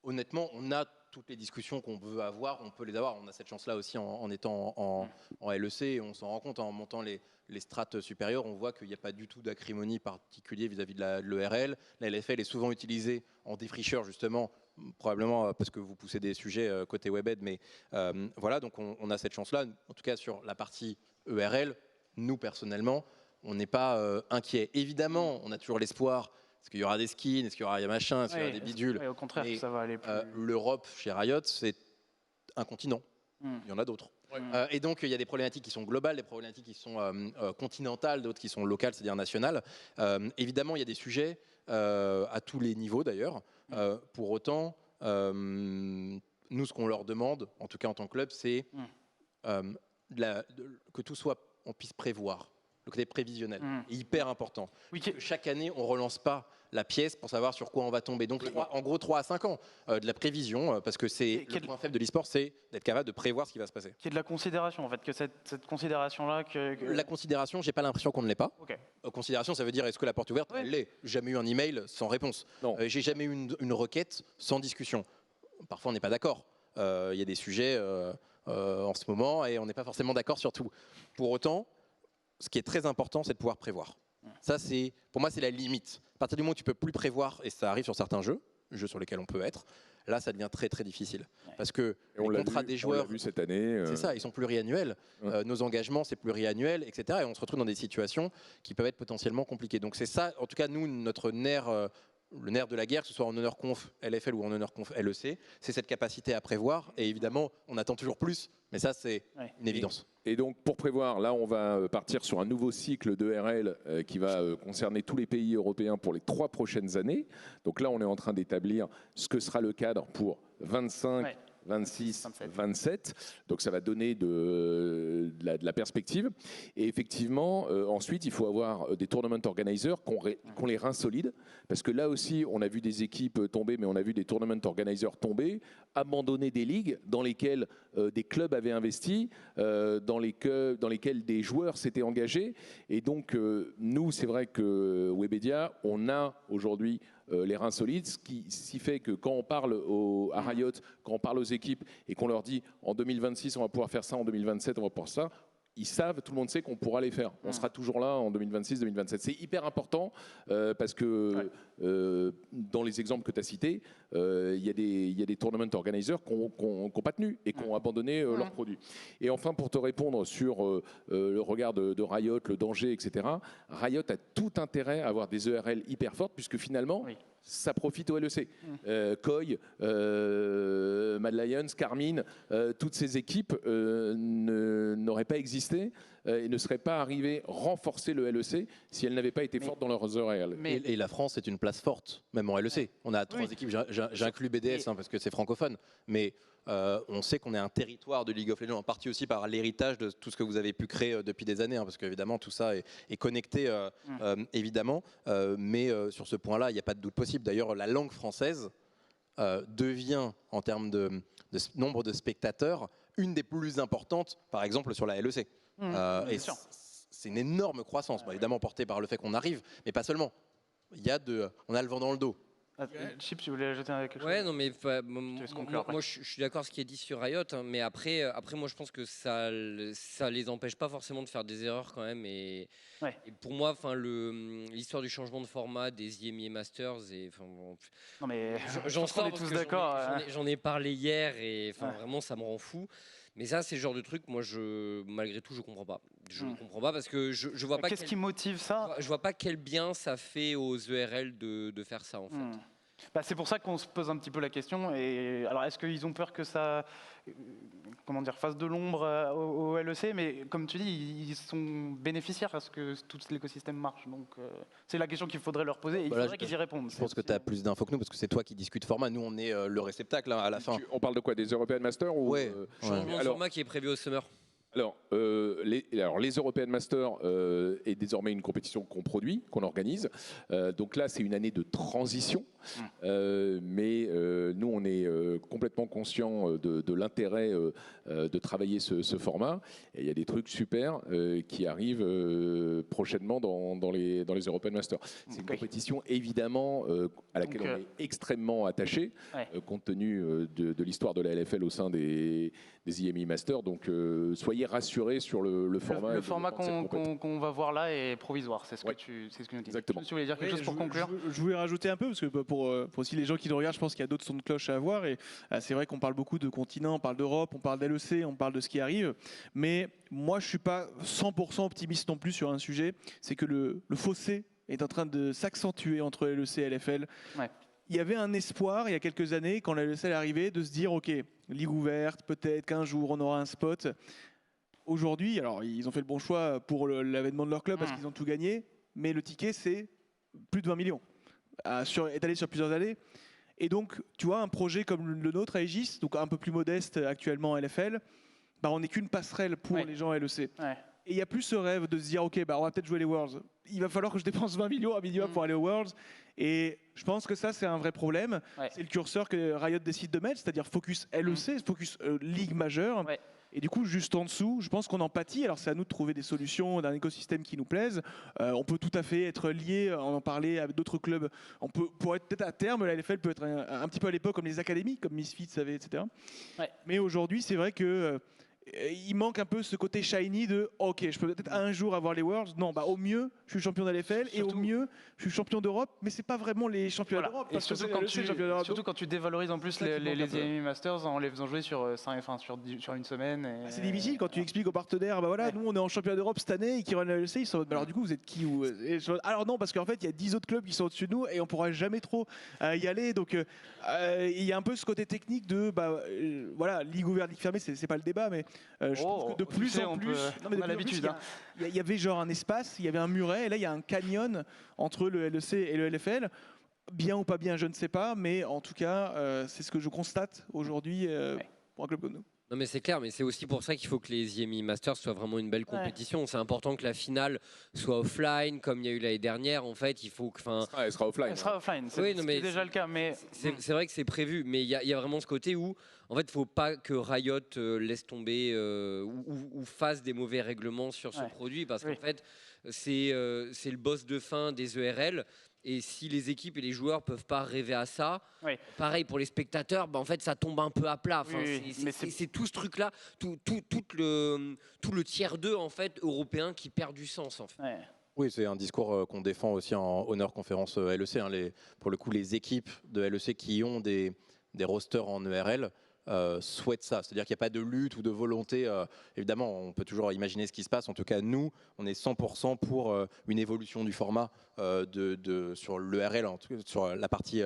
honnêtement, on a toutes les discussions qu'on veut avoir, on peut les avoir. On a cette chance-là aussi en étant en LEC. Et on s'en rend compte en montant les strates supérieures. On voit qu'il n'y a pas du tout d'acrimonie particulier vis-à-vis de l'ERL. La LFL est souvent utilisée en défricheur, justement, probablement parce que vous poussez des sujets côté WebEd, mais voilà, donc on a cette chance-là. En tout cas, sur la partie ERL, nous, personnellement, on n'est pas inquiet. Évidemment, on a toujours l'espoir, est-ce qu'il y aura des skins, est-ce qu'il y aura machin, est-ce qu'il y aura des bidules. Au contraire, ça va aller plus... L'Europe, chez Riot, c'est un continent. Il y en a d'autres. Et donc, il y a des problématiques qui sont globales, des problématiques qui sont continentales, d'autres qui sont locales, c'est-à-dire nationales. Évidemment, il y a des sujets à tous les niveaux d'ailleurs. Pour autant, nous, ce qu'on leur demande, en tout cas en tant que club, c'est que tout soit, on puisse prévoir. Le côté prévisionnel est hyper important. Oui, Chaque année, on ne relance pas la pièce pour savoir sur quoi on va tomber. Donc, en gros, 3 à 5 ans de la prévision, parce que c'est le point faible de l'e-sport, c'est d'être capable de prévoir ce qui va se passer. Qu'il y ait de la considération, en fait, que cette considération-là... La considération, j'ai pas l'impression qu'on ne l'ait pas. Ok. Considération, ça veut dire est-ce que la porte ouverte, elle l'est. Jamais eu un email sans réponse. J'ai jamais eu une requête sans discussion. Parfois, on n'est pas d'accord. Il y a des sujets en ce moment et on n'est pas forcément d'accord sur tout. Pour autant, ce qui est très important, c'est de pouvoir prévoir. Ça, pour moi, c'est la limite. À partir du moment où tu peux plus prévoir, et ça arrive sur certains jeux sur lesquels on peut être, là, ça devient très très difficile. Parce que les contrats des joueurs, on l'a vu cette année. C'est ça, ils sont pluriannuels. Nos engagements, c'est pluriannuel, etc. Et on se retrouve dans des situations qui peuvent être potentiellement compliquées. Donc c'est ça, en tout cas, nous, notre nerf, le nerf de la guerre, que ce soit en honneur conf LFL ou en honneur conf LEC, c'est cette capacité à prévoir. Et évidemment, on attend toujours plus, mais ça, c'est une évidence. Et donc, pour prévoir, là, on va partir sur un nouveau cycle d'ERL qui va concerner tous les pays européens pour les 3 prochaines années. Donc là, on est en train d'établir ce que sera le cadre pour 25, 26, 27. Donc ça va donner de la perspective. Et effectivement, ensuite, il faut avoir des tournament organizers qui ont les reins solides. Parce que là aussi, on a vu des équipes tomber, mais on a vu des tournament organizers tomber, abandonner des ligues dans lesquelles des clubs avaient investi, dans lesquelles des joueurs s'étaient engagés. Et donc, nous, c'est vrai que Webedia, on a aujourd'hui les reins solides, ce qui fait que quand on parle à Riot, quand on parle aux équipes et qu'on leur dit en 2026 on va pouvoir faire ça, en 2027 on va pouvoir faire ça, ils savent, tout le monde sait qu'on pourra les faire. On sera toujours là en 2026-2027. C'est hyper important parce que dans les exemples que tu as cités, il y a des tournament organizers qui n'ont pas tenu et qui ont abandonné leurs produits. Et enfin, pour te répondre sur le regard de Riot, le danger, etc., Riot a tout intérêt à avoir des ERL hyper fortes puisque finalement, ça profite au LEC. Koi, Mad Lions, Carmine, toutes ces équipes n'auraient pas existé et ne seraient pas arrivées renforcer le LEC si elles n'avaient pas été fortes dans leurs ERL. Et la France est une place forte, même en LEC. On a 3 équipes, j'inclus BDS parce que c'est francophone, mais on sait qu'on est un territoire de League of Legends, en partie aussi par l'héritage de tout ce que vous avez pu créer depuis des années, parce qu'évidemment tout ça est connecté, évidemment, mais sur ce point-là, il n'y a pas de doute possible. D'ailleurs, la langue française devient, en termes de nombre de spectateurs, une des plus importantes, par exemple, sur la LEC. Et c'est une énorme croissance, évidemment portée par le fait qu'on arrive, mais pas seulement. On a le vent dans le dos. Chip, si vous voulez ajouter quelque chose. Ouais, non, mais moi je suis d'accord avec ce qui est dit sur Riot, hein, mais après, moi je pense que ça les empêche pas forcément de faire des erreurs quand même. Et pour moi, l'histoire du changement de format des IEMI Masters, non mais j'en on est tous d'accord. J'en ai parlé hier et vraiment ça me rend fou. Mais ça, c'est le genre de truc, moi, malgré tout, je comprends pas. Je ne comprends pas parce que je vois pas. Qu'est-ce qui motive ça? Je vois pas quel bien ça fait aux ERL de faire ça, en fait. C'est pour ça qu'on se pose un petit peu la question. Et alors, est-ce qu'ils ont peur que ça, fasse de l'ombre au LEC? Mais comme tu dis, ils sont bénéficiaires à ce que tout l'écosystème marche. Donc, c'est la question qu'il faudrait leur poser. Et il faudrait qu'ils y répondent. Je pense que tu as plus d'infos que nous parce que c'est toi qui discutes format. Nous, on est le réceptacle à la fin. On parle de quoi? Des European Masters ou changement de format qui est prévu au Summer. Alors, les European Masters est désormais une compétition qu'on produit, qu'on organise. Donc là, c'est une année de transition. Mais nous, on est complètement conscients de l'intérêt de travailler ce format. Et il y a des trucs super qui arrivent prochainement dans les European Masters. C'est une compétition, évidemment, à laquelle on est extrêmement attaché, compte tenu de l'histoire de la LFL au sein des IEMI Masters. Donc, soyez rassurés sur le format. Le format qu'on va voir là est provisoire, c'est ce que tu nous dis. Exactement. Tu voulais dire quelque chose pour conclure? Je voulais rajouter un peu, parce que pour aussi les gens qui nous regardent, je pense qu'il y a d'autres sons de cloche à avoir. Et c'est vrai qu'on parle beaucoup de continent, on parle d'Europe, on parle d'LEC, on parle de ce qui arrive. Mais moi, je ne suis pas 100% optimiste non plus sur un sujet. C'est que le fossé est en train de s'accentuer entre LEC et LFL. il y avait un espoir il y a quelques années, quand la LEC est arrivée, de se dire ok, ligue ouverte, peut-être qu'un jour on aura un spot. Aujourd'hui, alors ils ont fait le bon choix pour l'avènement de leur club parce qu'ils ont tout gagné, mais le ticket c'est plus de 20 millions, étalé sur plusieurs années. Et donc, tu vois, un projet comme le nôtre à Aegis, donc un peu plus modeste actuellement en LFL, bah, on n'est qu'une passerelle pour les gens à LEC. Ouais. Et il n'y a plus ce rêve de se dire, ok, bah, on va peut-être jouer les Worlds. Il va falloir que je dépense 20 millions à minimum pour aller aux Worlds. Et je pense que ça, c'est un vrai problème. Ouais. C'est le curseur que Riot décide de mettre, c'est-à-dire focus LEC, focus Ligue majeure. Ouais. Et du coup, juste en dessous, je pense qu'on en pâtit. Alors, c'est à nous de trouver des solutions d'un écosystème qui nous plaise. On peut tout à fait être lié, en parler avec d'autres clubs. On pourrait peut-être à terme, la LFL peut être un petit peu à l'époque comme les académies, comme Misfits avait, etc. Ouais. Mais aujourd'hui, c'est vrai que il manque un peu ce côté shiny de ok, je peux peut-être un jour avoir les Worlds. Non, bah au mieux, je suis champion de la LFL et au mieux, je suis champion d'Europe, mais c'est pas vraiment les championnats d'Europe. Et surtout quand tu dévalorises en plus les EMEA Masters en les faisant jouer sur une semaine. Et... C'est difficile quand tu expliques aux partenaires, bah voilà, nous on est en championnat d'Europe cette annie et qui run la LEC, ils sont alors du coup vous êtes qui alors non, parce qu'en fait il y a 10 autres clubs qui sont au-dessus de nous et on pourra jamais trop y aller. Donc il y a un peu ce côté technique de voilà, ligue ouverte, ligue fermée, c'est pas le débat, mais je trouve que de plus en plus, on a l'habitude. Il y avait genre un espace, il y avait un muret, et là il y a un canyon entre le LEC et le LFL. Bien ou pas bien, je ne sais pas, mais en tout cas, c'est ce que je constate aujourd'hui pour un club comme nous. Non mais c'est clair, mais c'est aussi pour ça qu'il faut que les EMEA Masters soient vraiment une belle compétition. C'est important que la finale soit offline, comme il y a eu l'année dernière. En fait, il faut que... Elle sera offline. Elle sera offline, c'est déjà le cas. Mais... C'est vrai que c'est prévu, mais il y a vraiment ce côté où, en fait, il ne faut pas que Riot laisse tomber ou fasse des mauvais règlements sur ce produit, parce qu'en fait, c'est le boss de fin des ERL. Et si les équipes et les joueurs ne peuvent pas rêver à ça, pareil pour les spectateurs, bah en fait ça tombe un peu à plat. Enfin, c'est tout ce truc-là, tout le tiers 2 en fait, européen qui perd du sens. En fait. Oui, c'est un discours qu'on défend aussi en Honor Conférence LEC. Hein, pour le coup, les équipes de LEC qui ont des rosters en ERL souhaitent ça. C'est-à-dire qu'il n'y a pas de lutte ou de volonté. Évidemment, on peut toujours imaginer ce qui se passe. En tout cas, nous, on est 100% pour une évolution du format sur l'ERL, sur la partie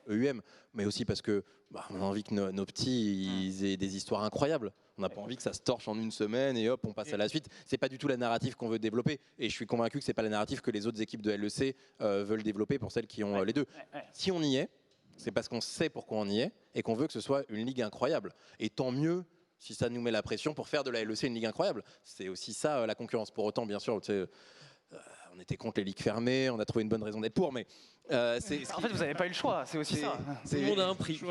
EUM, mais aussi parce que on a envie que nos petits ils aient des histoires incroyables. On n'a pas envie que ça se torche en une semaine et hop, on passe à la suite. C'est pas du tout la narrative qu'on veut développer. Et je suis convaincu que c'est pas la narrative que les autres équipes de LEC veulent développer pour celles qui ont les deux. Si on y est, c'est parce qu'on sait pourquoi on y est et qu'on veut que ce soit une ligue incroyable. Et tant mieux si ça nous met la pression pour faire de la LEC une ligue incroyable. C'est aussi ça la concurrence. Pour autant, bien sûr, on était contre les ligues fermées, on a trouvé une bonne raison d'être pour, mais en fait, vous n'avez pas eu le choix. C'est aussi ça. Tout le monde a un prix.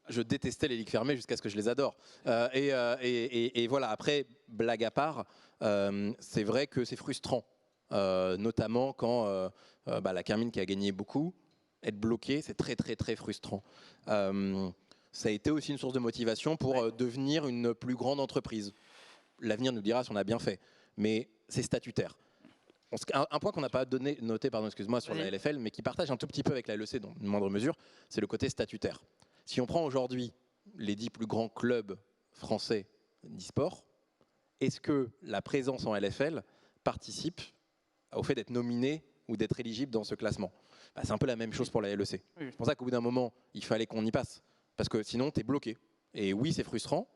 Je détestais les ligues fermées jusqu'à ce que je les adore. Et voilà. Après, blague à part, c'est vrai que c'est frustrant. Notamment quand la Carmine qui a gagné beaucoup, être bloqué, c'est très très très frustrant. Ça a été aussi une source de motivation pour devenir une plus grande entreprise. L'avenir nous dira si on a bien fait, mais c'est statutaire. Un point qu'on n'a pas noté sur la LFL, mais qui partage un tout petit peu avec la LEC dans une moindre mesure, c'est le côté statutaire. Si on prend aujourd'hui les 10 plus grands clubs français d'e-sport, est-ce que la présence en LFL participe au fait d'être nominé ou d'être éligible dans ce classement? C'est un peu la même chose pour la LEC. C'est pour ça qu'au bout d'un moment, il fallait qu'on y passe. Parce que sinon, tu es bloqué. Et oui, c'est frustrant,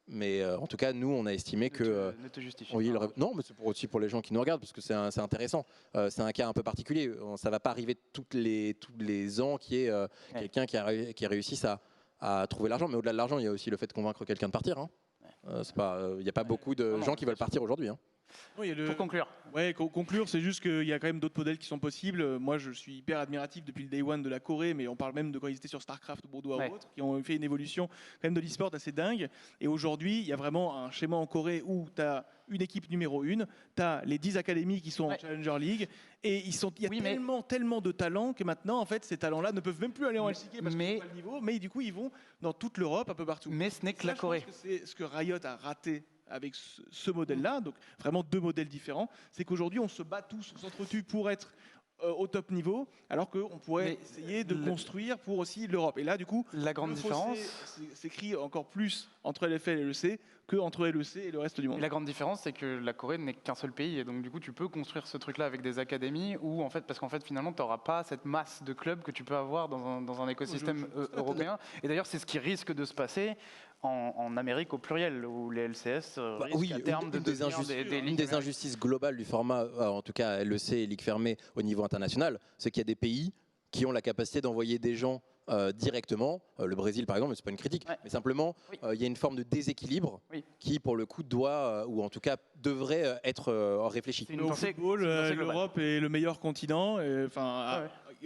mais en tout cas, nous, on a estimé que... Ne te justifie pas. Non, mais c'est aussi pour les gens qui nous regardent, parce que c'est intéressant. C'est un cas un peu particulier. Ça ne va pas arriver tous les ans qu'il y ait quelqu'un qui réussisse à trouver l'argent. Mais au-delà de l'argent, il y a aussi le fait de convaincre quelqu'un de partir. Il n'y a pas beaucoup de gens qui veulent partir aujourd'hui. Pour conclure. Conclure, c'est juste qu'il y a quand même d'autres modèles qui sont possibles. Moi, je suis hyper admiratif depuis le day one de la Corée, mais on parle même de quand ils étaient sur StarCraft ou Bordeaux ou autres, qui ont fait une évolution quand même de l'e-sport assez dingue. Et aujourd'hui, il y a vraiment un schéma en Corée où tu as une équipe numéro 1, tu as les 10 académies qui sont en Challenger League, et il y a tellement de talents que maintenant, en fait, ces talents-là ne peuvent même plus aller en LCK parce qu'ils n'ont pas le niveau, mais du coup, ils vont dans toute l'Europe, un peu partout. Mais ce n'est que la Corée. C'est ce que Riot a raté avec ce modèle-là, donc vraiment deux modèles différents, c'est qu'aujourd'hui on se bat tous, on s'entretue pour être au top niveau, alors qu'on pourrait essayer de construire pour aussi l'Europe. Et là, du coup, La grande le différence, fossé s'écrit encore plus entre LFL et l'EC qu'entre LEC et le reste du monde. la grande différence, c'est que la Corée n'est qu'un seul pays, et donc du coup, tu peux construire ce truc-là avec des académies, où en fait, parce qu'en fait, finalement, tu n'auras pas cette masse de clubs que tu peux avoir dans un écosystème européen. Et d'ailleurs, c'est ce qui risque de se passer en Amérique au pluriel, où les LCS risquent à terme de devenir des une ligues. des injustices globales du format, en tout cas LEC et Ligue fermée au niveau international, c'est qu'il y a des pays qui ont la capacité d'envoyer des gens directement. Le Brésil, par exemple, c'est pas une critique, mais simplement, il y a une forme de déséquilibre qui, pour le coup, doit, ou en tout cas, devrait être réfléchi. C'est une Au pensée- football, c'est une pensée globale. l'Europe est le meilleur continent,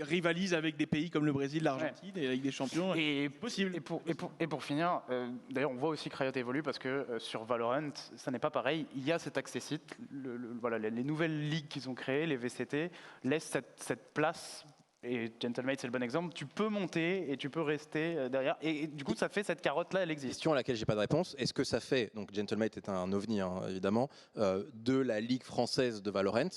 rivalise avec des pays comme le Brésil, l'Argentine et la Ligue des Champions. Et Possible. Et pour finir, d'ailleurs, on voit aussi que Riot évolue parce que sur Valorant, ça n'est pas pareil. Il y a cet accès site. Voilà, les nouvelles ligues qu'ils ont créées, les VCT, laissent cette place. Et Gentlemate, c'est le bon exemple. Tu peux monter et tu peux rester derrière. Et du coup, ça fait cette carotte-là, elle existe. Question à laquelle j'ai pas de réponse. Est-ce que ça fait, donc Gentlemate est un ovni évidemment, de la Ligue française de Valorant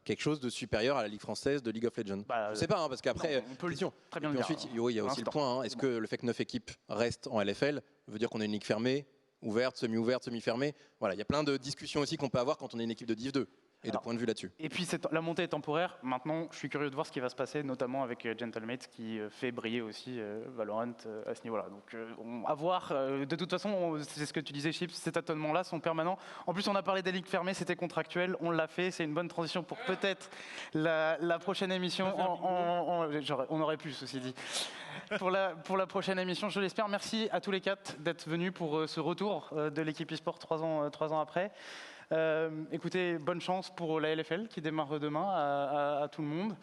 quelque chose de supérieur à la Ligue française de League of Legends? Bah, Je sais pas, parce qu'après, on peut question. très bien Et le puis dire. ensuite, il y a aussi le Pour point, est-ce que le fait que 9 équipes restent en LFL veut dire qu'on a une ligue fermée, ouverte, semi-fermée? Voilà, il y a plein de discussions aussi qu'on peut avoir quand on est une équipe de Div 2 et de point de vue là-dessus. Et puis la montée est temporaire. Maintenant, je suis curieux de voir ce qui va se passer, notamment avec Gentlemate qui fait briller aussi Valorant à ce niveau-là. Donc, à voir. De toute façon, c'est ce que tu disais, Chips, ces tâtonnements-là sont permanents. En plus, on a parlé des ligues fermées, c'était contractuel. On l'a fait. C'est une bonne transition pour peut-être la prochaine émission. On aurait pu, ceci dit. Pour la prochaine émission, je l'espère. Merci à tous les 4 d'être venus pour ce retour de l'équipe eSport 3 ans après. Écoutez, bonne chance pour la LFL qui démarre demain à tout le monde.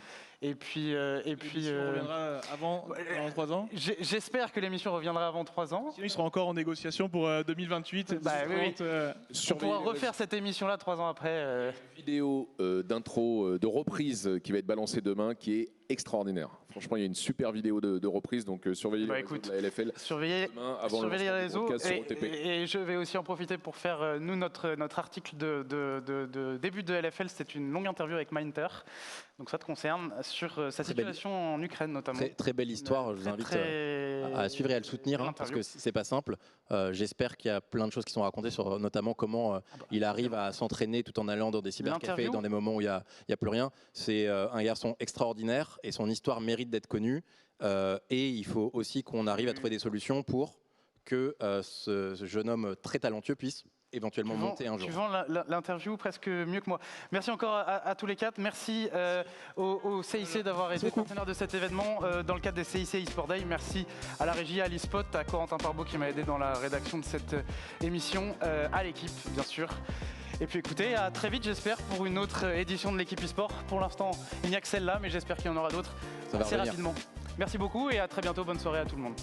Et puis, On reviendra avant, dans 3 ans. j'espère que l'émission reviendra avant 3 ans. Sinon, il sera encore en négociation pour 2028. Bah, oui. 2030, On pourra refaire cette émission-là 3 ans après. Vidéo d'intro, de reprise qui va être balancée demain, qui est extraordinaire. Franchement, il y a une super vidéo de reprise, donc surveillez Bah, les réseaux écoute, de la LFL. Surveillez Demain, avant le les lancement du réseaux. broadcast sur OTP. Et je vais aussi en profiter pour faire, nous, notre article de début de LFL. C'est une longue interview avec Minter. Donc ça te concerne, sur sa situation en Ukraine notamment. Très belle histoire, je vous invite à suivre et à le soutenir, parce que c'est pas simple. J'espère qu'il y a plein de choses qui sont racontées sur notamment comment il arrive à s'entraîner tout en allant dans des cybercafés, dans des moments où il n'y a plus rien. C'est un garçon extraordinaire et son histoire mérite d'être connue. Et il faut aussi qu'on arrive à trouver des solutions pour que ce jeune homme très talentueux puisse éventuellement monter un jour. Tu vends l'interview presque mieux que moi. Merci encore à tous les 4. Merci au CIC d'avoir été partenaire de cet événement dans le cadre des CIC eSport Day. Merci à la régie, à l'eSpot, à Corentin Parbeau qui m'a aidé dans la rédaction de cette émission, à l'équipe bien sûr. Et puis écoutez, à très vite j'espère pour une autre édition de l'équipe eSport. Pour l'instant, il n'y a que celle-là, mais j'espère qu'il y en aura d'autres assez rapidement. Merci beaucoup et à très bientôt. Bonne soirée à tout le monde.